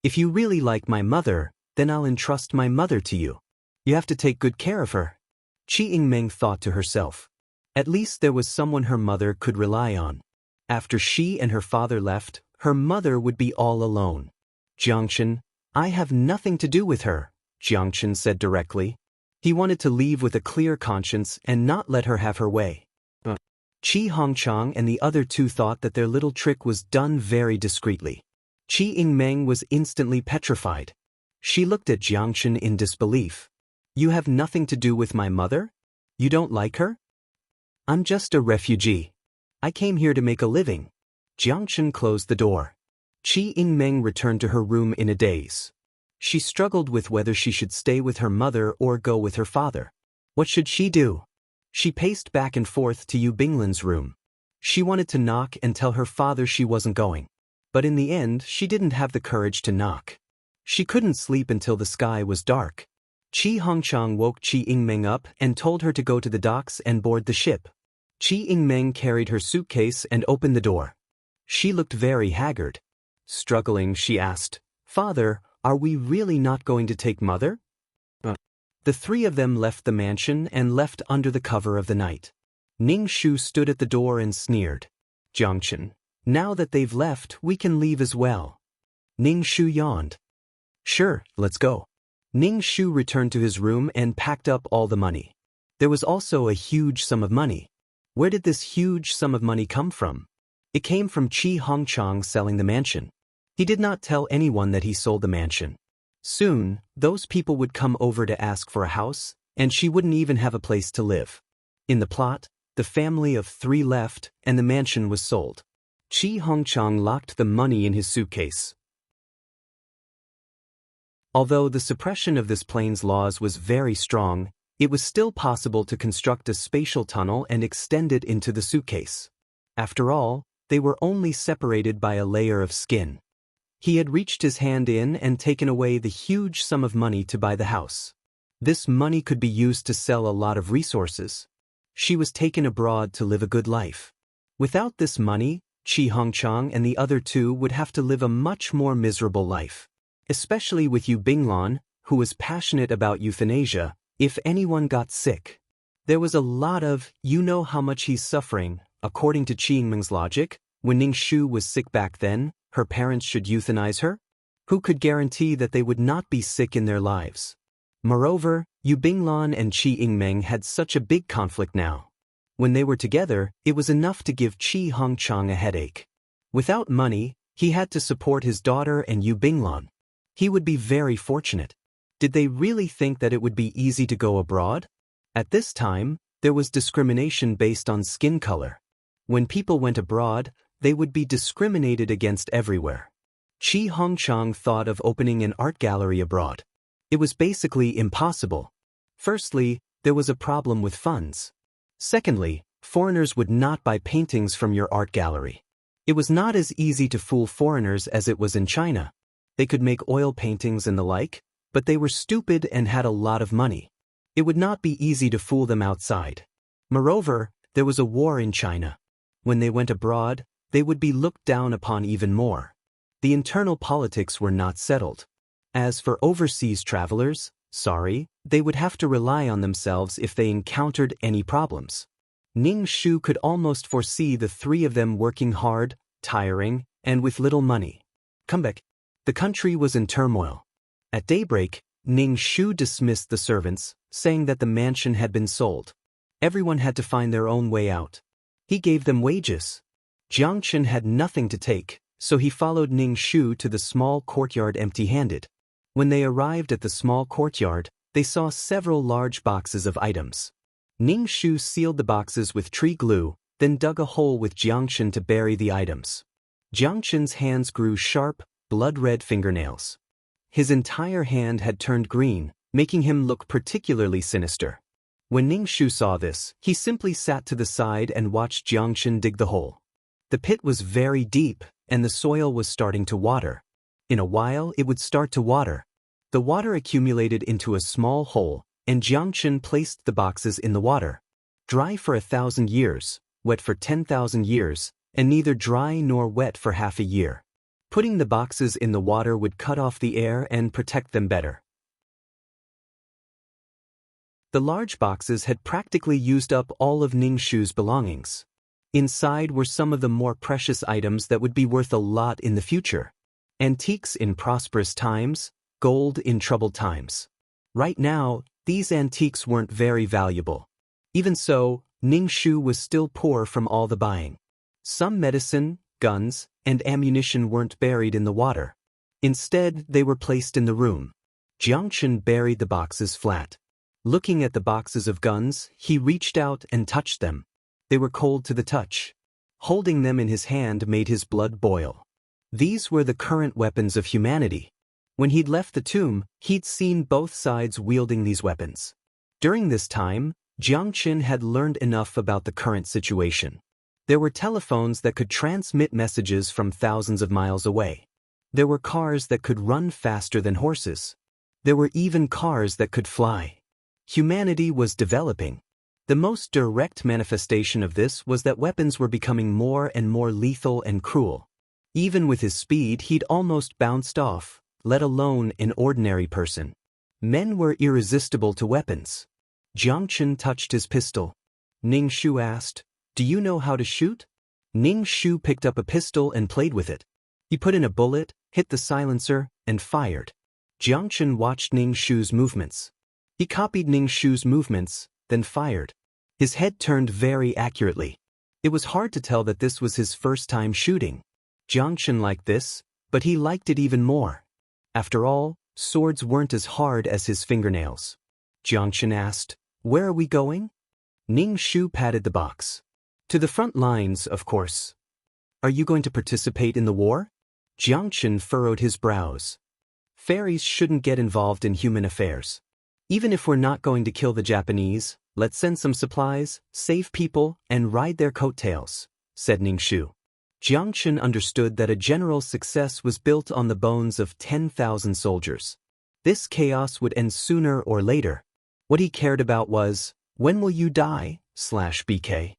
[SPEAKER 1] "If you really like my mother, then I'll entrust my mother to you. You have to take good care of her." Qi Yingmeng thought to herself. At least there was someone her mother could rely on. After she and her father left, her mother would be all alone. "Jiangchen, I have nothing to do with her," Jiangchen said directly. He wanted to leave with a clear conscience and not let her have her way. Qi Hongchang and the other two thought that their little trick was done very discreetly. Qi Yingmeng was instantly petrified. She looked at Jiangchen in disbelief. "You have nothing to do with my mother? You don't like her?" "I'm just a refugee. I came here to make a living." Jiangchen closed the door. Qi Yingmeng returned to her room in a daze. She struggled with whether she should stay with her mother or go with her father. What should she do? She paced back and forth to Yu Binglan's room. She wanted to knock and tell her father she wasn't going. But in the end, she didn't have the courage to knock. She couldn't sleep until the sky was dark. Qi Hongchang woke Qi Yingmeng up and told her to go to the docks and board the ship. Qi Yingmeng carried her suitcase and opened the door. She looked very haggard. Struggling, she asked, "Father, are we really not going to take mother?" The three of them left the mansion and left under the cover of the night. Ning Shu stood at the door and sneered. "Jiangchen, now that they've left, we can leave as well." Ning Shu yawned. "Sure, let's go." Ning Shu returned to his room and packed up all the money. There was also a huge sum of money. Where did this huge sum of money come from? It came from Qi Hongchang selling the mansion. He did not tell anyone that he sold the mansion. Soon, those people would come over to ask for a house, and she wouldn't even have a place to live. In the plot, the family of three left, and the mansion was sold. Qi Hongchang locked the money in his suitcase. Although the suppression of this plane's laws was very strong, It was still possible to construct a spatial tunnel and extend it into the suitcase. After all, they were only separated by a layer of skin. He had reached his hand in and taken away the huge sum of money to buy the house. This money could be used to sell a lot of resources. She was taken abroad to live a good life. Without this money, Chi Hongchang and the other two would have to live a much more miserable life. Especially with Yu Binglan, who was passionate about euthanasia, if anyone got sick. There was a lot of, you know how much he's suffering, according to Qi Yingming's logic. When Ning Shu was sick back then, her parents should euthanize her? Who could guarantee that they would not be sick in their lives? Moreover, Yu Binglan and Qi Yingming had such a big conflict now. When they were together, it was enough to give Qi Hongchang a headache. Without money, he had to support his daughter and Yu Binglan. He would be very fortunate. Did they really think that it would be easy to go abroad? At this time, there was discrimination based on skin color. When people went abroad, they would be discriminated against everywhere. Qi Hongchang thought of opening an art gallery abroad. It was basically impossible. Firstly, there was a problem with funds. Secondly, foreigners would not buy paintings from your art gallery. It was not as easy to fool foreigners as it was in China. They could make oil paintings and the like, but they were stupid and had a lot of money. It would not be easy to fool them outside. Moreover, there was a war in China. When they went abroad, they would be looked down upon even more. The internal politics were not settled. As for overseas travelers, they would have to rely on themselves if they encountered any problems. Ning Shu could almost foresee the three of them working hard, tiring, and with little money. Come back. The country was in turmoil. At daybreak, Ning Shu dismissed the servants, saying that the mansion had been sold. Everyone had to find their own way out. He gave them wages. Jiang Chen had nothing to take, so he followed Ning Shu to the small courtyard empty-handed. When they arrived at the small courtyard, they saw several large boxes of items. Ning Shu sealed the boxes with tree glue, then dug a hole with Jiang Chen to bury the items. Jiang Chen's hands grew sharp, blood-red fingernails. His entire hand had turned green, making him look particularly sinister. When Ning Shu saw this, he simply sat to the side and watched Jiang Chen dig the hole. The pit was very deep, and the soil was starting to water. In a while, it would start to water. The water accumulated into a small hole, and Jiang Chen placed the boxes in the water. Dry for 1,000 years, wet for 10,000 years, and neither dry nor wet for half a year. Putting the boxes in the water would cut off the air and protect them better. The large boxes had practically used up all of Ning Shu's belongings. Inside were some of the more precious items that would be worth a lot in the future. Antiques in prosperous times, gold in troubled times. Right now, these antiques weren't very valuable. Even so, Ning Shu was still poor from all the buying. Some medicine, guns, and ammunition weren't buried in the water. Instead, they were placed in the room. Jiang Chen buried the boxes flat. Looking at the boxes of guns, he reached out and touched them. They were cold to the touch. Holding them in his hand made his blood boil. These were the current weapons of humanity. When he'd left the tomb, he'd seen both sides wielding these weapons. During this time, Jiang Chen had learned enough about the current situation. There were telephones that could transmit messages from thousands of miles away. There were cars that could run faster than horses. There were even cars that could fly. Humanity was developing. The most direct manifestation of this was that weapons were becoming more and more lethal and cruel. Even with his speed, he'd almost bounced off, let alone an ordinary person. Men were irresistible to weapons. Jiang Chen touched his pistol. Ning Shu asked, "Do you know how to shoot?" Ning Shu picked up a pistol and played with it. He put in a bullet, hit the silencer, and fired. Jiang Chen watched Ning Shu's movements. He copied Ning Shu's movements, then fired. His head turned very accurately. It was hard to tell that this was his first time shooting. Jiang Chen liked this, but he liked it even more. After all, swords weren't as hard as his fingernails. Jiang Chen asked, "Where are we going?" Ning Shu patted the box. "To the front lines, of course." "Are you going to participate in the war?" Jiang Chen furrowed his brows. Fairies shouldn't get involved in human affairs. Even if we're not going to kill the Japanese, let's send some supplies, save people, and ride their coattails, said Ningshu. Jiangchen understood that a general's success was built on the bones of 10,000 soldiers. This chaos would end sooner or later. What he cared about was, when will you die, /BK.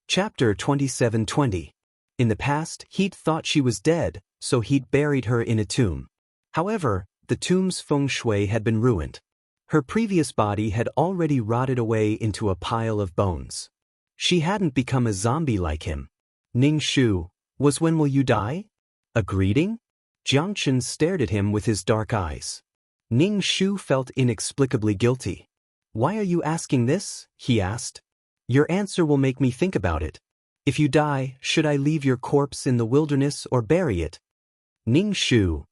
[SPEAKER 1] Chapter 2720. In the past, he'd thought she was dead, so he'd buried her in a tomb. However, the tomb's feng shui had been ruined. Her previous body had already rotted away into a pile of bones. She hadn't become a zombie like him. Ningshu, was when will you die? A greeting? Jiangchen stared at him with his dark eyes. Ningshu felt inexplicably guilty. Why are you asking this? He asked. Your answer will make me think about it. If you die, should I leave your corpse in the wilderness or bury it? Ningshu.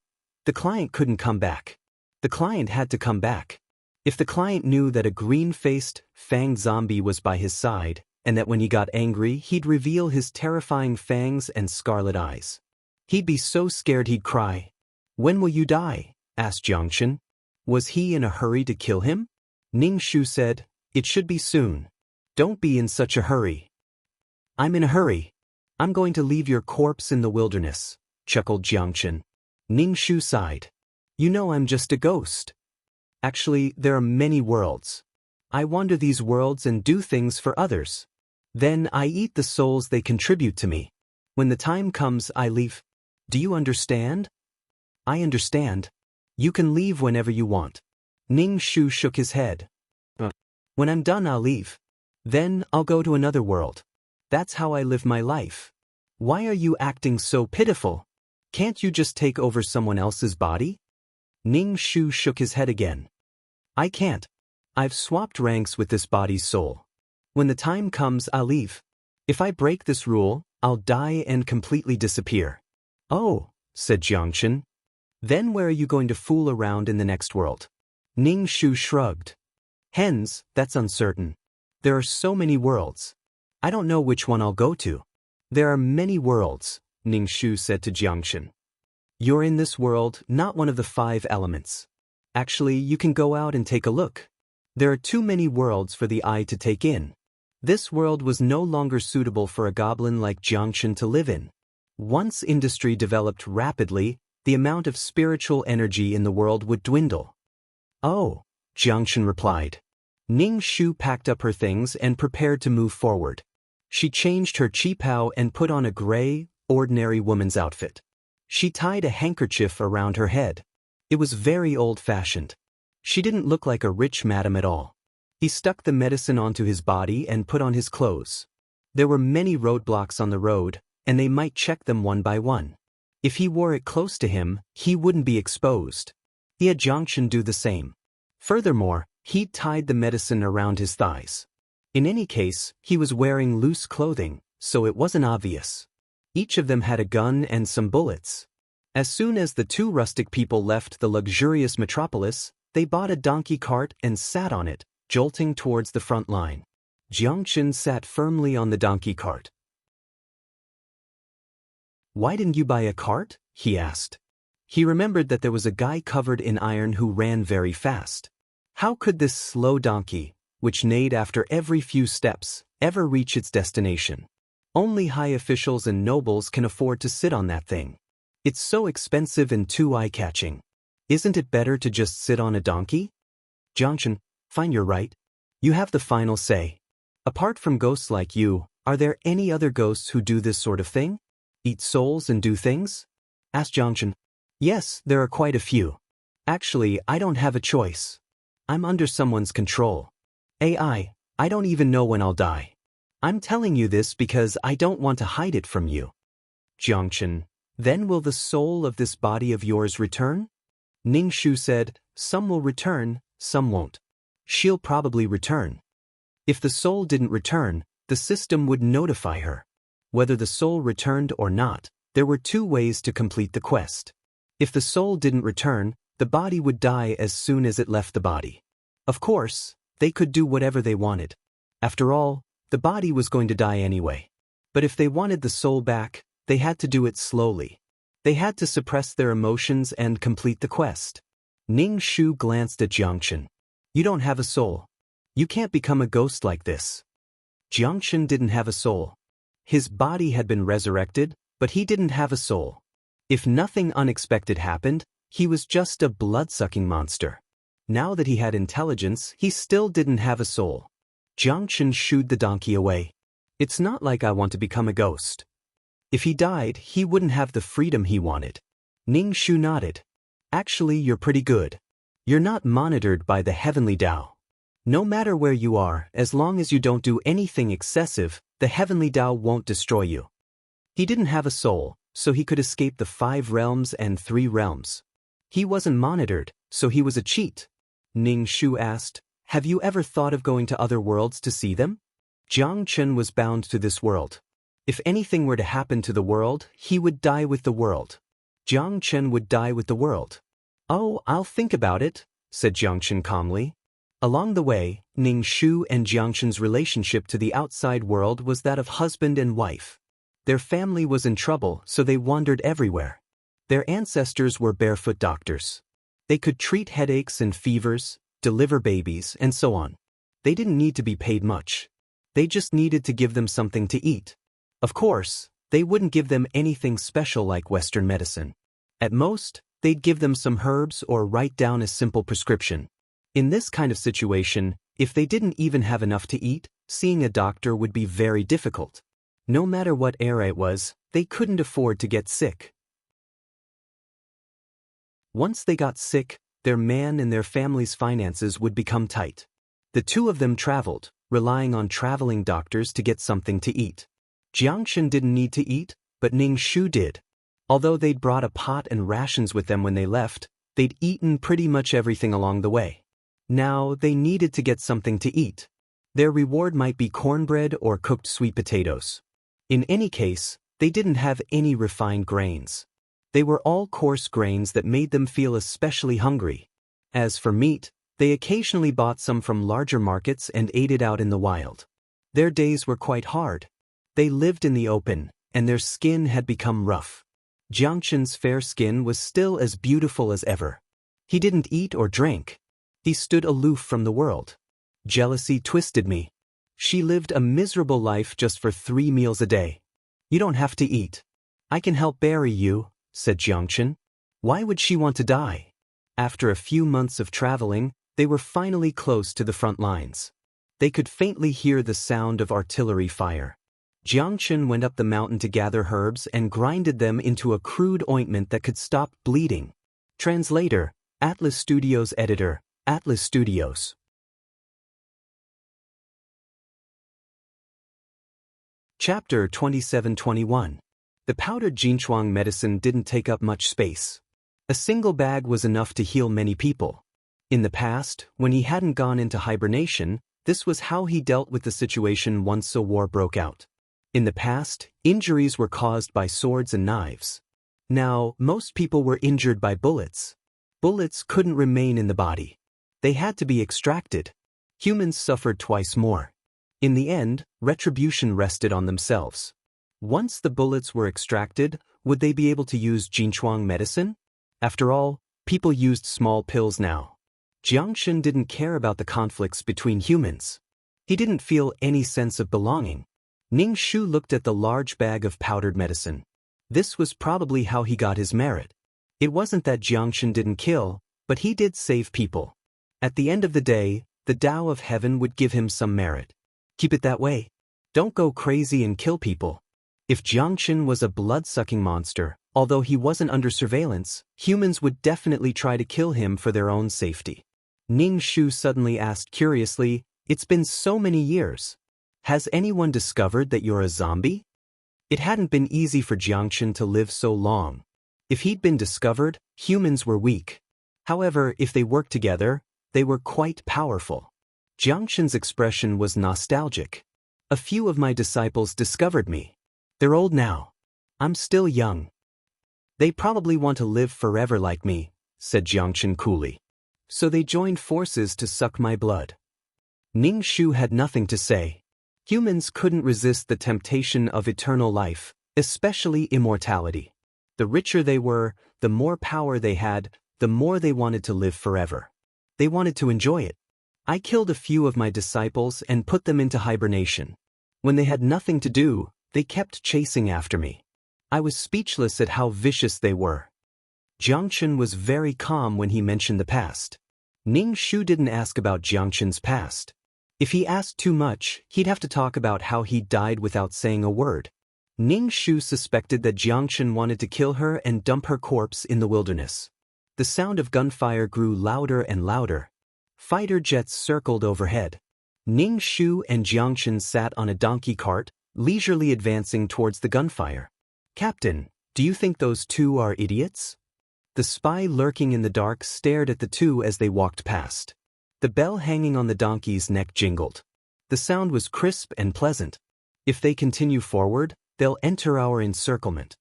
[SPEAKER 1] The client couldn't come back. The client had to come back. If the client knew that a green-faced, fanged zombie was by his side, and that when he got angry he'd reveal his terrifying fangs and scarlet eyes, he'd be so scared he'd cry. When will you die? Asked Jiangchen. Was he in a hurry to kill him? Ningshu said, it should be soon. Don't be in such a hurry. I'm in a hurry. I'm going to leave your corpse in the wilderness, chuckled Jiangchen. Ningshu sighed. You know I'm just a ghost. Actually, there are many worlds. I wander these worlds and do things for others. Then I eat the souls they contribute to me. When the time comes, I leave. Do you understand? I understand. You can leave whenever you want. Ningshu shook his head. When I'm done, I'll leave. Then I'll go to another world. That's how I live my life. Why are you acting so pitiful? Can't you just take over someone else's body? Ningshu shook his head again. I can't. I've swapped ranks with this body's soul. When the time comes, I'll leave. If I break this rule, I'll die and completely disappear. Oh, said Jiangchen. Then where are you going to fool around in the next world? Ningshu shrugged. Hens, that's uncertain. There are so many worlds. I don't know which one I'll go to. There are many worlds, Ningshu said to Jiangchen. You're in this world, not one of the 5 elements. Actually, you can go out and take a look. There are too many worlds for the eye to take in. This world was no longer suitable for a goblin like Jiangchen to live in. Once industry developed rapidly, the amount of spiritual energy in the world would dwindle. Oh, Jiangchen replied. Ningshu packed up her things and prepared to move forward. She changed her qipao and put on a gray, ordinary woman's outfit. She tied a handkerchief around her head. It was very old-fashioned. She didn't look like a rich madam at all. He stuck the medicine onto his body and put on his clothes. There were many roadblocks on the road, and they might check them one by one. If he wore it close to him, he wouldn't be exposed. He had Jiangchen do the same. Furthermore, he'd tied the medicine around his thighs. In any case, he was wearing loose clothing, so it wasn't obvious. Each of them had a gun and some bullets. As soon as the 2 rustic people left the luxurious metropolis, they bought a donkey cart and sat on it, jolting towards the front line. Jiangchen sat firmly on the donkey cart. Why didn't you buy a cart? He asked. He remembered that there was a guy covered in iron who ran very fast. How could this slow donkey, which neighed after every few steps, ever reach its destination? Only high officials and nobles can afford to sit on that thing. It's so expensive and too eye-catching. Isn't it better to just sit on a donkey? Jiangchen, fine, you're right. You have the final say. Apart from ghosts like you, are there any other ghosts who do this sort of thing? Eat souls and do things? Asked Jiangchen. Yes, there are quite a few. Actually, I don't have a choice. I'm under someone's control. I don't even know when I'll die. I'm telling you this because I don't want to hide it from you. Jiangchen, then will the soul of this body of yours return? Ningshu said, some will return, some won't. She'll probably return. If the soul didn't return, the system would notify her. Whether the soul returned or not, there were 2 ways to complete the quest. If the soul didn't return, the body would die as soon as it left the body. Of course, they could do whatever they wanted. After all, the body was going to die anyway. But if they wanted the soul back, they had to do it slowly. They had to suppress their emotions and complete the quest. Ning Shu glanced at Jiangchen. You don't have a soul. You can't become a ghost like this. Jiangchen didn't have a soul. His body had been resurrected, but he didn't have a soul. If nothing unexpected happened, he was just a blood-sucking monster. Now that he had intelligence, he still didn't have a soul. Jiangchen shooed the donkey away. It's not like I want to become a ghost. If he died, he wouldn't have the freedom he wanted. Ning Shu nodded. Actually, you're pretty good. You're not monitored by the heavenly Tao. No matter where you are, as long as you don't do anything excessive, the heavenly Tao won't destroy you. He didn't have a soul, so he could escape the 5 realms and 3 realms. He wasn't monitored, so he was a cheat. Ning Shu asked, have you ever thought of going to other worlds to see them? Jiangchen was bound to this world. If anything were to happen to the world, he would die with the world. Jiangchen would die with the world. Oh, I'll think about it, said Jiangchen calmly. Along the way, Ning Shu and Jiangchen's relationship to the outside world was that of husband and wife. Their family was in trouble, so they wandered everywhere. Their ancestors were barefoot doctors. They could treat headaches and fevers, deliver babies, and so on. They didn't need to be paid much. They just needed to give them something to eat. Of course, they wouldn't give them anything special like Western medicine. At most, they'd give them some herbs or write down a simple prescription. In this kind of situation, if they didn't even have enough to eat, seeing a doctor would be very difficult. No matter what era it was, they couldn't afford to get sick. Once they got sick, their man and their family's finances would become tight. The two of them traveled, relying on traveling doctors to get something to eat. Jiangchen didn't need to eat, but Ning Shu did. Although they'd brought a pot and rations with them when they left, they'd eaten pretty much everything along the way. Now, they needed to get something to eat. Their reward might be cornbread or cooked sweet potatoes. In any case, they didn't have any refined grains. They were all coarse grains that made them feel especially hungry. As for meat, they occasionally bought some from larger markets and ate it out in the wild. Their days were quite hard. They lived in the open, and their skin had become rough. Jiangchen's fair skin was still as beautiful as ever. He didn't eat or drink. He stood aloof from the world. Jealousy twisted me. She lived a miserable life just for 3 meals a day. You don't have to eat. I can help bury you, said Jiangchen. Why would she want to die? After a few months of traveling, they were finally close to the front lines. They could faintly hear the sound of artillery fire. Jiangchen went up the mountain to gather herbs and grinded them into a crude ointment that could stop bleeding. Translator, Atlas Studios editor, Atlas Studios. Chapter 27-21. The powdered Jinchuang medicine didn't take up much space. A single bag was enough to heal many people. In the past, when he hadn't gone into hibernation, this was how he dealt with the situation once a war broke out. In the past, injuries were caused by swords and knives. Now, most people were injured by bullets. Bullets couldn't remain in the body. They had to be extracted. Humans suffered twice more. In the end, retribution rested on themselves. Once the bullets were extracted, would they be able to use Jinchuang medicine? After all, people used small pills now. Jiangchen didn't care about the conflicts between humans. He didn't feel any sense of belonging. Ning Shu looked at the large bag of powdered medicine. This was probably how he got his merit. It wasn't that Jiangchen didn't kill, but he did save people. At the end of the day, the Tao of Heaven would give him some merit. Keep it that way. Don't go crazy and kill people. If Jiangchen was a blood-sucking monster, although he wasn't under surveillance, humans would definitely try to kill him for their own safety. Ning Shu suddenly asked curiously, "It's been so many years. Has anyone discovered that you're a zombie?" It hadn't been easy for Jiangchen to live so long. If he'd been discovered, humans were weak. However, if they worked together, they were quite powerful. Jiangchen's expression was nostalgic. A few of my disciples discovered me. They're old now. I'm still young. They probably want to live forever like me, said Jiangchen coolly. So they joined forces to suck my blood. Ning Shu had nothing to say. Humans couldn't resist the temptation of eternal life, especially immortality. The richer they were, the more power they had, the more they wanted to live forever. They wanted to enjoy it. I killed a few of my disciples and put them into hibernation. When they had nothing to do, they kept chasing after me. I was speechless at how vicious they were. Jiangchen was very calm when he mentioned the past. Ning Shu didn't ask about Jiangchen's past. If he asked too much, he'd have to talk about how he died without saying a word. Ning Shu suspected that Jiangchen wanted to kill her and dump her corpse in the wilderness. The sound of gunfire grew louder and louder. Fighter jets circled overhead. Ning Shu and Jiangchen sat on a donkey cart, leisurely advancing towards the gunfire. "Captain, do you think those two are idiots?" The spy lurking in the dark stared at the two as they walked past. The bell hanging on the donkey's neck jingled. The sound was crisp and pleasant. If they continue forward, they'll enter our encirclement.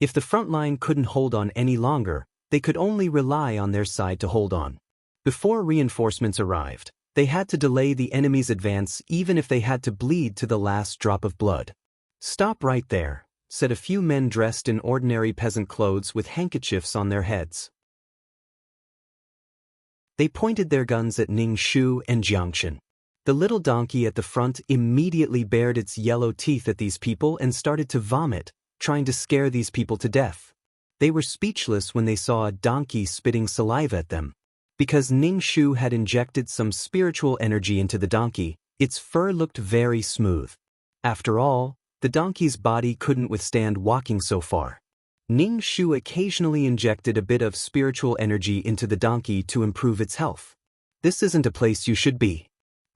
[SPEAKER 1] If the front line couldn't hold on any longer, they could only rely on their side to hold on. Before reinforcements arrived, they had to delay the enemy's advance even if they had to bleed to the last drop of blood. "Stop right there," said a few men dressed in ordinary peasant clothes with handkerchiefs on their heads. They pointed their guns at Ning Shu and Jiangchen. The little donkey at the front immediately bared its yellow teeth at these people and started to vomit, trying to scare these people to death. They were speechless when they saw a donkey spitting saliva at them. Because Ning Shu had injected some spiritual energy into the donkey, its fur looked very smooth. After all, the donkey's body couldn't withstand walking so far. Ning Shu occasionally injected a bit of spiritual energy into the donkey to improve its health. "This isn't a place you should be.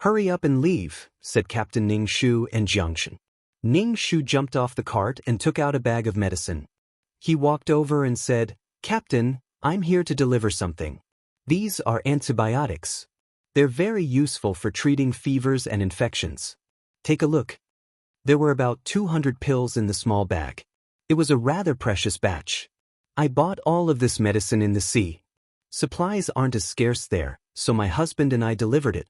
[SPEAKER 1] Hurry up and leave," said Captain Ning Shu and Jiangchen. Ning Shu jumped off the cart and took out a bag of medicine. He walked over and said, "Captain, I'm here to deliver something. These are antibiotics. They're very useful for treating fevers and infections. Take a look." There were about 200 pills in the small bag. It was a rather precious batch. "I bought all of this medicine in the sea. Supplies aren't as scarce there, so my husband and I delivered it."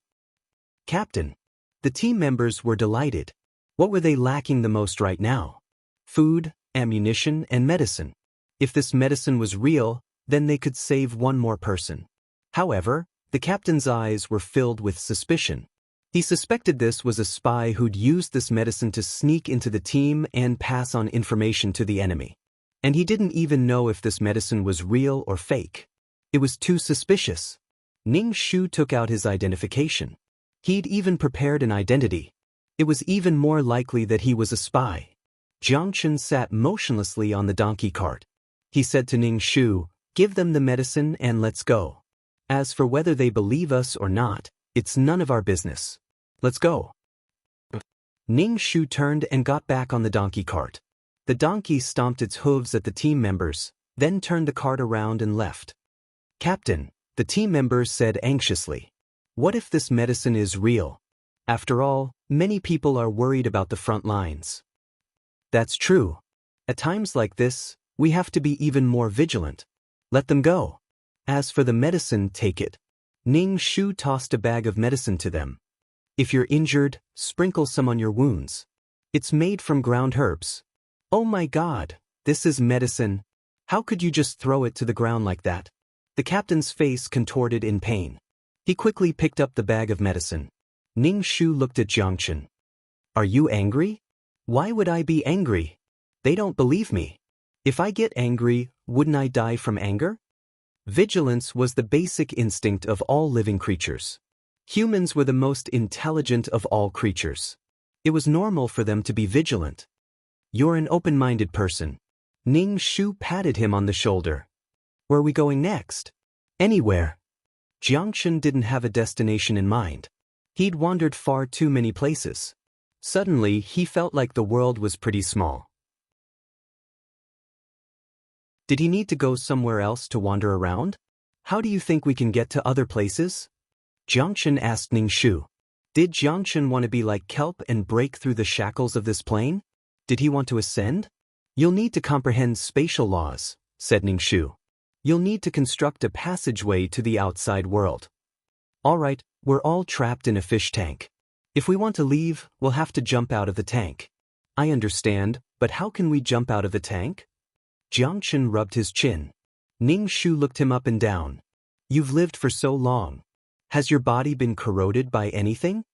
[SPEAKER 1] "Captain." The team members were delighted. What were they lacking the most right now? Food, ammunition, and medicine. If this medicine was real, then they could save one more person. However, the captain's eyes were filled with suspicion. He suspected this was a spy who'd used this medicine to sneak into the team and pass on information to the enemy. And he didn't even know if this medicine was real or fake. It was too suspicious. Ning Shu took out his identification. He'd even prepared an identity. It was even more likely that he was a spy. Jiangchen sat motionlessly on the donkey cart. He said to Ning Shu, "Give them the medicine and let's go. As for whether they believe us or not, it's none of our business. Let's go." Ning Shu turned and got back on the donkey cart. The donkey stomped its hooves at the team members, then turned the cart around and left. "Captain," the team members said anxiously. "What if this medicine is real? After all, many people are worried about the front lines." "That's true. At times like this, we have to be even more vigilant. Let them go. As for the medicine, take it." Ning Shu tossed a bag of medicine to them. "If you're injured, sprinkle some on your wounds. It's made from ground herbs." "Oh my God, this is medicine. How could you just throw it to the ground like that?" The captain's face contorted in pain. He quickly picked up the bag of medicine. Ning Shu looked at Jiangchen. "Are you angry?" "Why would I be angry? They don't believe me. If I get angry, wouldn't I die from anger?" Vigilance was the basic instinct of all living creatures. Humans were the most intelligent of all creatures. It was normal for them to be vigilant. "You're an open-minded person." Ning Shu patted him on the shoulder. "Where are we going next?" "Anywhere." Jiangchen didn't have a destination in mind. He'd wandered far too many places. Suddenly, he felt like the world was pretty small. Did he need to go somewhere else to wander around? "How do you think we can get to other places?" Jiangchen asked Ning Shu. Did Jiangchen want to be like Kelp and break through the shackles of this plane? Did he want to ascend? "You'll need to comprehend spatial laws," said Ning Shu. "You'll need to construct a passageway to the outside world." "All right, we're all trapped in a fish tank. If we want to leave, we'll have to jump out of the tank." "I understand, but how can we jump out of the tank?" Jiangchen rubbed his chin. Ning Shu looked him up and down. You've lived for so long. Has your body been corroded by anything?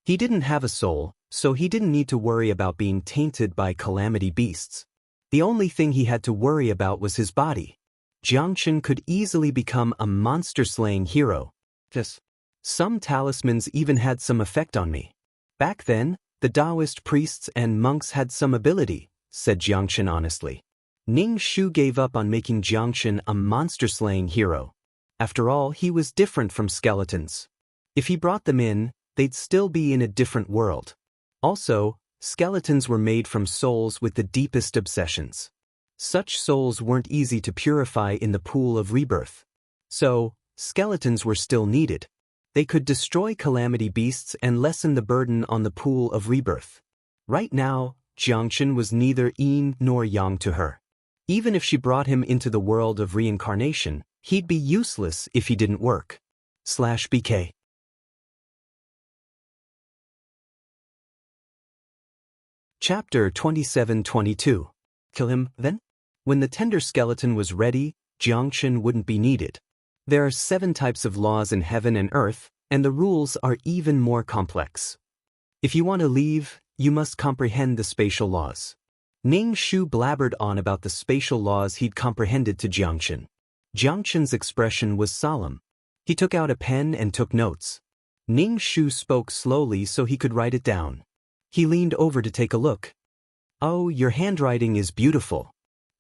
[SPEAKER 1] He didn't have a soul, so he didn't need to worry about being tainted by calamity beasts. The only thing he had to worry about was his body. Jiangchen could easily become a monster-slaying hero. Some talismans even had some effect on me. Back then, the Taoist priests and monks had some ability, said Jiangchen honestly. Ning Shu gave up on making Jiangchen a monster-slaying hero. After all, he was different from skeletons. If he brought them in, they'd still be in a different world. Also, skeletons were made from souls with the deepest obsessions. Such souls weren't easy to purify in the pool of rebirth. So, skeletons were still needed. They could destroy calamity beasts and lessen the burden on the pool of rebirth. Right now, Jiangchen was neither yin nor yang to her. Even if she brought him into the world of reincarnation, he'd be useless if he didn't work. /BK Chapter 27-22. Kill him, then? When the tender skeleton was ready, Jiangchen wouldn't be needed. There are 7 types of laws in heaven and earth, and the rules are even more complex. If you want to leave, you must comprehend the spatial laws. Ning Shu blabbered on about the spatial laws he'd comprehended to Jiangchen. Jiangchen's expression was solemn. He took out a pen and took notes. Ning Shu spoke slowly so he could write it down. He leaned over to take a look. Oh, your handwriting is beautiful.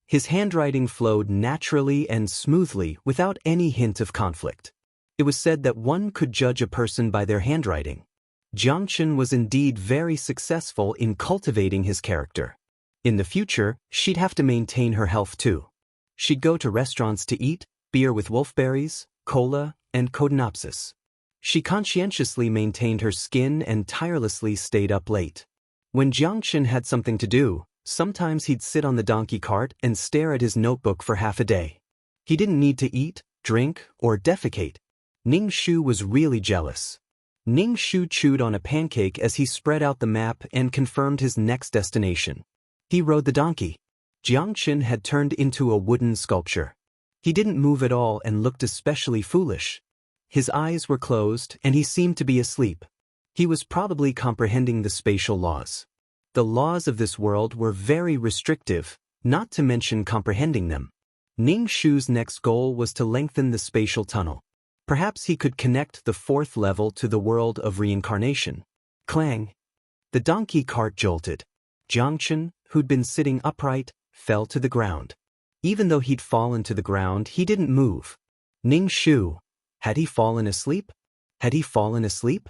[SPEAKER 1] His handwriting flowed naturally and smoothly without any hint of conflict. It was said that one could judge a person by their handwriting. Jiangchen was indeed very successful in cultivating his character. In the future, she'd have to maintain her health too. She'd go to restaurants to eat, beer with wolfberries, cola, and codenopsis. She conscientiously maintained her skin and tirelessly stayed up late. When Jiangchen had something to do, sometimes he'd sit on the donkey cart and stare at his notebook for half a day. He didn't need to eat, drink, or defecate. Ning Shu was really jealous. Ning Shu chewed on a pancake as he spread out the map and confirmed his next destination. He rode the donkey. Jiangchen had turned into a wooden sculpture. He didn't move at all and looked especially foolish. His eyes were closed and he seemed to be asleep. He was probably comprehending the spatial laws. The laws of this world were very restrictive, not to mention comprehending them. Ning Shu's next goal was to lengthen the spatial tunnel. Perhaps he could connect the 4th level to the world of reincarnation. Clang! The donkey cart jolted. Jiangchen, who'd been sitting upright, fell to the ground. Even though he'd fallen to the ground, he didn't move. Ning Shu. Had he fallen asleep? Had he fallen asleep?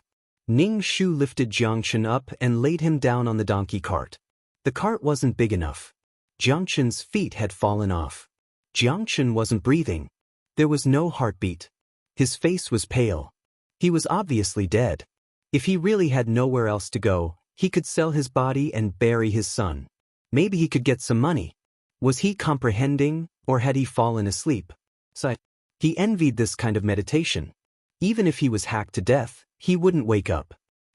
[SPEAKER 1] Ning Shu lifted Jiangchen up and laid him down on the donkey cart. The cart wasn't big enough. Jiangchen's feet had fallen off. Jiangchen wasn't breathing. There was no heartbeat. His face was pale. He was obviously dead. If he really had nowhere else to go, he could sell his body and bury his son. Maybe he could get some money. Was he comprehending, or had he fallen asleep? He envied this kind of meditation. Even if he was hacked to death, he wouldn't wake up.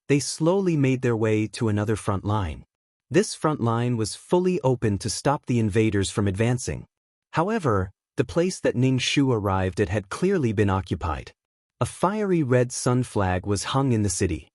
[SPEAKER 1] They slowly made their way to another front line. This front line was fully open to stop the invaders from advancing. However, the place that Ning Shu arrived at had clearly been occupied. A fiery red sun flag was hung in the city.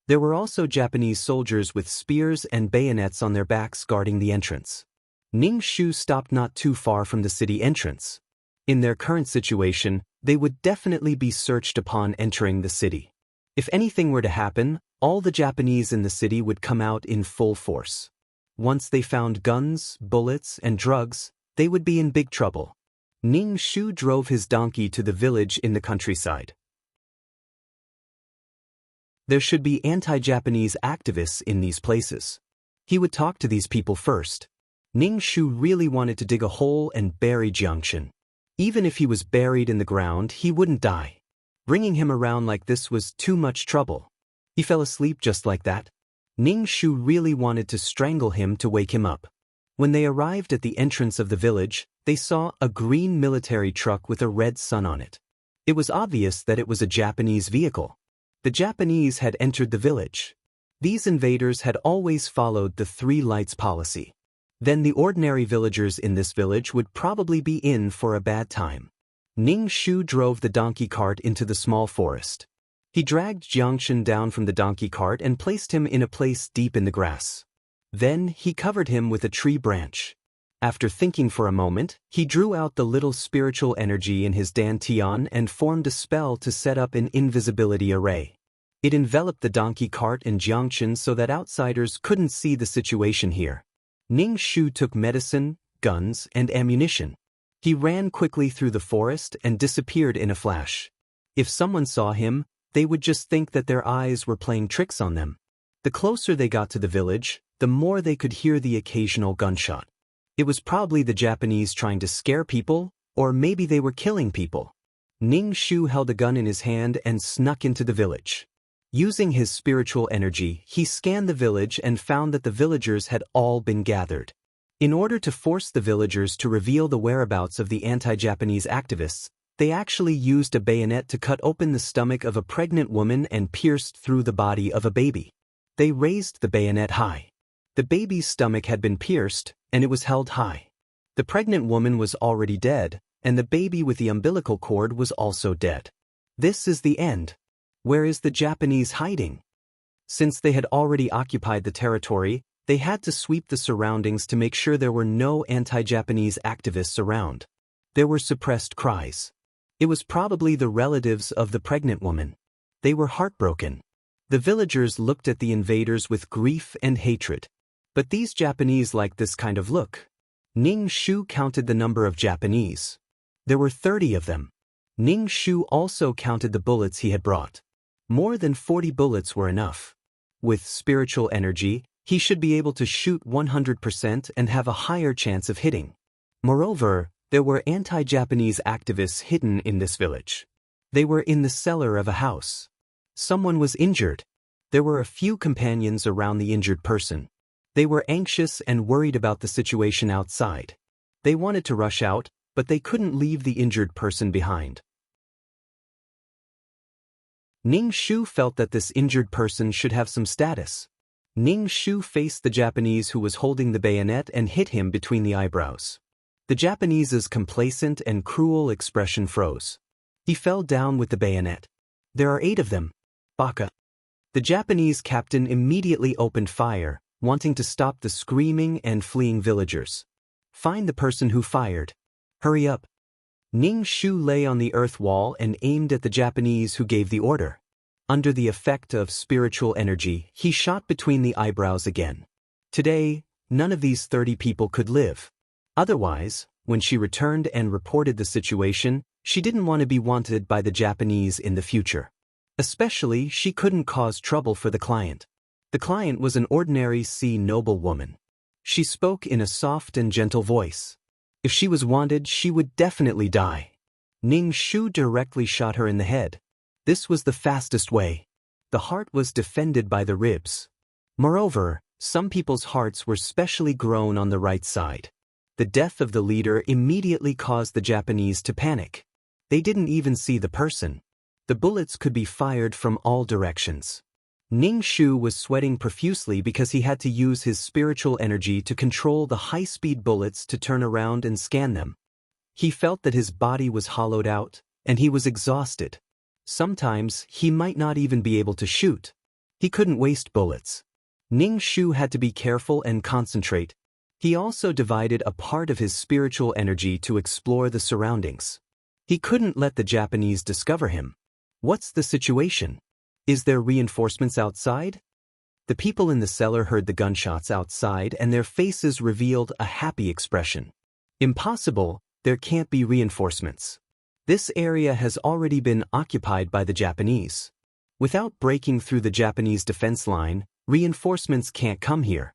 [SPEAKER 1] There were also Japanese soldiers with spears and bayonets on their backs guarding the entrance. Ning Shu stopped not too far from the city entrance. In their current situation, they would definitely be searched upon entering the city. If anything were to happen, all the Japanese in the city would come out in full force. Once they found guns, bullets, and drugs, they would be in big trouble. Ning Shu drove his donkey to the village in the countryside. There should be anti-Japanese activists in these places. He would talk to these people first. Ning Shu really wanted to dig a hole and bury Jiangchen. Even if he was buried in the ground, he wouldn't die. Bringing him around like this was too much trouble. He fell asleep just like that. Ning Shu really wanted to strangle him to wake him up. When they arrived at the entrance of the village, they saw a green military truck with a red sun on it. It was obvious that it was a Japanese vehicle. The Japanese had entered the village. These invaders had always followed the 3 lights policy. Then the ordinary villagers in this village would probably be in for a bad time. Ning Shu drove the donkey cart into the small forest. He dragged Jiangxin down from the donkey cart and placed him in a place deep in the grass. Then he covered him with a tree branch. After thinking for a moment, he drew out the little spiritual energy in his dantian and formed a spell to set up an invisibility array. It enveloped the donkey cart and Jiangxin so that outsiders couldn't see the situation here. Ning Shu took medicine, guns, and ammunition. He ran quickly through the forest and disappeared in a flash. If someone saw him, they would just think that their eyes were playing tricks on them. The closer they got to the village, the more they could hear the occasional gunshot. It was probably the Japanese trying to scare people, or maybe they were killing people. Ning Shu held a gun in his hand and snuck into the village. Using his spiritual energy, he scanned the village and found that the villagers had all been gathered. In order to force the villagers to reveal the whereabouts of the anti-Japanese activists, they actually used a bayonet to cut open the stomach of a pregnant woman and pierced through the body of a baby. They raised the bayonet high. The baby's stomach had been pierced, and it was held high. The pregnant woman was already dead, and the baby with the umbilical cord was also dead. This is the end. Where is the Japanese hiding? Since they had already occupied the territory, they had to sweep the surroundings to make sure there were no anti-Japanese activists around. There were suppressed cries. It was probably the relatives of the pregnant woman. They were heartbroken. The villagers looked at the invaders with grief and hatred. But these Japanese liked this kind of look. Ning Shu counted the number of Japanese. There were 30 of them. Ning Shu also counted the bullets he had brought. More than 40 bullets were enough. With spiritual energy, he should be able to shoot 100% and have a higher chance of hitting. Moreover, there were anti-Japanese activists hidden in this village. They were in the cellar of a house. Someone was injured. There were a few companions around the injured person. They were anxious and worried about the situation outside. They wanted to rush out, but they couldn't leave the injured person behind. Ning Shu felt that this injured person should have some status. Ning Shu faced the Japanese who was holding the bayonet and hit him between the eyebrows. The Japanese's complacent and cruel expression froze. He fell down with the bayonet. There are 8 of them. Baka. The Japanese captain immediately opened fire, wanting to stop the screaming and fleeing villagers. Find the person who fired. Hurry up. Ning Shu lay on the earth wall and aimed at the Japanese who gave the order. Under the effect of spiritual energy, he shot between the eyebrows again. Today, none of these 30 people could live. Otherwise, when she returned and reported the situation, she didn't want to be wanted by the Japanese in the future. Especially, she couldn't cause trouble for the client. The client was an ordinary sea noble woman. She spoke in a soft and gentle voice. If she was wanted, she would definitely die. Ning Shu directly shot her in the head. This was the fastest way. The heart was defended by the ribs. Moreover, some people's hearts were specially grown on the right side. The death of the leader immediately caused the Japanese to panic. They didn't even see the person. The bullets could be fired from all directions. Ning Shu was sweating profusely because he had to use his spiritual energy to control the high-speed bullets to turn around and scan them. He felt that his body was hollowed out, and he was exhausted. Sometimes, he might not even be able to shoot. He couldn't waste bullets. Ning Shu had to be careful and concentrate. He also divided a part of his spiritual energy to explore the surroundings. He couldn't let the Japanese discover him. What's the situation? Is there reinforcements outside? The people in the cellar heard the gunshots outside and their faces revealed a happy expression. Impossible, there can't be reinforcements. This area has already been occupied by the Japanese. Without breaking through the Japanese defense line, reinforcements can't come here.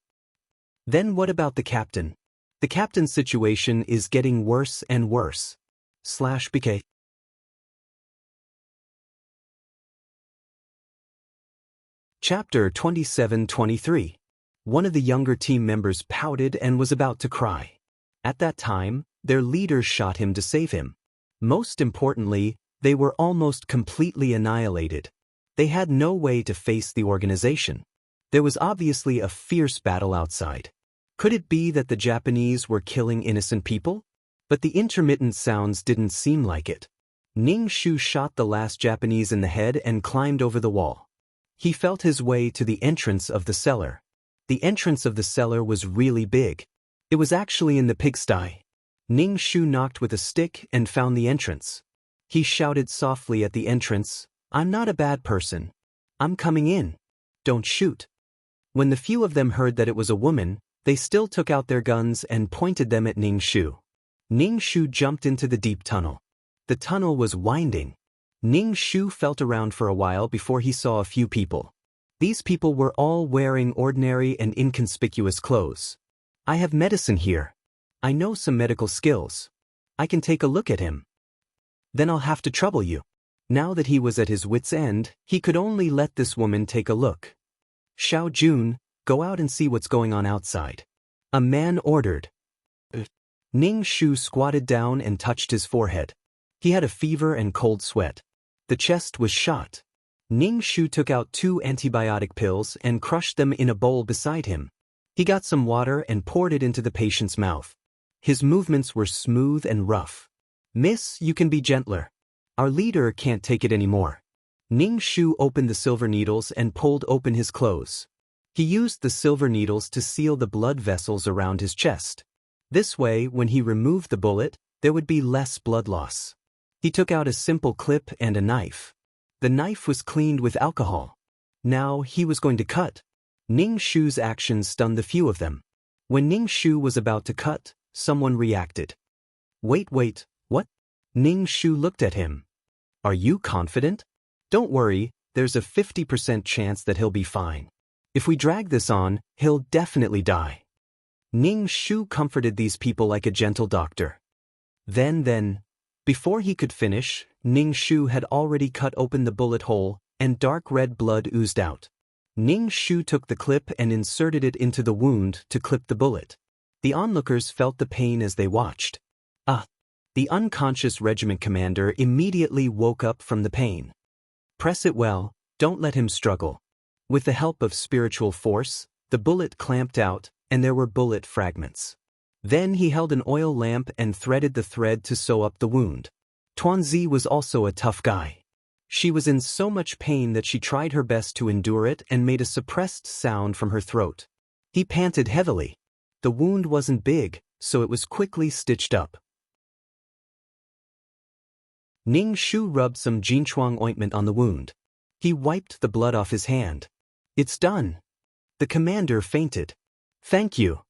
[SPEAKER 1] Then what about the captain? The captain's situation is getting worse and worse. /BK Chapter 27-23. One of the younger team members pouted and was about to cry. At that time, their leader shot him to save him. Most importantly, they were almost completely annihilated. They had no way to face the organization. There was obviously a fierce battle outside. Could it be that the Japanese were killing innocent people? But the intermittent sounds didn't seem like it. Ning Shu shot the last Japanese in the head and climbed over the wall. He felt his way to the entrance of the cellar. The entrance of the cellar was really big. It was actually in the pigsty. Ning Shu knocked with a stick and found the entrance. He shouted softly at the entrance, "I'm not a bad person. I'm coming in. Don't shoot." When the few of them heard that it was a woman, they still took out their guns and pointed them at Ning Shu. Ning Shu jumped into the deep tunnel. The tunnel was winding. Ning Shu felt around for a while before he saw a few people. These people were all wearing ordinary and inconspicuous clothes. "I have medicine here. I know some medical skills. I can take a look at him. Then I'll have to trouble you." Now that he was at his wit's end, he could only let this woman take a look. "Xiao Jun, go out and see what's going on outside," a man ordered. Ning Shu squatted down and touched his forehead. He had a fever and cold sweat. The chest was shot. Ning Shu took out 2 antibiotic pills and crushed them in a bowl beside him. He got some water and poured it into the patient's mouth. His movements were smooth and rough. "Miss, you can be gentler. Our leader can't take it anymore." Ning Shu opened the silver needles and pulled open his clothes. He used the silver needles to seal the blood vessels around his chest. This way, when he removed the bullet, there would be less blood loss. He took out a simple clip and a knife. The knife was cleaned with alcohol. Now he was going to cut. Ning Shu's actions stunned the few of them. When Ning Shu was about to cut, someone reacted. Wait, what?" Ning Shu looked at him. "Are you confident? Don't worry, there's a 50% chance that he'll be fine. If we drag this on, he'll definitely die." Ning Shu comforted these people like a gentle doctor. Then, before he could finish, Ning Shu had already cut open the bullet hole, and dark red blood oozed out. Ning Shu took the clip and inserted it into the wound to clip the bullet. The onlookers felt the pain as they watched. The unconscious regiment commander immediately woke up from the pain. "Press it well, don't let him struggle." With the help of spiritual force, the bullet clamped out, and there were bullet fragments. Then he held an oil lamp and threaded the thread to sew up the wound. Tuanzi was also a tough guy. She was in so much pain that she tried her best to endure it and made a suppressed sound from her throat. He panted heavily. The wound wasn't big, so it was quickly stitched up. Ning Shu rubbed some jinchuang ointment on the wound. He wiped the blood off his hand. "It's done." The commander fainted. "Thank you."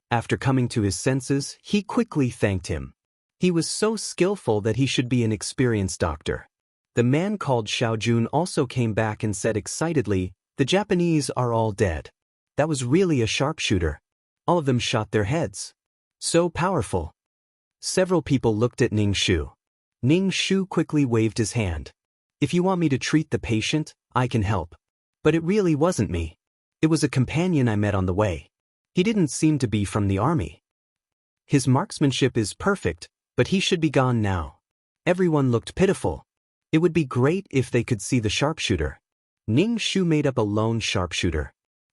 [SPEAKER 1] After coming to his senses, he quickly thanked him. He was so skillful that he should be an experienced doctor. The man called Xiao Jun also came back and said excitedly, "The Japanese are all dead. That was really a sharpshooter. All of them shot their heads. So powerful." Several people looked at Ning Shu. Ning Shu quickly waved his hand. "If you want me to treat the patient, I can help. But it really wasn't me. It was a companion I met on the way. He didn't seem to be from the army. His marksmanship is perfect, but he should be gone now." Everyone looked pitiful. It would be great if they could see the sharpshooter. Ning Shu made up a lone sharpshooter.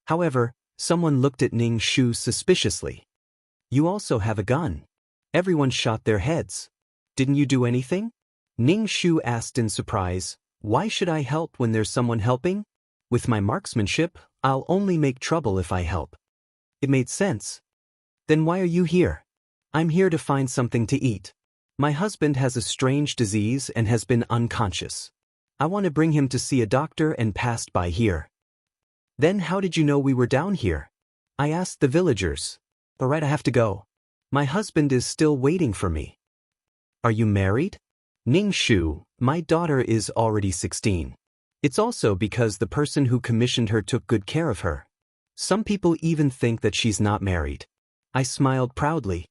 [SPEAKER 1] However, someone looked at Ning Shu suspiciously. "You also have a gun. Everyone shot their heads. Didn't you do anything?" Ning Shu asked in surprise, "Why should I help when there's someone helping? With my marksmanship, I'll only make trouble if I help." It made sense. "Then why are you here?" "I'm here to find something to eat. My husband has a strange disease and has been unconscious. I want to bring him to see a doctor and passed by here." "Then how did you know we were down here?" "I asked the villagers." "All right, I have to go. My husband is still waiting for me." "Are you married?" "Ning Shu, my daughter is already 16. It's also because the person who commissioned her took good care of her. Some people even think that she's not married." I smiled proudly.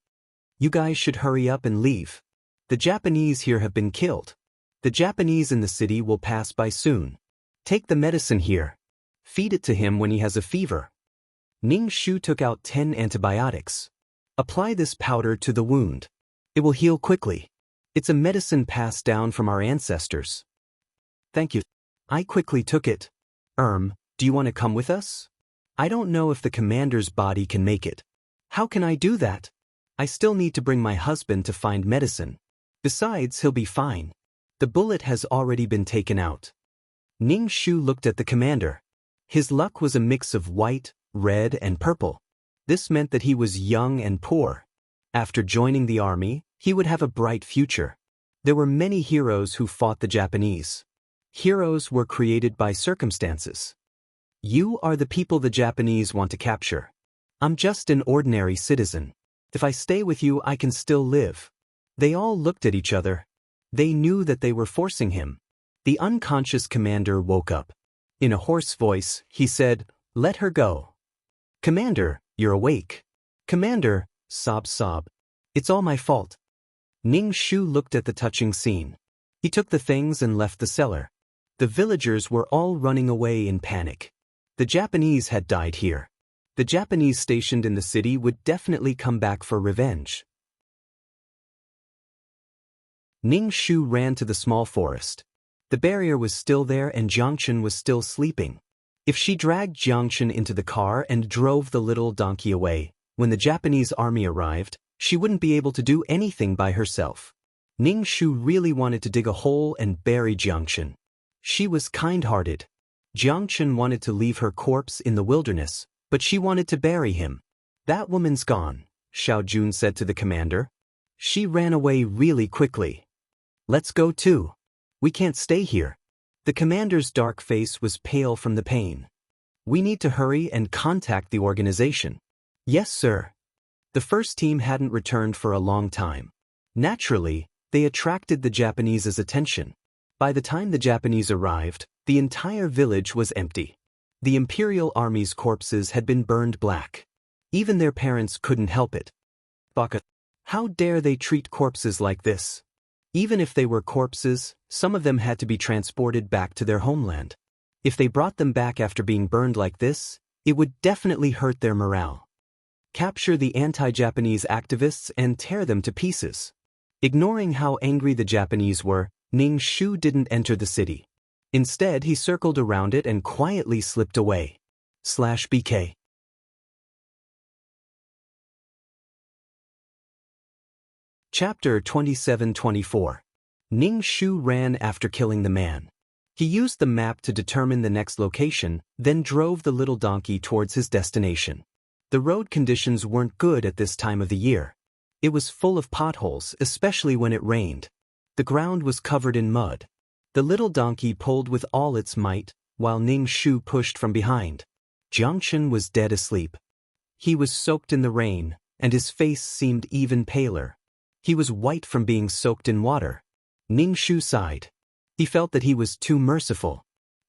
[SPEAKER 1] "You guys should hurry up and leave. The Japanese here have been killed. The Japanese in the city will pass by soon. Take the medicine here. Feed it to him when he has a fever." Ning Shu took out 10 antibiotics. "Apply this powder to the wound. It will heal quickly. It's a medicine passed down from our ancestors." "Thank you." I quickly took it. Do you want to come with us?" "I don't know if the commander's body can make it. How can I do that? I still need to bring my husband to find medicine. Besides, he'll be fine. The bullet has already been taken out. Ning Shu looked at the commander. His luck was a mix of white, red, and purple. This meant that he was young and poor. After joining the army, he would have a bright future. There were many heroes who fought the Japanese. Heroes were created by circumstances. You are the people the Japanese want to capture. I'm just an ordinary citizen. If I stay with you, I can still live. They all looked at each other. They knew that they were forcing him. The unconscious commander woke up. In a hoarse voice, he said, "Let her go." "Commander, you're awake." "Commander," sob. "It's all my fault." Ning Shu looked at the touching scene. He took the things and left the cellar. The villagers were all running away in panic. The Japanese had died here. The Japanese stationed in the city would definitely come back for revenge. Ning Shu ran to the small forest. The barrier was still there and Jiangchen was still sleeping. If she dragged Jiangchen into the car and drove the little donkey away, when the Japanese army arrived, she wouldn't be able to do anything by herself. Ning Shu really wanted to dig a hole and bury Jiangchen. She was kind-hearted. Jiangchen wanted to leave her corpse in the wilderness, but she wanted to bury him. "That woman's gone," Xiao Jun said to the commander. "She ran away really quickly. Let's go too. We can't stay here." The commander's dark face was pale from the pain. "We need to hurry and contact the organization." "Yes, sir." The first team hadn't returned for a long time. Naturally, they attracted the Japanese's attention. By the time the Japanese arrived, the entire village was empty. The Imperial Army's corpses had been burned black. Even their parents couldn't help it. Baka. How dare they treat corpses like this? Even if they were corpses, some of them had to be transported back to their homeland. If they brought them back after being burned like this, it would definitely hurt their morale. Capture the anti-Japanese activists and tear them to pieces. Ignoring how angry the Japanese were, Ning Shu didn't enter the city. Instead, he circled around it and quietly slipped away. /BK. Chapter 27-24. Ning Shu ran after killing the man. He used the map to determine the next location, then drove the little donkey towards his destination. The road conditions weren't good at this time of the year. It was full of potholes, especially when it rained. The ground was covered in mud. The little donkey pulled with all its might, while Ning Shu pushed from behind. Jiangchen was dead asleep. He was soaked in the rain, and his face seemed even paler. He was white from being soaked in water. Ning Shu sighed. He felt that he was too merciful.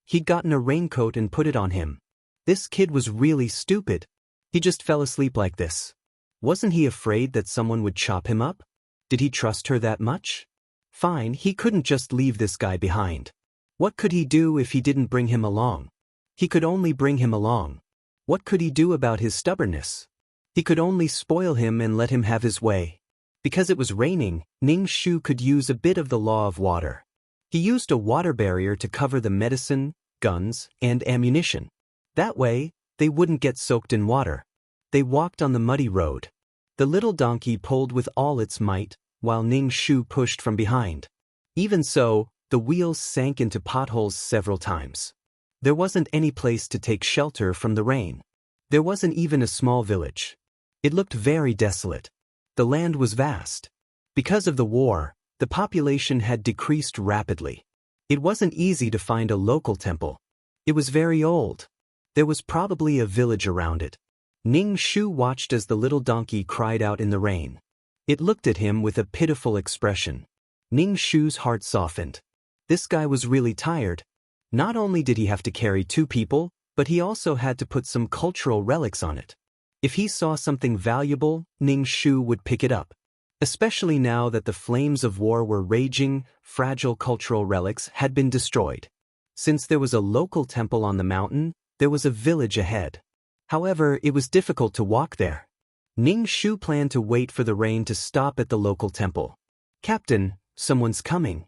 [SPEAKER 1] He'd gotten a raincoat and put it on him. This kid was really stupid. He just fell asleep like this. Wasn't he afraid that someone would chop him up? Did he trust her that much? Fine, he couldn't just leave this guy behind. What could he do if he didn't bring him along? He could only bring him along. What could he do about his stubbornness? He could only spoil him and let him have his way. Because it was raining, Ning Shu could use a bit of the law of water. He used a water barrier to cover the medicine, guns, and ammunition. That way, they wouldn't get soaked in water. They walked on the muddy road. The little donkey pulled with all its might, while Ning Shu pushed from behind. Even so, the wheels sank into potholes several times. There wasn't any place to take shelter from the rain. There wasn't even a small village. It looked very desolate. The land was vast. Because of the war, the population had decreased rapidly. It wasn't easy to find a local temple. It was very old. There was probably a village around it. Ning Shu watched as the little donkey cried out in the rain. It looked at him with a pitiful expression. Ning Shu's heart softened. This guy was really tired. Not only did he have to carry 2 people, but he also had to put some cultural relics on it. If he saw something valuable, Ning Shu would pick it up. Especially now that the flames of war were raging, fragile cultural relics had been destroyed. Since there was a local temple on the mountain, there was a village ahead. However, it was difficult to walk there. Ning Shu planned to wait for the rain to stop at the local temple. "Captain, someone's coming."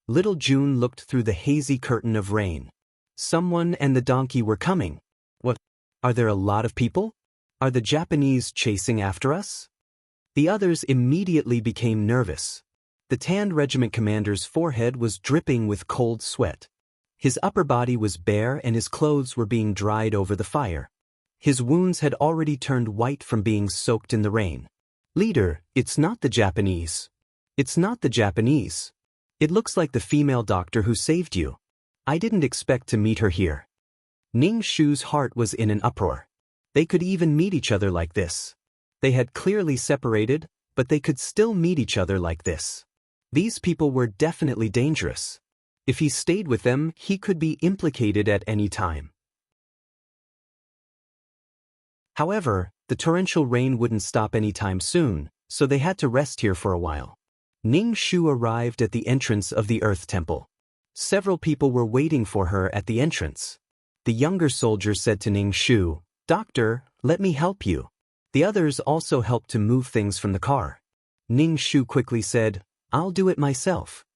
[SPEAKER 1] Little June looked through the hazy curtain of rain. Someone and the donkey were coming. What? Are there a lot of people? Are the Japanese chasing after us? The others immediately became nervous. The tanned regiment commander's forehead was dripping with cold sweat. His upper body was bare and his clothes were being dried over the fire. His wounds had already turned white from being soaked in the rain. Leader, it's not the Japanese. It's not the Japanese. It looks like the female doctor who saved you. I didn't expect to meet her here. Ning Shu's heart was in an uproar. They could even meet each other like this. They had clearly separated, but they could still meet each other like this. These people were definitely dangerous. If he stayed with them, he could be implicated at any time. However, the torrential rain wouldn't stop anytime soon, so they had to rest here for a while. Ning Shu arrived at the entrance of the Earth Temple. Several people were waiting for her at the entrance. The younger soldier said to Ning Shu, "Doctor, let me help you." The others also helped to move things from the car. Ning Shu quickly said, "I'll do it myself."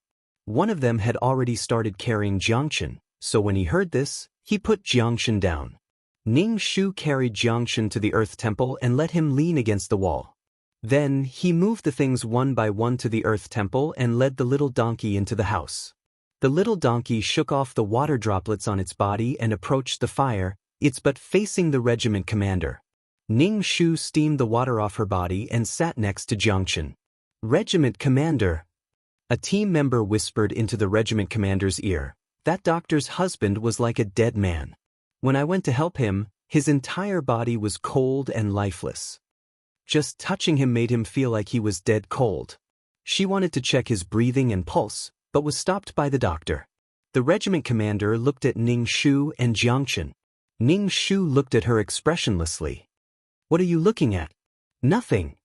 [SPEAKER 1] One of them had already started carrying Jiangchen, so when he heard this, he put Jiangchen down. Ning Shu carried Jiangchen to the Earth Temple and let him lean against the wall. Then, he moved the things one by one to the Earth Temple and led the little donkey into the house. The little donkey shook off the water droplets on its body and approached the fire, its butt facing the regiment commander. Ning Shu steamed the water off her body and sat next to Jiangchen. "Regiment commander." A team member whispered into the regiment commander's ear, "That doctor's husband was like a dead man. When I went to help him, his entire body was cold and lifeless. Just touching him made him feel like he was dead cold." She wanted to check his breathing and pulse, but was stopped by the doctor. The regiment commander looked at Ning Shu and Jiangchen. Ning Shu looked at her expressionlessly. "What are you looking at?" "Nothing."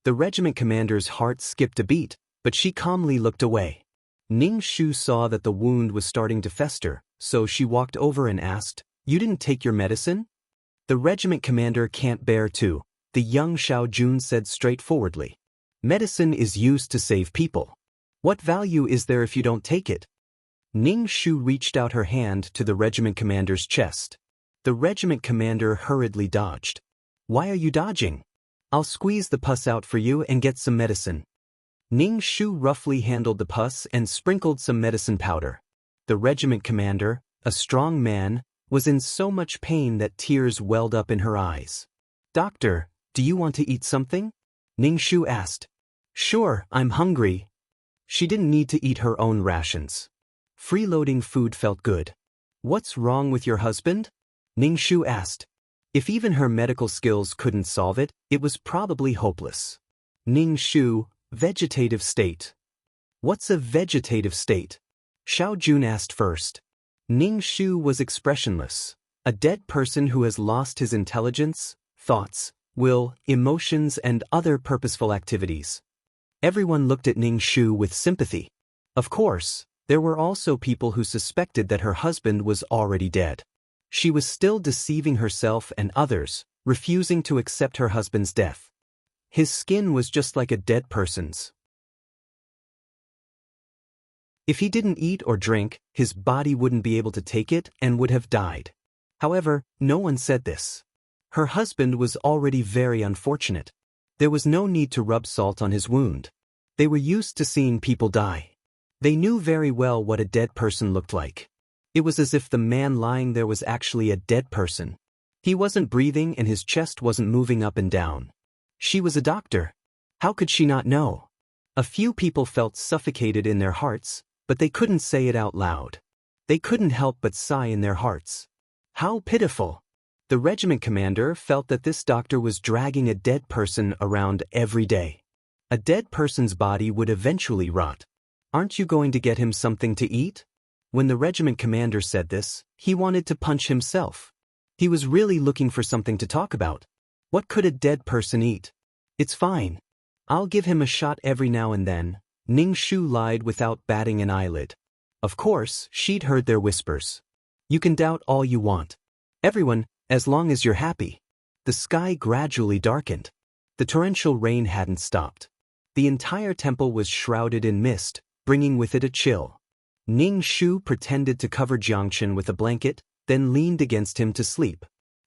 [SPEAKER 1] The regiment commander's heart skipped a beat, but she calmly looked away. Ning Shu saw that the wound was starting to fester, so she walked over and asked, "You didn't take your medicine?" "The regiment commander can't bear to," the young Xiao Jun said straightforwardly. "Medicine is used to save people. What value is there if you don't take it?" Ning Shu reached out her hand to the regiment commander's chest. The regiment commander hurriedly dodged. "Why are you dodging? I'll squeeze the pus out for you and get some medicine." Ning Shu roughly handled the pus and sprinkled some medicine powder. The regiment commander, a strong man, was in so much pain that tears welled up in her eyes. "Doctor, do you want to eat something?" Ning Shu asked. "Sure, I'm hungry." She didn't need to eat her own rations. Freeloading food felt good. "What's wrong with your husband?" Ning Shu asked. If even her medical skills couldn't solve it, it was probably hopeless. Ning Shu, vegetative state. "What's a vegetative state?" Xiao Jun asked first. Ning Shu was expressionless. A dead person who has lost his intelligence, thoughts, will, emotions and other purposeful activities. Everyone looked at Ning Shu with sympathy. Of course, there were also people who suspected that her husband was already dead. She was still deceiving herself and others, refusing to accept her husband's death. His skin was just like a dead person's. If he didn't eat or drink, his body wouldn't be able to take it and would have died. However, no one said this. Her husband was already very unfortunate. There was no need to rub salt on his wound. They were used to seeing people die. They knew very well what a dead person looked like. It was as if the man lying there was actually a dead person. He wasn't breathing and his chest wasn't moving up and down. She was a doctor. How could she not know? A few people felt suffocated in their hearts, but they couldn't say it out loud. They couldn't help but sigh in their hearts. How pitiful! The regiment commander felt that this doctor was dragging a dead person around every day. A dead person's body would eventually rot. "Aren't you going to get him something to eat?" When the regiment commander said this, he wanted to punch himself. He was really looking for something to talk about. What could a dead person eat? "It's fine. I'll give him a shot every now and then," Ning Shu lied without batting an eyelid. Of course, she'd heard their whispers. "You can doubt all you want. Everyone, as long as you're happy." The sky gradually darkened. The torrential rain hadn't stopped. The entire temple was shrouded in mist, bringing with it a chill. Ning Shu pretended to cover Jiangchen with a blanket, then leaned against him to sleep.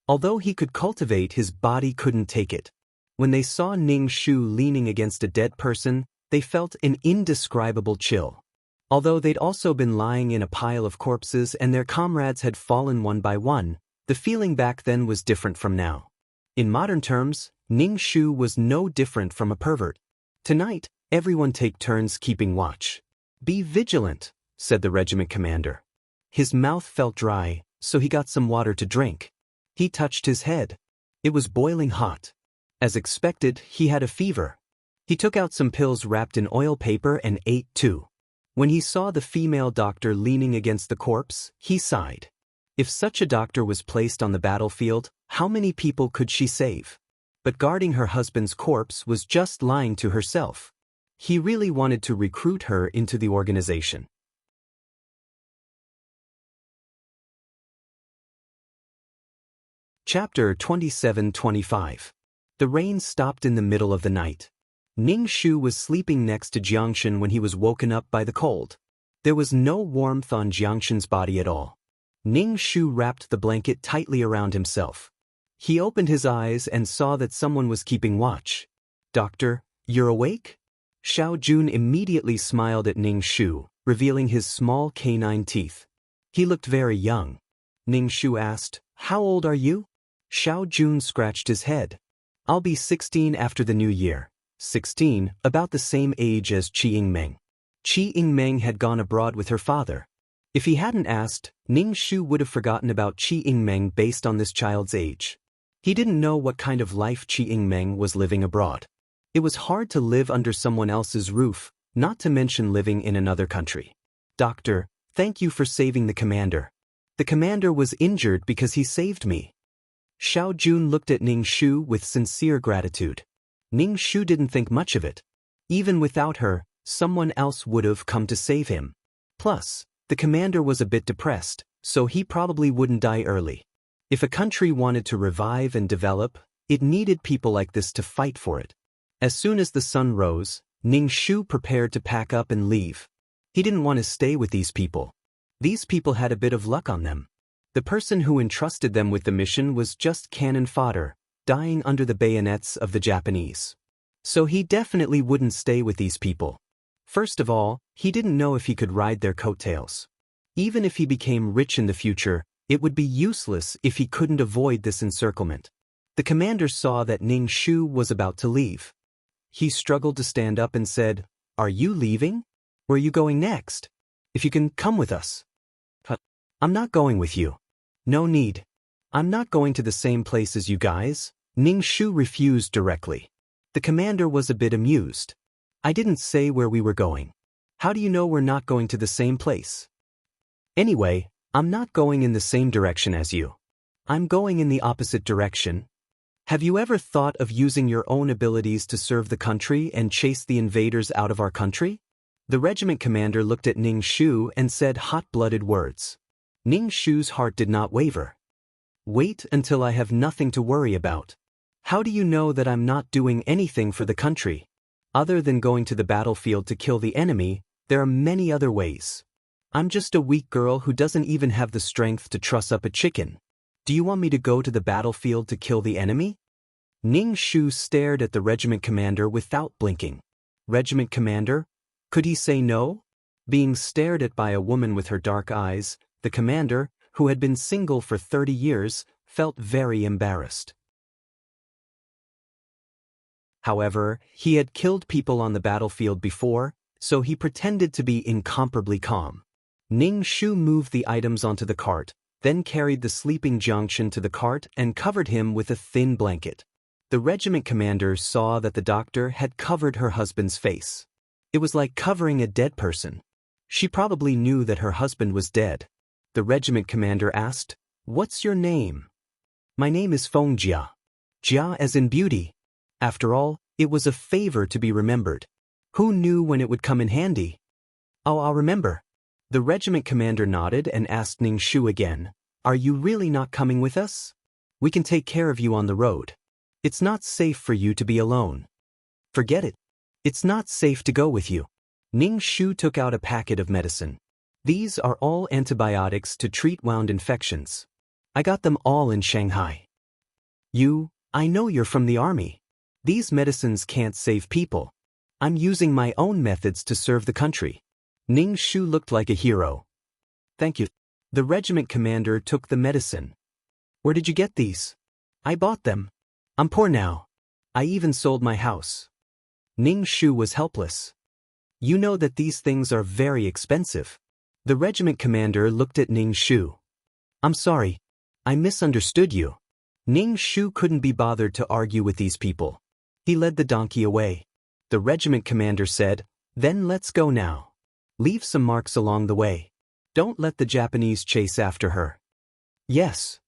[SPEAKER 1] Although he could cultivate, his body couldn't take it. When they saw Ning Shu leaning against a dead person, they felt an indescribable chill. Although they'd also been lying in a pile of corpses and their comrades had fallen one by one, the feeling back then was different from now. In modern terms, Ning Shu was no different from a pervert. Tonight, everyone take turns keeping watch. Be vigilant, said the regiment commander. His mouth felt dry, so he got some water to drink. He touched his head. It was boiling hot. As expected, he had a fever. He took out some pills wrapped in oil paper and ate too. When he saw the female doctor leaning against the corpse, he sighed. If such a doctor was placed on the battlefield, how many people could she save? But guarding her husband's corpse was just lying to herself. He really wanted to recruit her into the organization. Chapter 27-25. The rain stopped in the middle of the night. Ning Shu was sleeping next to Jiangshan when he was woken up by the cold. There was no warmth on Jiangshan's body at all. Ning Shu wrapped the blanket tightly around himself. He opened his eyes and saw that someone was keeping watch. "Doctor, you're awake?" Xiao Jun immediately smiled at Ning Shu, revealing his small canine teeth. He looked very young. Ning Shu asked, "How old are you?" Xiao Jun scratched his head. "I'll be 16 after the new year." 16, about the same age as Qi Yingmeng. Qi Yingmeng had gone abroad with her father. If he hadn't asked, Ning Shu would have forgotten about Qi Yingmeng based on this child's age. He didn't know what kind of life Qi Yingmeng was living abroad. It was hard to live under someone else's roof, not to mention living in another country. "Doctor, thank you for saving the commander. The commander was injured because he saved me." Xiao Jun looked at Ning Shu with sincere gratitude. Ning Shu didn't think much of it. Even without her, someone else would have come to save him. Plus, the commander was a bit depressed, so he probably wouldn't die early. If a country wanted to revive and develop, it needed people like this to fight for it. As soon as the sun rose, Ning Shu prepared to pack up and leave. He didn't want to stay with these people. These people had a bit of luck on them. The person who entrusted them with the mission was just cannon fodder, dying under the bayonets of the Japanese. So he definitely wouldn't stay with these people. First of all, he didn't know if he could ride their coattails. Even if he became rich in the future, it would be useless if he couldn't avoid this encirclement. The commander saw that Ning Shu was about to leave. He struggled to stand up and said, "Are you leaving? Where are you going next? If you can come with us." "I'm not going with you." "No need. I'm not going to the same place as you guys." Ning Shu refused directly. The commander was a bit amused. "I didn't say where we were going. How do you know we're not going to the same place?" "Anyway, I'm not going in the same direction as you. I'm going in the opposite direction. Have you ever thought of using your own abilities to serve the country and chase the invaders out of our country?" The regiment commander looked at Ning Shu and said hot-blooded words. Ning Shu's heart did not waver. "Wait until I have nothing to worry about. How do you know that I'm not doing anything for the country? Other than going to the battlefield to kill the enemy, there are many other ways. I'm just a weak girl who doesn't even have the strength to truss up a chicken. Do you want me to go to the battlefield to kill the enemy?" Ning Shu stared at the regiment commander without blinking. Regiment commander? Could he say no? Being stared at by a woman with her dark eyes, the commander, who had been single for 30 years, felt very embarrassed. However, he had killed people on the battlefield before, so he pretended to be incomparably calm. Ning Shu moved the items onto the cart, then carried the sleeping Jiangshan to the cart and covered him with a thin blanket. The regiment commander saw that the doctor had covered her husband's face. It was like covering a dead person. She probably knew that her husband was dead. The regiment commander asked, "What's your name?" "My name is Feng Jia." Jia as in beauty. After all, it was a favor to be remembered. Who knew when it would come in handy? "Oh, I'll remember." The regiment commander nodded and asked Ning Shu again, "Are you really not coming with us? We can take care of you on the road. It's not safe for you to be alone." "Forget it. It's not safe to go with you." Ning Shu took out a packet of medicine. "These are all antibiotics to treat wound infections. I got them all in Shanghai. I know you're from the army. These medicines can't save people. I'm using my own methods to serve the country. Ning Shu looked like a hero. Thank you. The regiment commander took the medicine. Where did you get these? I bought them. I'm poor now. I even sold my house. Ning Shu was helpless. You know that these things are very expensive. The regiment commander looked at Ning Shu. I'm sorry. I misunderstood you. Ning Shu couldn't be bothered to argue with these people. He led the donkey away. The regiment commander said, Then let's go now. Leave some marks along the way. Don't let the Japanese chase after her. Yes.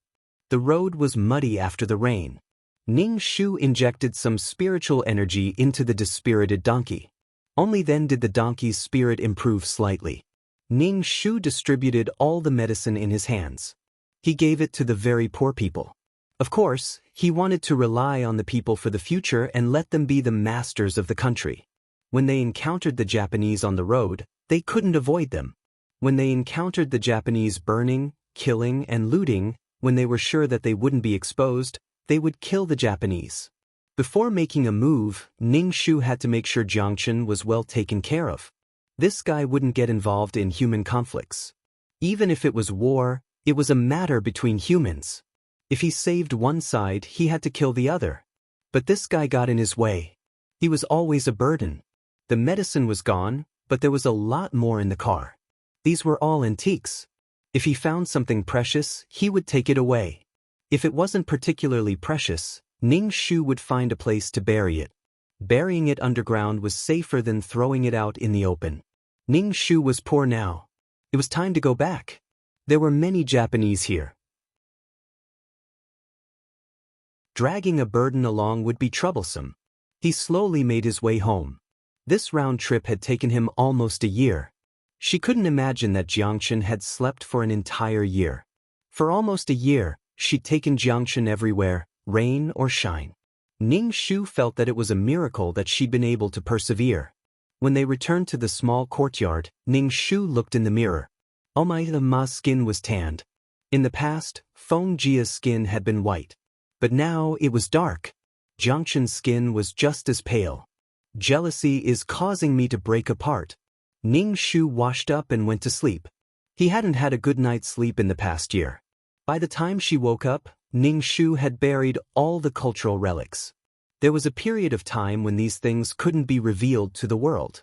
[SPEAKER 1] The road was muddy after the rain. Ning Shu injected some spiritual energy into the dispirited donkey. Only then did the donkey's spirit improve slightly. Ning Shu distributed all the medicine in his hands. He gave it to the very poor people. Of course, he wanted to rely on the people for the future and let them be the masters of the country. When they encountered the Japanese on the road, they couldn't avoid them. When they encountered the Japanese burning, killing, and looting, when they were sure that they wouldn't be exposed, they would kill the Japanese. Before making a move, Ning Shu had to make sure Jiangchen was well taken care of. This guy wouldn't get involved in human conflicts. Even if it was war, it was a matter between humans. If he saved one side, he had to kill the other. But this guy got in his way. He was always a burden. The medicine was gone, but there was a lot more in the car. These were all antiques. If he found something precious, he would take it away. If it wasn't particularly precious, Ning Shu would find a place to bury it. Burying it underground was safer than throwing it out in the open. Ning Shu was poor now. It was time to go back. There were many Japanese here. Dragging a burden along would be troublesome. He slowly made his way home. This round trip had taken him almost a year. She couldn't imagine that Jiangchen had slept for an entire year. For almost a year, she'd taken Jiangchen everywhere, rain or shine. Ning Shu felt that it was a miracle that she'd been able to persevere. When they returned to the small courtyard, Ning Shu looked in the mirror. Oh my, Ma's skin was tanned. In the past, Feng Jia's skin had been white. But now it was dark. Jiangchen's skin was just as pale. Jealousy is causing me to break apart. Ning Shu washed up and went to sleep. He hadn't had a good night's sleep in the past year. By the time she woke up, Ning Shu had buried all the cultural relics. There was a period of time when these things couldn't be revealed to the world.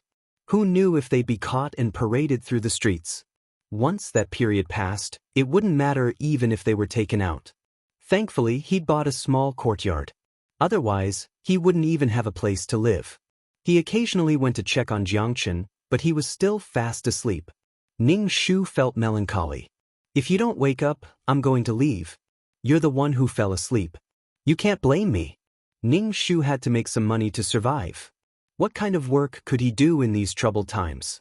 [SPEAKER 1] Who knew if they'd be caught and paraded through the streets? Once that period passed, it wouldn't matter even if they were taken out. Thankfully, he'd bought a small courtyard. Otherwise, he wouldn't even have a place to live. He occasionally went to check on Jiangchen, but he was still fast asleep. Ning Shu felt melancholy. If you don't wake up, I'm going to leave. You're the one who fell asleep. You can't blame me. Ning Shu had to make some money to survive. What kind of work could he do in these troubled times?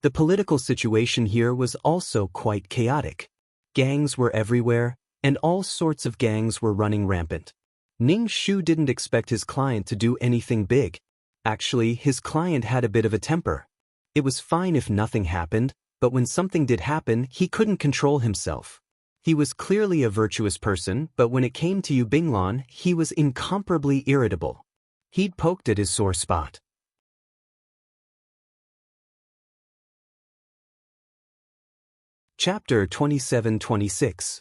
[SPEAKER 1] The political situation here was also quite chaotic. Gangs were everywhere, and all sorts of gangs were running rampant. Ning Shu didn't expect his client to do anything big. Actually, his client had a bit of a temper. It was fine if nothing happened, but when something did happen, he couldn't control himself. He was clearly a virtuous person, but when it came to Yu Binglan, he was incomparably irritable. He'd poked at his sore spot. Chapter 27-26.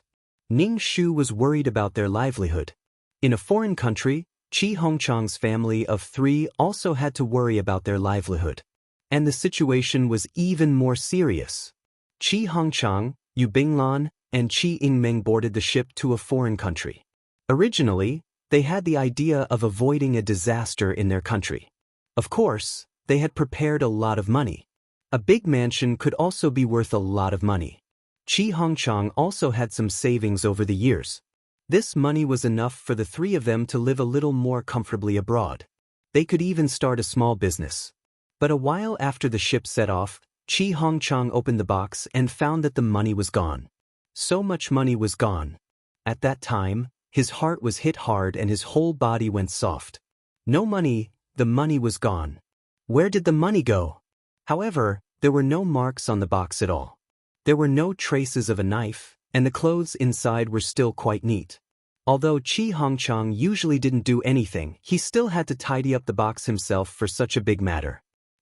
[SPEAKER 1] Ning Shu was worried about their livelihood. In a foreign country, Qi Hongchang's family of 3 also had to worry about their livelihood. And the situation was even more serious. Qi Hongchang, Yu Binglan, and Qi Yingmeng boarded the ship to a foreign country. Originally, they had the idea of avoiding a disaster in their country. Of course, they had prepared a lot of money. A big mansion could also be worth a lot of money. Qi Hongchang also had some savings over the years. This money was enough for the 3 of them to live a little more comfortably abroad. They could even start a small business. But a while after the ship set off, Qi Hongchang opened the box and found that the money was gone. So much money was gone. At that time, his heart was hit hard and his whole body went soft. No money, the money was gone. Where did the money go? However, there were no marks on the box at all. There were no traces of a knife, and the clothes inside were still quite neat. Although Chi Hongchang usually didn't do anything, he still had to tidy up the box himself for such a big matter.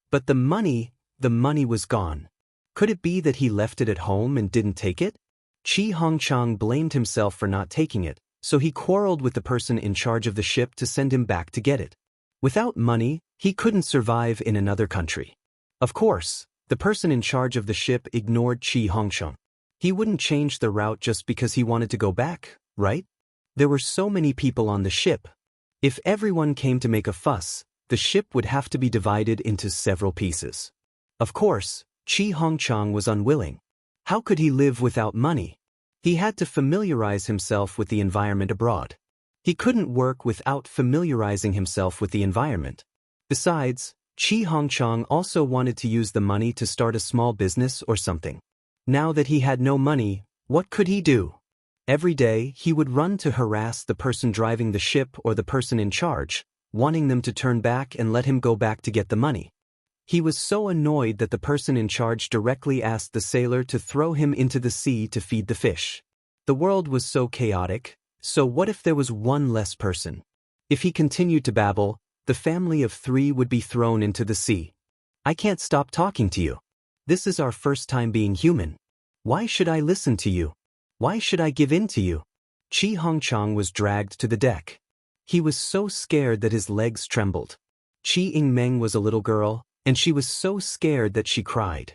[SPEAKER 1] But the money was gone. Could it be that he left it at home and didn't take it? Chi Hongchang blamed himself for not taking it, so he quarreled with the person in charge of the ship to send him back to get it. Without money, he couldn't survive in another country. Of course, the person in charge of the ship ignored Chi Hongchang. He wouldn't change the route just because he wanted to go back, right? There were so many people on the ship. If everyone came to make a fuss, the ship would have to be divided into several pieces. Of course, Chi Hongchang was unwilling. How could he live without money? He had to familiarize himself with the environment abroad. He couldn't work without familiarizing himself with the environment. Besides, Chi Hongchang also wanted to use the money to start a small business or something. Now that he had no money, what could he do? Every day, he would run to harass the person driving the ship or the person in charge, wanting them to turn back and let him go back to get the money. He was so annoyed that the person in charge directly asked the sailor to throw him into the sea to feed the fish. The world was so chaotic, so what if there was one less person? If he continued to babble, the family of 3 would be thrown into the sea. I can't stop talking to you. This is our first time being human. Why should I listen to you? Why should I give in to you? Chi Hongchang was dragged to the deck. He was so scared that his legs trembled. Chi Yingmeng was a little girl, and she was so scared that she cried.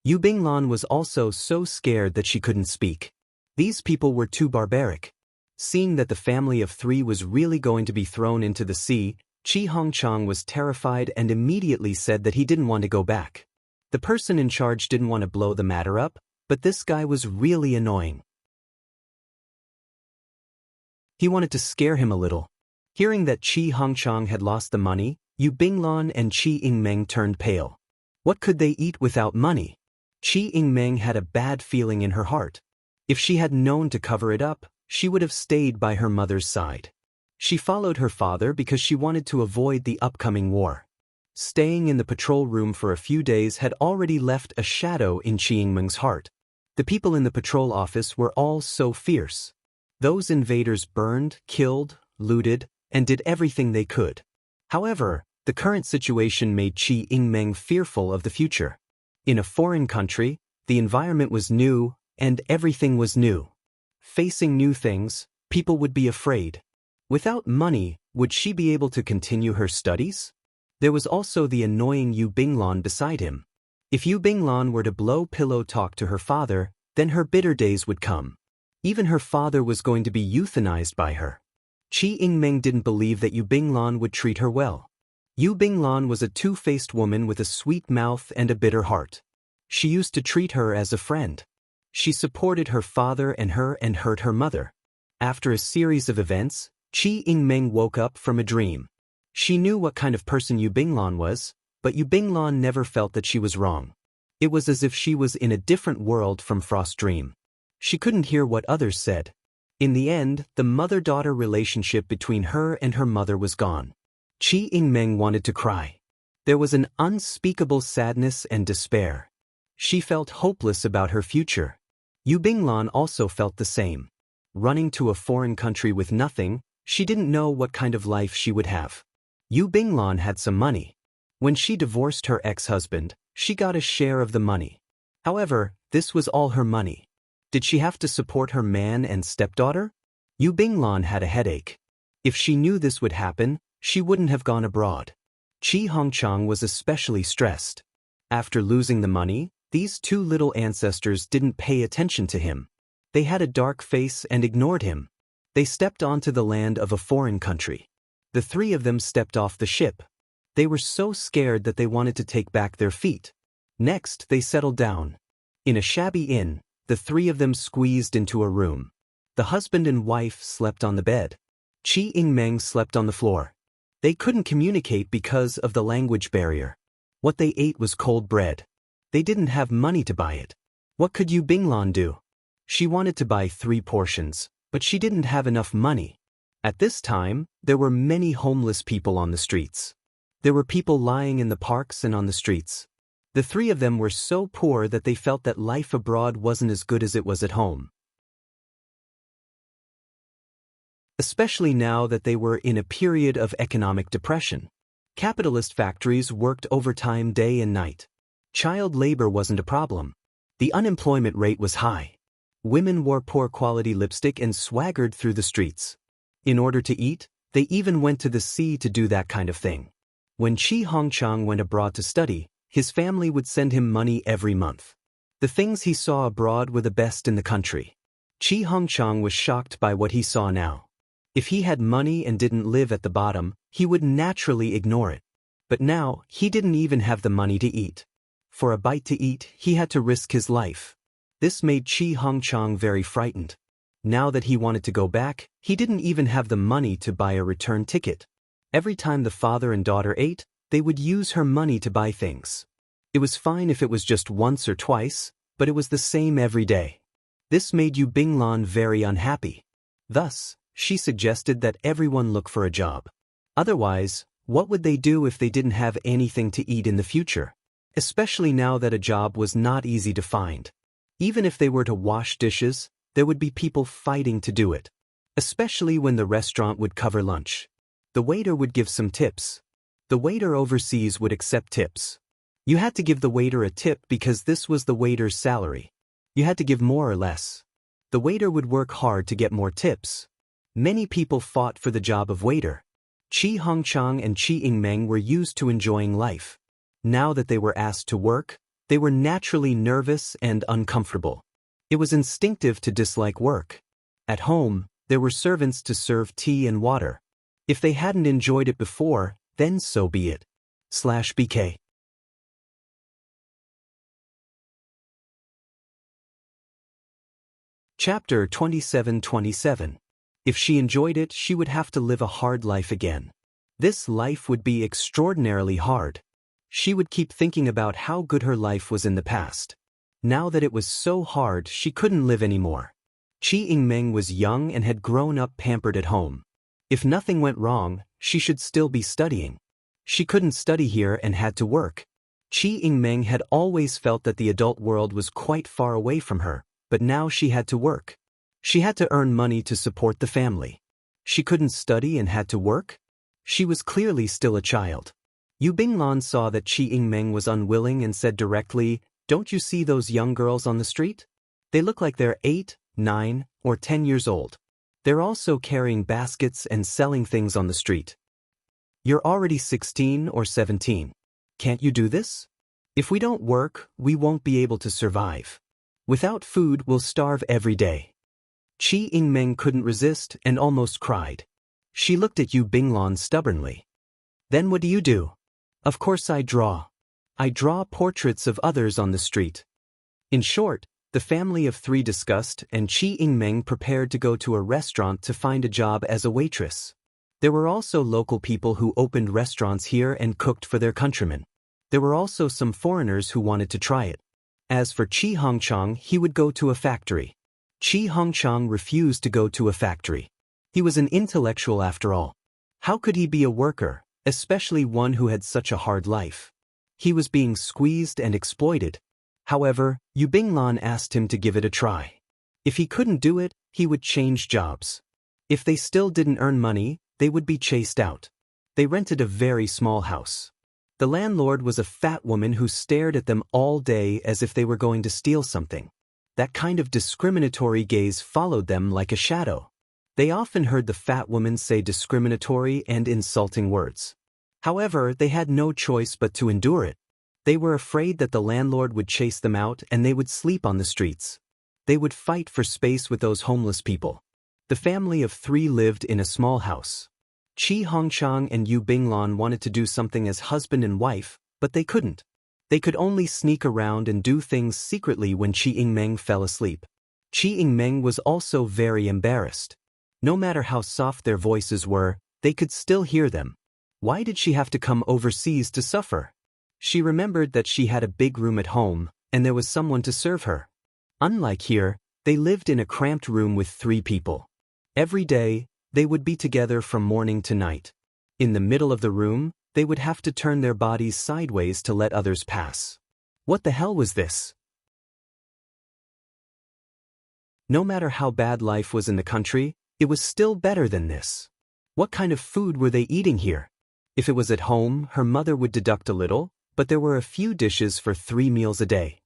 [SPEAKER 1] Yu Binglan was also so scared that she couldn't speak. These people were too barbaric. Seeing that the family of 3 was really going to be thrown into the sea, Chi Hongchang was terrified and immediately said that he didn't want to go back. The person in charge didn't want to blow the matter up, but this guy was really annoying. He wanted to scare him a little. Hearing that Chi Hongchang had lost the money, Yu Binglan and Chi Yingmeng turned pale. What could they eat without money? Chi Yingmeng had a bad feeling in her heart. If she had known to cover it up, she would have stayed by her mother's side. She followed her father because she wanted to avoid the upcoming war. Staying in the patrol room for a few days had already left a shadow in Chi Yingmeng's heart. The people in the patrol office were all so fierce. Those invaders burned, killed, looted, and did everything they could. However, the current situation made Chi Yingmeng fearful of the future. In a foreign country, the environment was new, and everything was new. Facing new things, people would be afraid. Without money, would she be able to continue her studies? There was also the annoying Yu Binglan beside him. If Yu Binglan were to blow pillow talk to her father, then her bitter days would come. Even her father was going to be euthanized by her. Chi Yingmeng didn't believe that Yu Binglan would treat her well. Yu Binglan was a two-faced woman with a sweet mouth and a bitter heart. She used to treat her as a friend. She supported her father and hurt her mother. After a series of events, Chi Yingmeng woke up from a dream. She knew what kind of person Yu Binglan was, but Yu Binglan never felt that she was wrong. It was as if she was in a different world from Frost's dream. She couldn't hear what others said. In the end, the mother-daughter relationship between her and her mother was gone. Chi Yingmeng wanted to cry. There was an unspeakable sadness and despair. She felt hopeless about her future. Yu Binglan also felt the same. Running to a foreign country with nothing, she didn't know what kind of life she would have. Yu Binglan had some money. When she divorced her ex-husband, she got a share of the money. However, this was all her money. Did she have to support her man and stepdaughter? Yu Binglan had a headache. If she knew this would happen, she wouldn't have gone abroad. Chi Hongchang was especially stressed. After losing the money, these 2 little ancestors didn't pay attention to him. They had a dark face and ignored him. They stepped onto the land of a foreign country. The 3 of them stepped off the ship. They were so scared that they wanted to take back their feet. Next, they settled down. In a shabby inn, the 3 of them squeezed into a room. The husband and wife slept on the bed. Chi Yingmeng slept on the floor. They couldn't communicate because of the language barrier. What they ate was cold bread. They didn't have money to buy it. What could Yu Binglan do? She wanted to buy 3 portions, but she didn't have enough money. At this time, there were many homeless people on the streets. There were people lying in the parks and on the streets. The 3 of them were so poor that they felt that life abroad wasn't as good as it was at home. especially now that they were in a period of economic depression. Capitalist factories worked overtime day and night. Child labor wasn't a problem. The unemployment rate was high. Women wore poor quality lipstick and swaggered through the streets. In order to eat, they even went to the sea to do that kind of thing. When Chi Hongchang went abroad to study, his family would send him money every month. The things he saw abroad were the best in the country. Chi Hongchang was shocked by what he saw now. If he had money and didn't live at the bottom, he would naturally ignore it. But now, he didn't even have the money to eat. For a bite to eat, he had to risk his life. This made Chi Hongchang very frightened. Now that he wanted to go back, he didn't even have the money to buy a return ticket. Every time the father and daughter ate, they would use her money to buy things. It was fine if it was just once or twice, but it was the same every day. This made Yu Binglan very unhappy. Thus, she suggested that everyone look for a job. Otherwise, what would they do if they didn't have anything to eat in the future? Especially now that a job was not easy to find. Even if they were to wash dishes, there would be people fighting to do it. Especially when the restaurant would cover lunch. The waiter would give some tips. The waiter overseas would accept tips. You had to give the waiter a tip because this was the waiter's salary. You had to give more or less. The waiter would work hard to get more tips. Many people fought for the job of waiter. Chi Hongchang and Chi Yingmeng were used to enjoying life. Now that they were asked to work, they were naturally nervous and uncomfortable. It was instinctive to dislike work. At home, there were servants to serve tea and water. If they hadn't enjoyed it before, then so be it. /BK Chapter 27:27. If she enjoyed it, she would have to live a hard life again. This life would be extraordinarily hard. She would keep thinking about how good her life was in the past. Now that it was so hard, she couldn't live anymore. Chi Yingmeng was young and had grown up pampered at home. If nothing went wrong, she should still be studying. She couldn't study here and had to work. Chi Yingmeng had always felt that the adult world was quite far away from her, but now she had to work. She had to earn money to support the family. She couldn't study and had to work? She was clearly still a child. Yu Binglan saw that Chi Yingmeng was unwilling and said directly, "Don't you see those young girls on the street? They look like they're 8, 9, or 10 years old. They're also carrying baskets and selling things on the street. You're already 16 or 17. Can't you do this? If we don't work, we won't be able to survive. Without food, we'll starve every day." Chi Yingmeng couldn't resist and almost cried. She looked at Yu Binglan stubbornly. "Then what do you do?" "Of course I draw. I draw portraits of others on the street." In short, the family of three discussed and Chi Yingmeng prepared to go to a restaurant to find a job as a waitress. There were also local people who opened restaurants here and cooked for their countrymen. There were also some foreigners who wanted to try it. As for Chi Hongchang, he would go to a factory. Chi Hongchang refused to go to a factory. He was an intellectual after all. How could he be a worker, especially one who had such a hard life? He was being squeezed and exploited. However, Yu Binglan asked him to give it a try. If he couldn't do it, he would change jobs. If they still didn't earn money, they would be chased out. They rented a very small house. The landlord was a fat woman who stared at them all day as if they were going to steal something. That kind of discriminatory gaze followed them like a shadow. They often heard the fat woman say discriminatory and insulting words. However, they had no choice but to endure it. They were afraid that the landlord would chase them out and they would sleep on the streets. They would fight for space with those homeless people. The family of three lived in a small house. Chi Hongchang and Yu Binglan wanted to do something as husband and wife, but they couldn't. They could only sneak around and do things secretly when Chi Yingmeng fell asleep. Chi Yingmeng was also very embarrassed. No matter how soft their voices were, they could still hear them. Why did she have to come overseas to suffer? She remembered that she had a big room at home, and there was someone to serve her. Unlike here, they lived in a cramped room with 3 people. Every day, they would be together from morning to night. In the middle of the room, they would have to turn their bodies sideways to let others pass. What the hell was this? No matter how bad life was in the country, It was still better than this. What kind of food were they eating here? If it was at home, her mother would deduct a little, but there were a few dishes for 3 meals a day.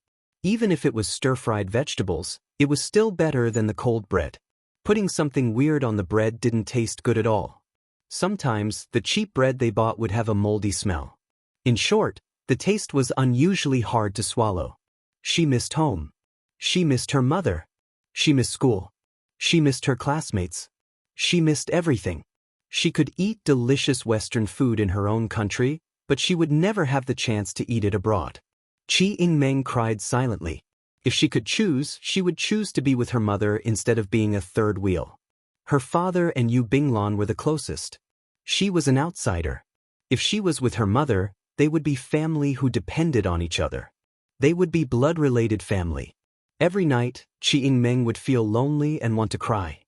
[SPEAKER 1] Even if it was stir-fried vegetables, it was still better than the cold bread. Putting something weird on the bread didn't taste good at all. Sometimes, the cheap bread they bought would have a moldy smell. In short, the taste was unusually hard to swallow. She missed home. She missed her mother. She missed school. She missed her classmates. She missed everything. She could eat delicious Western food in her own country, but she would never have the chance to eat it abroad. Chi Ying-meng cried silently. If she could choose, she would choose to be with her mother instead of being a third wheel. Her father and Yu Binglan were the closest. She was an outsider. If she was with her mother, they would be family who depended on each other. They would be blood-related family. Every night, Chi Ying-meng would feel lonely and want to cry.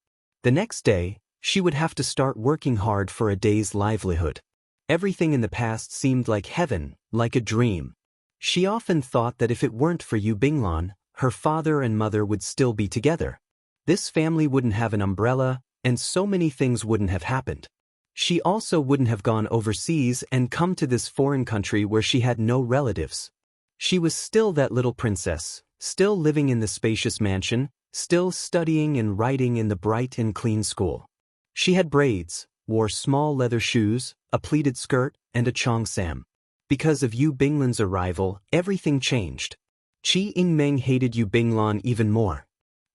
[SPEAKER 1] The next day, she would have to start working hard for a day's livelihood. Everything in the past seemed like heaven, like a dream. She often thought that if it weren't for Yu Binglan, her father and mother would still be together. This family wouldn't have an umbrella, and so many things wouldn't have happened. She also wouldn't have gone overseas and come to this foreign country where she had no relatives. She was still that little princess, still living in the spacious mansion, still studying and writing in the bright and clean school. She had braids, wore small leather shoes, a pleated skirt, and a cheongsam. Because of Yu Binglan's arrival, everything changed. Chi Ying-meng hated Yu Binglan even more.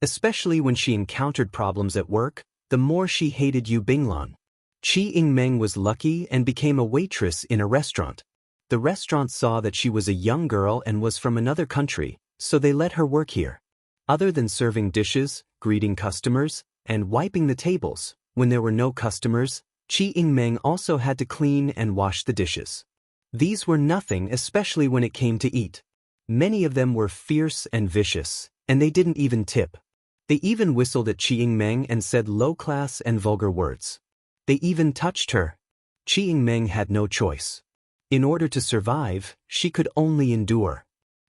[SPEAKER 1] Especially when she encountered problems at work, the more she hated Yu Binglan. Chi Ying-meng was lucky and became a waitress in a restaurant. The restaurant saw that she was a young girl and was from another country, so they let her work here. Other than serving dishes, greeting customers, and wiping the tables, when there were no customers, Chi Ying-meng also had to clean and wash the dishes. These were nothing, especially when it came to eat. Many of them were fierce and vicious, and they didn't even tip. They even whistled at Chi Ying-meng and said low-class and vulgar words. They even touched her. Chi Ying-meng had no choice. In order to survive, she could only endure.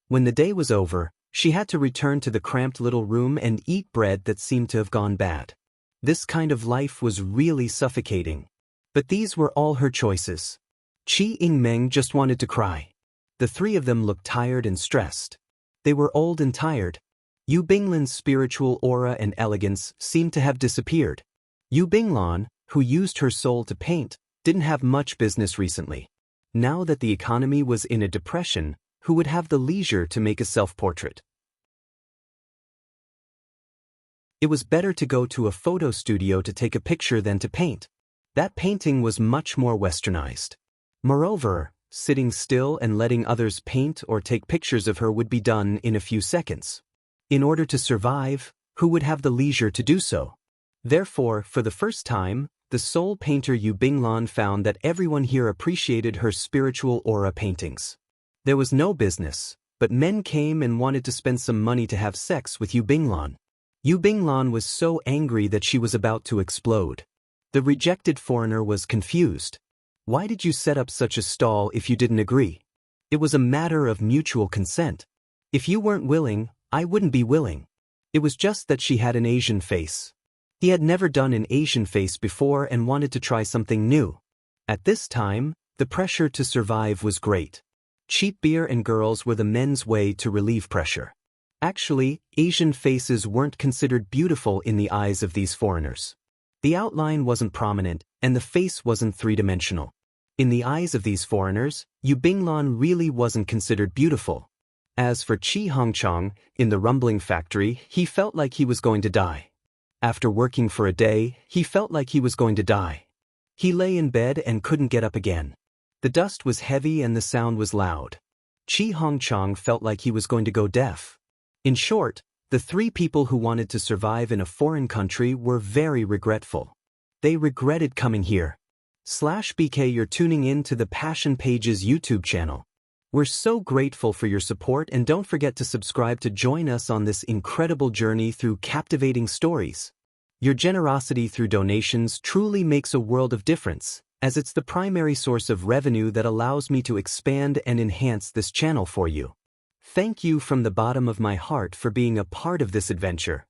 [SPEAKER 1] When the day was over, she had to return to the cramped little room and eat bread that seemed to have gone bad. This kind of life was really suffocating. But these were all her choices. Chi Ying-meng just wanted to cry. The three of them looked tired and stressed. They were old and tired. Yu Binglan's spiritual aura and elegance seemed to have disappeared. Yu Binglan, who used her soul to paint, didn't have much business recently. Now that the economy was in a depression, who would have the leisure to make a self-portrait? It was better to go to a photo studio to take a picture than to paint. That painting was much more westernized. Moreover, sitting still and letting others paint or take pictures of her would be done in a few seconds. In order to survive, who would have the leisure to do so? Therefore, for the first time, the soul painter Yu Binglan found that everyone here appreciated her spiritual aura paintings. There was no business, but men came and wanted to spend some money to have sex with Yu Binglan. Yu Binglan was so angry that she was about to explode. The rejected foreigner was confused. Why did you set up such a stall if you didn't agree? It was a matter of mutual consent. If you weren't willing, I wouldn't be willing. It was just that she had an Asian face. He had never done an Asian face before and wanted to try something new. At this time, the pressure to survive was great. Cheap beer and girls were the men's way to relieve pressure. Actually, Asian faces weren't considered beautiful in the eyes of these foreigners. The outline wasn't prominent, and the face wasn't three-dimensional. In the eyes of these foreigners, Yu Binglan really wasn't considered beautiful. As for Chi Hongchang, in the rumbling factory, he felt like he was going to die. After working for a day, he felt like he was going to die. He lay in bed and couldn't get up again. The dust was heavy and the sound was loud. Chi Hongchang felt like he was going to go deaf. In short, the three people who wanted to survive in a foreign country were very regretful. They regretted coming here. /BK, you're tuning in to the Passion Pages YouTube channel. We're so grateful for your support, and don't forget to subscribe to join us on this incredible journey through captivating stories. Your generosity through donations truly makes a world of difference, as it's the primary source of revenue that allows me to expand and enhance this channel for you. Thank you from the bottom of my heart for being a part of this adventure.